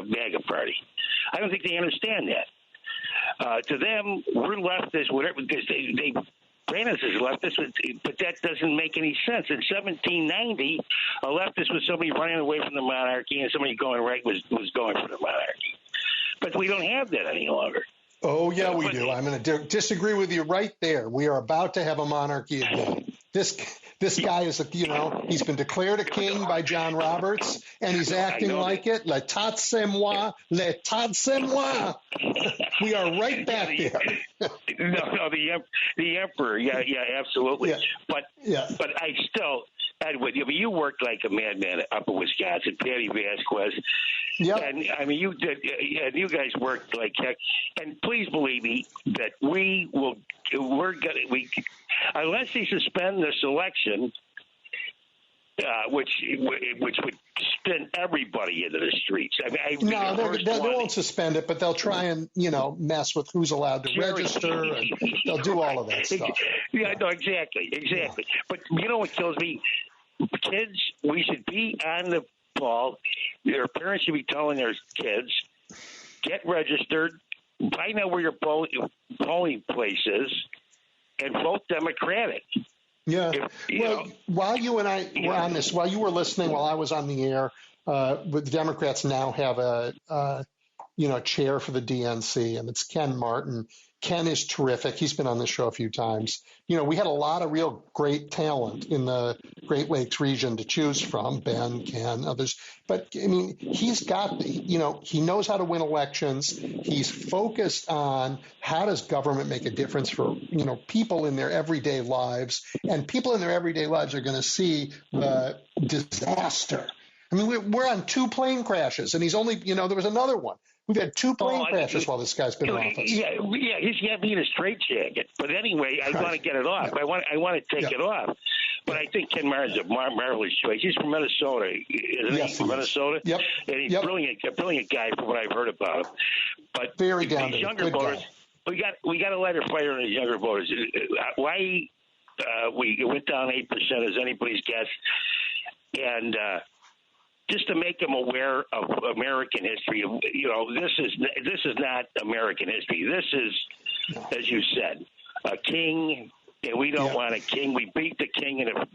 MAGA party. I don't think they understand that. To them, we're leftists, whatever, because they brand us as leftists, but that doesn't make any sense. In 1790, a leftist was somebody running away from the monarchy, and somebody going right was going for the monarchy. But we don't have that any longer. Oh, yeah, we do. I'm going to disagree with you right there. We are about to have a monarchy again. This guy is, he's been declared a king by John Roberts, and he's acting like it. L'état c'est moi, l'état c'est moi. We are right back there. No, the emperor. Yeah, absolutely. Yeah. But I still, Edwin, I mean, you worked like a madman up in Wisconsin, Patty Vasquez. Yep. And I mean, you did, and you guys worked like heck. And please believe me that unless they suspend this election, which would spin everybody into the streets. I mean, they won't suspend it, but they'll try and mess with who's allowed to register, and they'll do all of that stuff. Yeah, no, exactly. Yeah. But you know what kills me? Kids, we should be on the ball. Their parents should be telling their kids, get registered, find out where your polling place is, and vote Democratic. Yeah. While you and I were on this, while you were listening, while I was on the air, the Democrats now have a chair for the DNC, and it's Ken Martin. Ken is terrific. He's been on this show a few times. We had a lot of real great talent in the Great Lakes region to choose from, Ben, Ken, others. But, I mean, he's got, he knows how to win elections. He's focused on how does government make a difference for, people in their everyday lives. And people in their everyday lives are going to see the disaster. I mean, we're on 2 plane crashes, and he's only, there was another one. We've had 2 plane crashes while this guy's been in office. Yeah, he's got me in a straitjacket. But anyway, I want to get it off. I want to take it off. But I think Ken Martin's a marvelous choice. He's from Minnesota, isn't he? From Minnesota? Yep. And he's a brilliant guy from what I've heard about him. But very down these younger voters, we got to let her fire on these younger voters. Why we went down 8% is anybody's guess. And just to make them aware of American history, this is not American history. This is, as you said, a king, and we don't want a king. We beat the king in a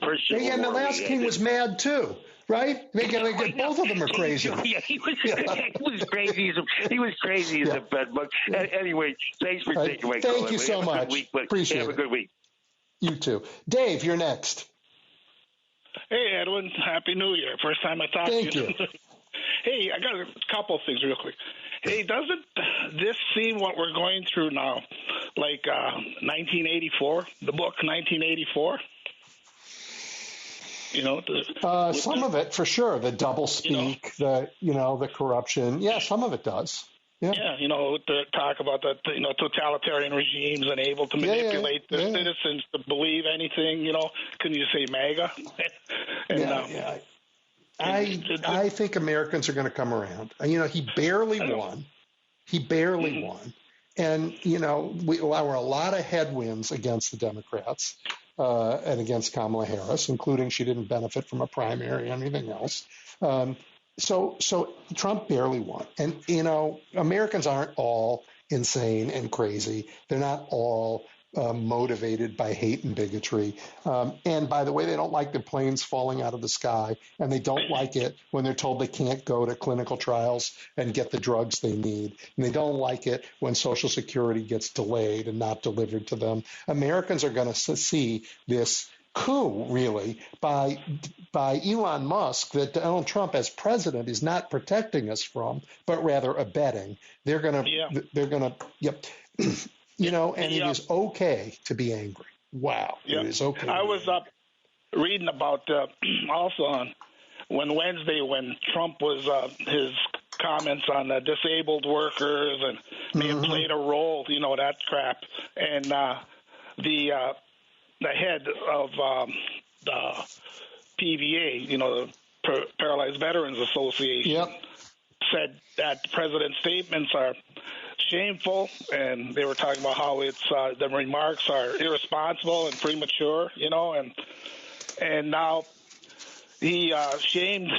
first Civil War. And the last king was mad too, right? Both of them are crazy. Yeah, he was crazy. He was crazy as a bedbug. Anyway, thanks for taking my call. Thank you so much. Appreciate it. Have a good week. You too. Dave, you're next. Hey, Edwin. Happy New Year. First time I talked to you. Thank you. Hey, I got a couple of things real quick. Hey, doesn't this seem what we're going through now, like 1984, the book 1984? Some of it, for sure. The doublespeak, the corruption. Yeah, some of it does. Yeah, to talk about the totalitarian regimes and able to manipulate their citizens to believe anything. Can you say MAGA? I think Americans are going to come around. He barely won. And, there were a lot of headwinds against the Democrats and against Kamala Harris, including she didn't benefit from a primary or anything else. So Trump barely won. And, Americans aren't all insane and crazy. They're not all motivated by hate and bigotry. And by the way, they don't like the planes falling out of the sky, and they don't like it when they're told they can't go to clinical trials and get the drugs they need. And they don't like it when Social Security gets delayed and not delivered to them. Americans are going to see this coup, really, by Elon Musk that Donald Trump as president is not protecting us from, but rather abetting. They're going to, and it is okay to be angry. Wow. It is okay. I was up reading about also on Wednesday when Trump was his comments on the disabled workers and may have played a role, that crap. And the head of the PVA, the Paralyzed Veterans Association, said that the president's statements are shameful, and they were talking about how it's the remarks are irresponsible and premature, and now he shamed,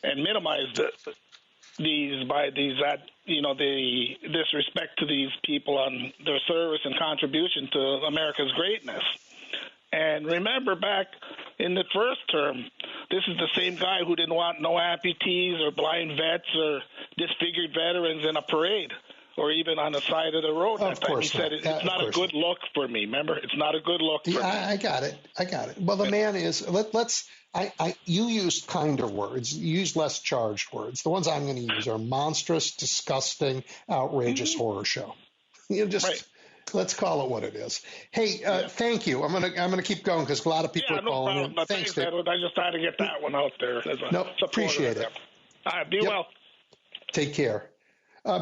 and minimized the disrespect to these people on their service and contribution to America's greatness. And remember back in the first term, this is the same guy who didn't want no amputees or blind vets or disfigured veterans in a parade or even on the side of the road. Of course he said it's not a good look for me. Remember, it's not a good look for me. I got it. Well, the man is. You used kinder words. You used less charged words. The ones I'm going to use are monstrous, disgusting, outrageous horror show. Let's call it what it is. Hey, thank you. I'm gonna keep going because a lot of people are calling in. Thanks, Edward. I just tried to get that one out there. Appreciate it. All right, be well. Take care.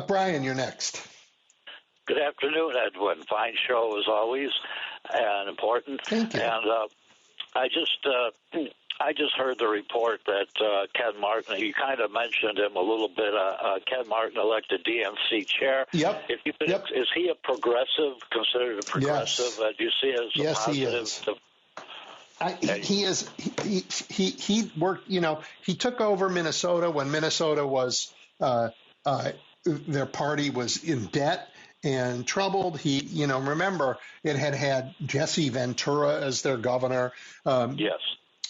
Brian, you're next. Good afternoon, Edwin. Fine show as always, and important. Thank you. And I just heard the report that Ken Martin, you kind of mentioned him a little bit, Ken Martin elected DNC chair. Yep. Is he a progressive, considered a progressive? Yes. Do you see it as a positive? He is. He worked. He took over Minnesota when Minnesota was their party was in debt and troubled. He, remember it had Jesse Ventura as their governor. Yes.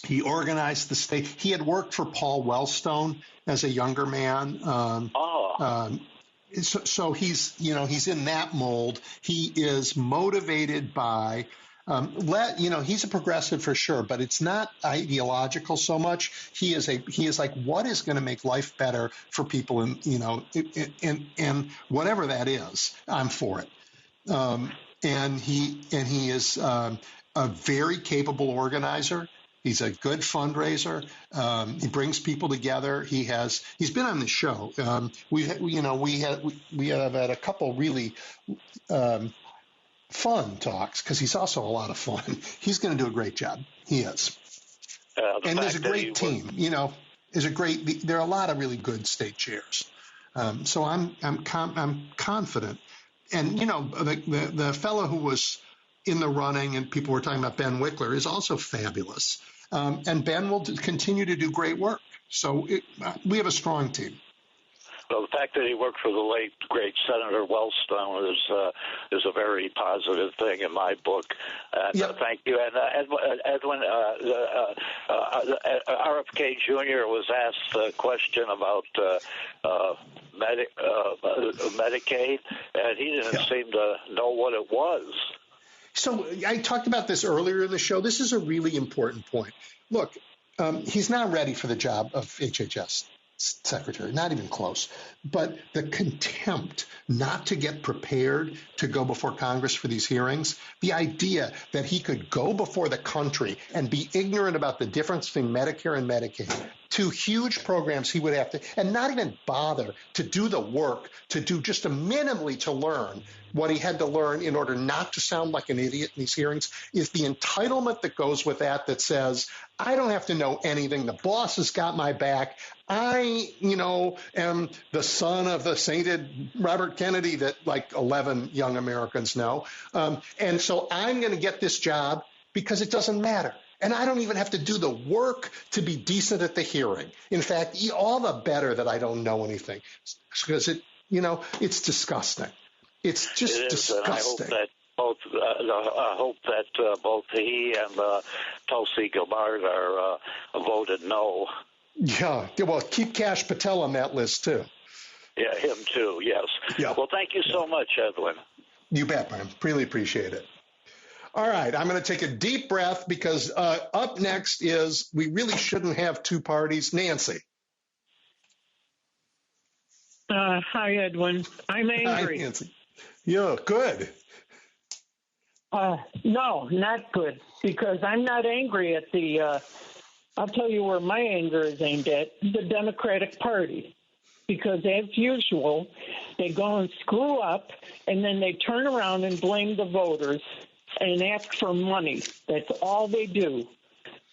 He organized the state. He had worked for Paul Wellstone as a younger man. So he's, he's in that mold. He is motivated by, he's a progressive for sure, but it's not ideological so much. He is like, what is going to make life better for people? And whatever that is, I'm for it. And he is a very capable organizer. He's a good fundraiser. He brings people together. He's been on the show. We have had a couple really fun talks because he's also a lot of fun. He's going to do a great job. He is. And there's a great team. There are a lot of really good state chairs. So I'm confident. And the fellow who was in the running and people were talking about Ben Wickler is also fabulous. And Ben will continue to do great work. So we have a strong team. Well, the fact that he worked for the late, great Senator Wellstone is a very positive thing in my book. And thank you. And Edwin, RFK Jr. was asked a question about Medicaid, and he didn't seem to know what it was. So I talked about this earlier in the show. This is a really important point. Look, he's not ready for the job of HHS secretary, not even close. But the contempt not to get prepared to go before Congress for these hearings, the idea that he could go before the country and be ignorant about the difference between Medicare and Medicaid, two huge programs he would have to, and not even bother to do the work, to do just a minimally to learn what he had to learn in order not to sound like an idiot in these hearings, is the entitlement that goes with that says, I don't have to know anything. The boss has got my back. I, am the son of the sainted Robert Kennedy that like 11 young Americans know. And so I'm going to get this job because it doesn't matter. And I don't even have to do the work to be decent at the hearing. In fact, all the better that I don't know anything, because it's disgusting. It's just disgusting. And I hope that both he and Tulsi Gabbard are voted no. Yeah, well, keep Kash Patel on that list too. Yeah, him too. Yes. Yeah. Well, thank you so much, Edwin. You bet, man. Really appreciate it. All right, I'm going to take a deep breath because up next is we really shouldn't have two parties. Nancy. Hi, Edwin. I'm angry. Hi, Nancy. Yeah, good. No, not good, because I'm not angry at I'll tell you where my anger is aimed at, the Democratic Party. Because as usual, they go and screw up, and then they turn around and blame the voters and ask for money. That's all they do.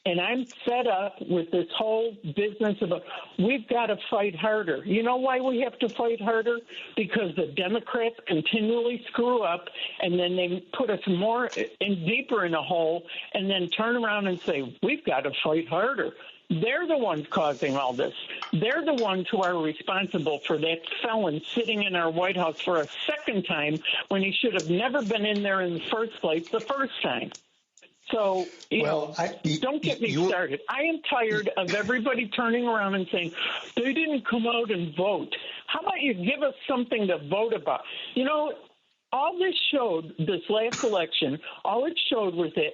And I'm fed up with this whole business of we've got to fight harder. You know why we have to fight harder? Because the Democrats continually screw up, and then they put us more and deeper in a hole, and then turn around and say, we've got to fight harder. They're the ones causing all this. They're the ones who are responsible for that felon sitting in our White House for a second time when he should have never been in there in the first place the first time. So, don't get me started. I am tired of everybody turning around and saying, they didn't come out and vote. How about you give us something to vote about? All this showed, this last election, all it showed was that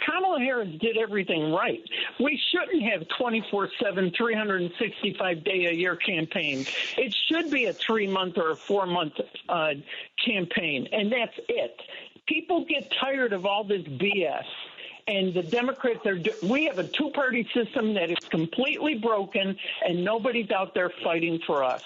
Kamala Harris did everything right. We shouldn't have 24/7, 365-day-a-year campaigns. It should be a 3-month or a 4-month campaign, and that's it. People get tired of all this BS. And the Democrats we have a two-party system that is completely broken, and nobody's out there fighting for us.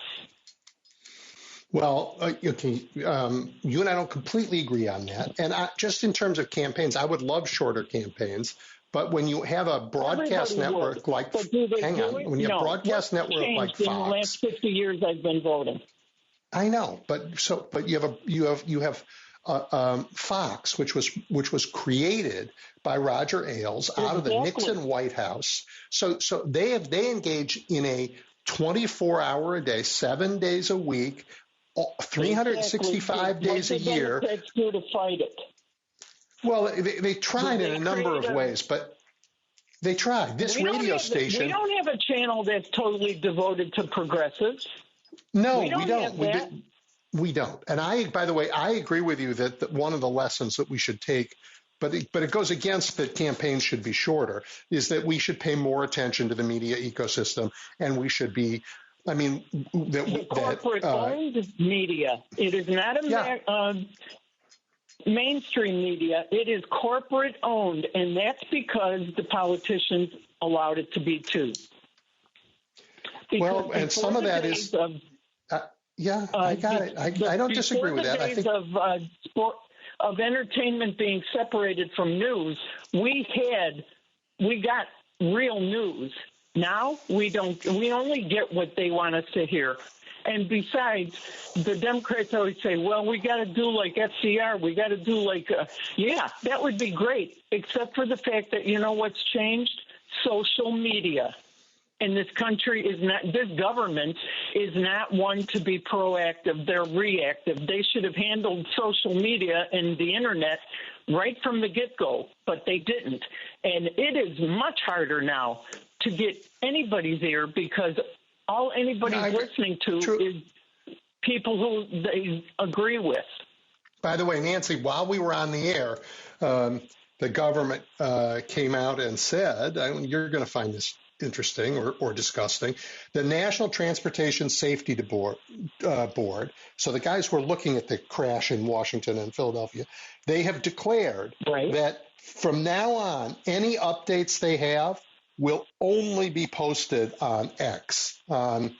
Well, okay, you and I don't completely agree on that. And just in terms of campaigns, I would love shorter campaigns. But when you have a broadcast network like, when you have a broadcast network like Fox, in the last 50 years, I've been voting. I know, but you have Fox, which was created by Roger Ailes out of the Nixon White House. So they engage in a 24-hour a day, 7 days a week, 365 days a year. What did Democrats do to fight it? Well, they tried in a number of ways, but they tried. This radio station. We don't have a channel that's totally devoted to progressives. No, we don't. We don't. And by the way, I agree with you that one of the lessons that we should take, but it goes against that campaigns should be shorter, is that we should pay more attention to the media ecosystem, and we should be. I mean, corporate-owned media. It is not a mainstream media. It is corporate-owned, and that's because the politicians allowed it to be too. Well, and some of that is. I got it. I don't disagree with that. I think of entertainment being separated from news, we got real news. Now we don't. We only get what they want us to hear. And besides, the Democrats always say, well, we got to do like FCR. We got to do like, that would be great, except for the fact that, you know what's changed? Social media. And this country this government is not one to be proactive. They're reactive. They should have handled social media and the internet right from the get-go, but they didn't. And it is much harder now to get anybody's ear because all anybody's listening to is people who they agree with. By the way, Nancy, while we were on the air, the government came out and said, you're going to find this interesting or disgusting, the National Transportation Safety Board, so the guys who are looking at the crash in Washington and Philadelphia, they have declared that from now on, any updates they have will only be posted on X, on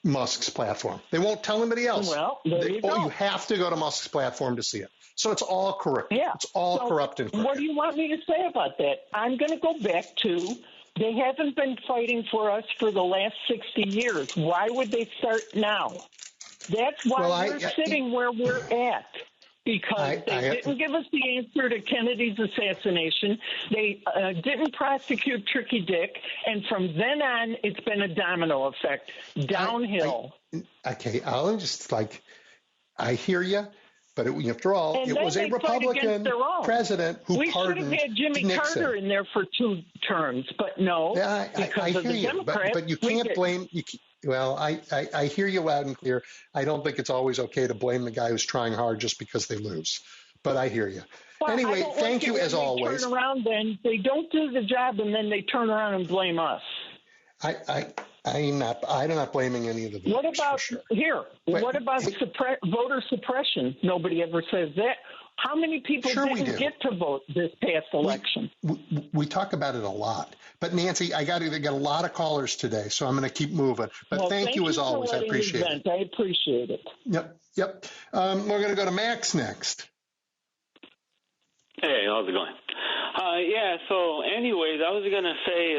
Musk's platform. They won't tell anybody else. Well, you have to go to Musk's platform to see it. So it's all corrupt. Yeah. It's all corrupt and crooked. What do you want me to say about that? I'm going to go back to they haven't been fighting for us for the last 60 years. Why would they start now? That's why we're sitting where we're at. Because they didn't give us the answer to Kennedy's assassination. They didn't prosecute Tricky Dick. And from then on, it's been a domino effect, downhill. I hear you. But after all, it was a Republican president who pardoned Nixon. We should have had Jimmy Carter in there for 2 terms, but no, because of the Democrats. But you can't blame. I hear you loud and clear. I don't think it's always okay to blame the guy who's trying hard just because they lose. But I hear you. Well, anyway, thank you as always. Turn around, then they don't do the job, and then they turn around and blame us. I'm not blaming any of the voters. What about What about voter suppression? Nobody ever says that. How many people didn't get to vote this past election? We talk about it a lot. But Nancy, I got a lot of callers today, so I'm going to keep moving. But thank you as always. I appreciate it. I appreciate it. Yep. We're going to go to Max next. Hey, how's it going? So anyways, I was going to say,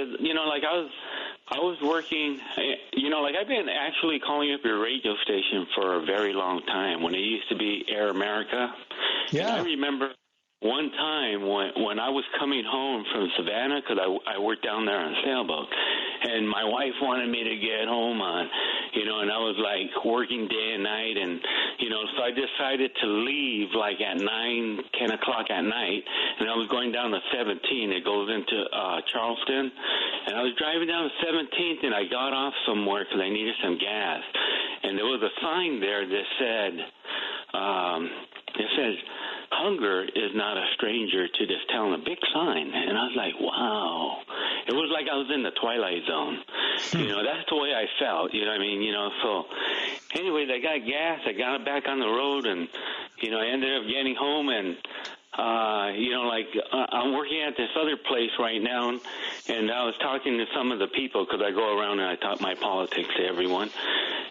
I was working, I've been actually calling up your radio station for a very long time when it used to be Air America. Yeah. And I remember one time when I was coming home from Savannah, because I worked down there on a sailboat, and my wife wanted me to get home on, and I was like working day and night, and, so I decided to leave like at 9, 10 o'clock at night, and I was going down the 17th. It goes into Charleston, and I was driving down the 17th, and I got off somewhere because I needed some gas, and there was a sign there that said, hunger is not a stranger to this town, a big sign. And I was like, wow. It was like I was in the Twilight Zone. That's the way I felt, you know what I mean? So anyways, I got gas. I got back on the road, and, I ended up getting home, and, I'm working at this other place right now, and I was talking to some of the people because I go around and I talk my politics to everyone,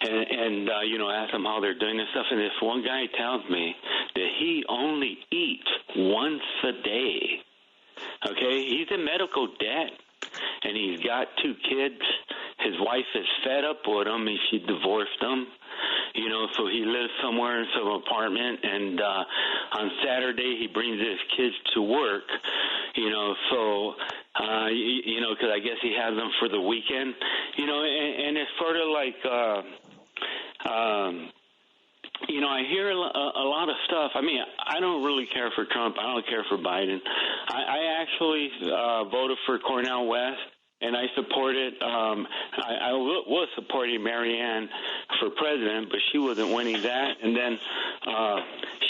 and ask them how they're doing and stuff. And this one guy tells me that he only eats once a day. Okay, he's in medical debt, and he's got 2 kids. His wife is fed up with him, and she divorced him. So he lives somewhere in some apartment, and on Saturday he brings his kids to work, because I guess he has them for the weekend, and it's sort of like, I hear a lot of stuff. I mean, I don't really care for Trump. I don't care for Biden. I actually voted for Cornel West, and I supported, I was supporting Marianne for president, but she wasn't winning that. And then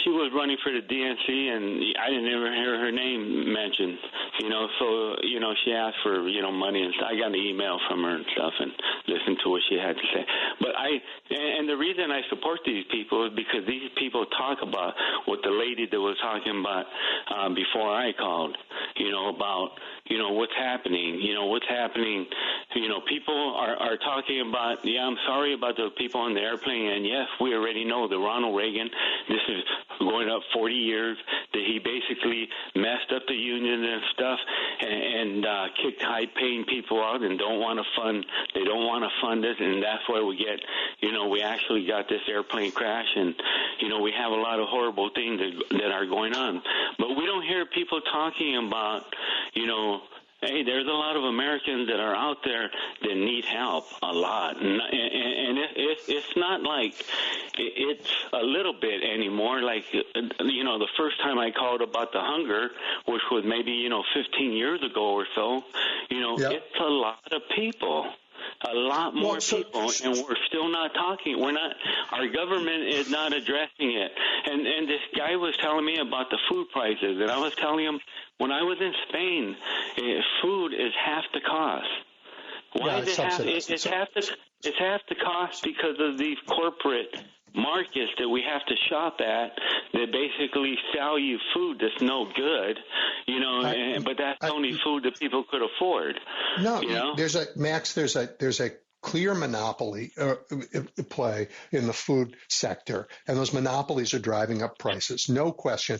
she was running for the DNC, and I didn't ever hear her name mentioned, So, she asked for, money, and I got an email from her and stuff and listened to what she had to say. But and the reason I support these people is because these people talk about what the lady that was talking about before I called, about, what's happening, people are talking about, I'm sorry about the people on the airplane, and yes, we already know that Ronald Reagan, this is going up 40 years, that he basically messed up the union and stuff, and kicked high-paying people out and they don't want to fund it, and that's why we get, we actually got this airplane crash, and, we have a lot of horrible things that are going on. But we don't hear people talking about, hey, there's a lot of Americans that are out there that need help a lot. And it's not like it's a little bit anymore. Like, the first time I called about the hunger, which was maybe, 15 years ago or so, It's a lot of people. A lot more people, and we're still not talking. Our government is not addressing it. And this guy was telling me about the food prices, and I was telling him, when I was in Spain, food is half the cost. Why is it half? It's half the cost because of these corporate markets that we have to shop at that basically sell you food that's no good, but that's only food that people could afford. No, there's a clear monopoly play in the food sector, and those monopolies are driving up prices, no question.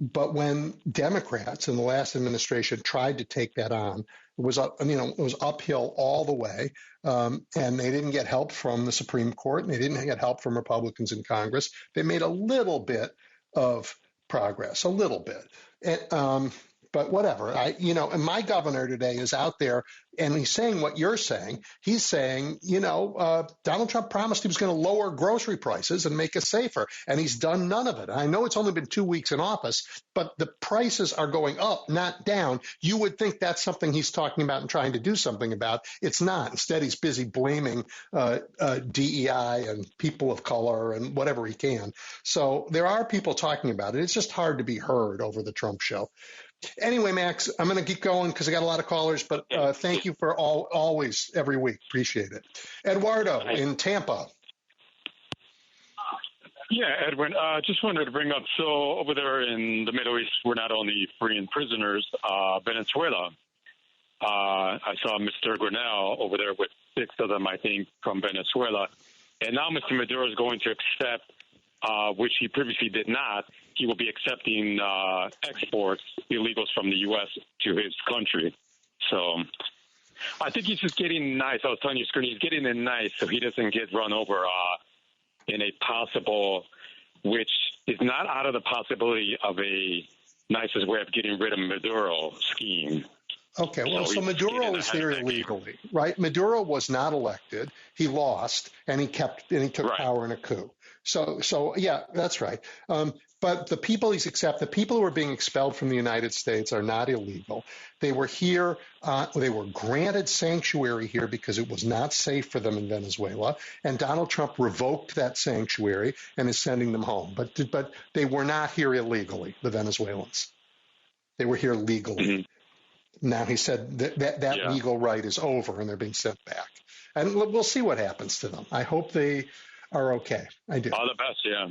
But when Democrats in the last administration tried to take that on, it was uphill all the way, and they didn't get help from the Supreme Court, and they didn't get help from Republicans in Congress. They made a little bit of progress, a little bit. But whatever, and my governor today is out there, and he's saying what you're saying. He's saying, Donald Trump promised he was going to lower grocery prices and make us safer, and he's done none of it. I know it's only been 2 weeks in office, but the prices are going up, not down. You would think that's something he's talking about and trying to do something about. It's not. Instead, he's busy blaming DEI and people of color and whatever he can. So there are people talking about it. It's just hard to be heard over the Trump show. Anyway, Max, I'm going to keep going because I got a lot of callers, but thank you for always, every week. Appreciate it. Eduardo in Tampa. Yeah, Edwin, just wanted to bring up, so over there in the Middle East, we're not only freeing prisoners, Venezuela. I saw Mr. Grinnell over there with 6 of them, I think, from Venezuela. And now Mr. Maduro is going to accept, which he previously did not, he will be accepting exports, illegals from the U.S. to his country. So I think he's just getting nice. I was telling you, Screen, he's getting in nice so he doesn't get run over in a possible, which is not out of the possibility of a nicest way of getting rid of Maduro scheme. Okay, well, so Maduro is there illegally, right? Maduro was not elected. He lost, and he took power in a coup. So yeah, that's right. But the people the people who are being expelled from the United States are not illegal. They were here. They were granted sanctuary here because it was not safe for them in Venezuela. And Donald Trump revoked that sanctuary and is sending them home. But they were not here illegally, the Venezuelans. They were here legally. Mm-hmm. Now he said that legal right is over and they're being sent back. And we'll see what happens to them. I hope they are okay. I do. All the best, yeah.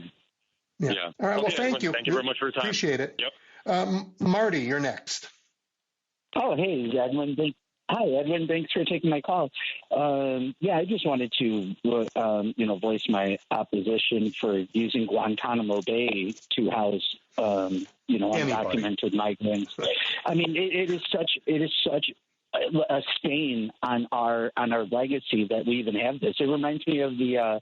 All right. Okay, Well, thank you. Thank you very much for your time. Appreciate it. Yep. Marty, you're next. Oh, hey, Edwin. Hi, Edwin. Thanks for taking my call. I just wanted to, voice my opposition for using Guantanamo Bay to house, undocumented migrants. I mean, it is such a stain on our legacy that we even have this. It reminds me of the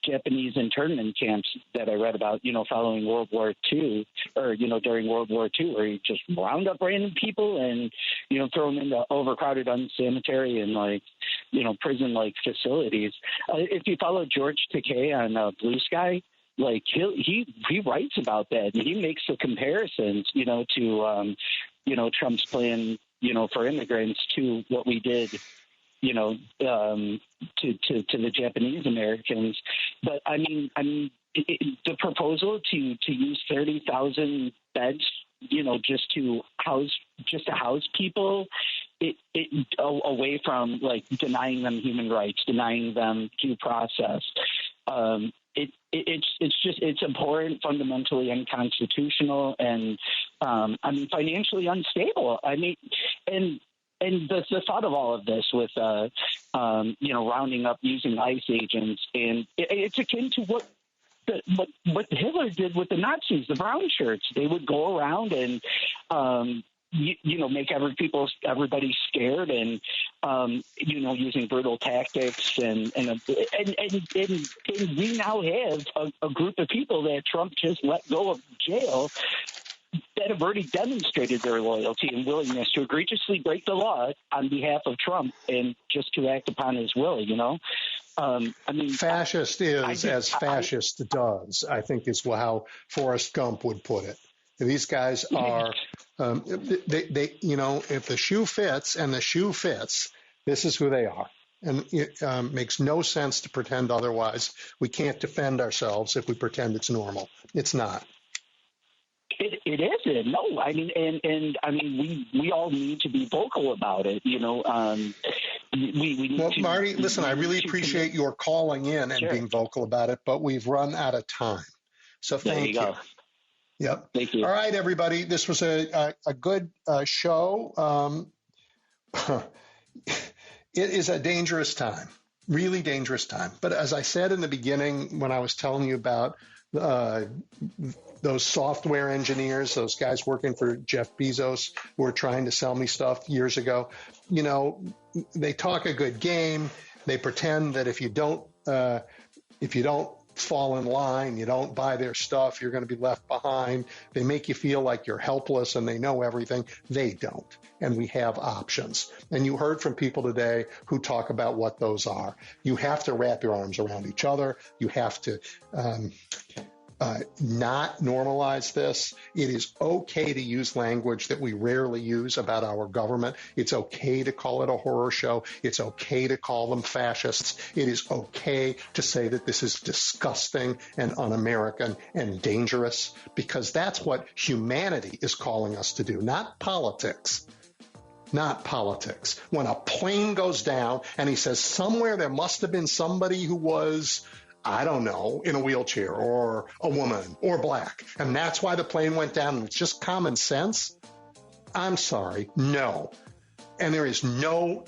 Japanese internment camps that I read about, following World War II, or during World War II, where you just round up random people and throw them into overcrowded, unsanitary, and prison-like facilities. If you follow George Takei on Blue Sky, he writes about that, and he makes the comparisons, to Trump's plan, for immigrants to what we did, to the Japanese Americans. But I mean, the proposal to use 30,000 beds, just to house people, away from denying them human rights, denying them due process. It's abhorrent, fundamentally unconstitutional, and financially unstable. And the thought of all of this with rounding up, using ICE agents, and it's akin to what Hitler did with the Nazis, the brown shirts. They would go around and make everybody scared, and using brutal tactics, and we now have a group of people that Trump just let go of jail that have already demonstrated their loyalty and willingness to egregiously break the law on behalf of Trump and just to act upon his will. Fascist is as fascist does, I think, is how Forrest Gump would put it. These guys are, if the shoe fits and the shoe fits, this is who they are. And it makes no sense to pretend otherwise. We can't defend ourselves if we pretend it's normal. It's not. It isn't. No, we all need to be vocal about it. We need Marty, listen, I really appreciate your calling in and being vocal about it, but we've run out of time. So thank you. Yep. Thank you. All right, everybody. This was a good show. It is a dangerous time, really dangerous time. But as I said in the beginning, when I was telling you about those software engineers, those guys working for Jeff Bezos who were trying to sell me stuff years ago, they talk a good game. They pretend that if you don't fall in line, you don't buy their stuff, you're going to be left behind. They make you feel like you're helpless and they know everything. They don't. And we have options. And you heard from people today who talk about what those are. You have to wrap your arms around each other. You have to not normalize this. It is okay to use language that we rarely use about our government. It's okay to call it a horror show. It's okay to call them fascists. It is okay to say that this is disgusting and un-American and dangerous, because that's what humanity is calling us to do, not politics. Not politics. When a plane goes down and he says somewhere there must have been somebody who was, I don't know, in a wheelchair or a woman or black, and that's why the plane went down, and it's just common sense. I'm sorry. No. And there is no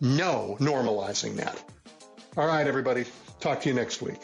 normalizing that. All right, everybody. Talk to you next week.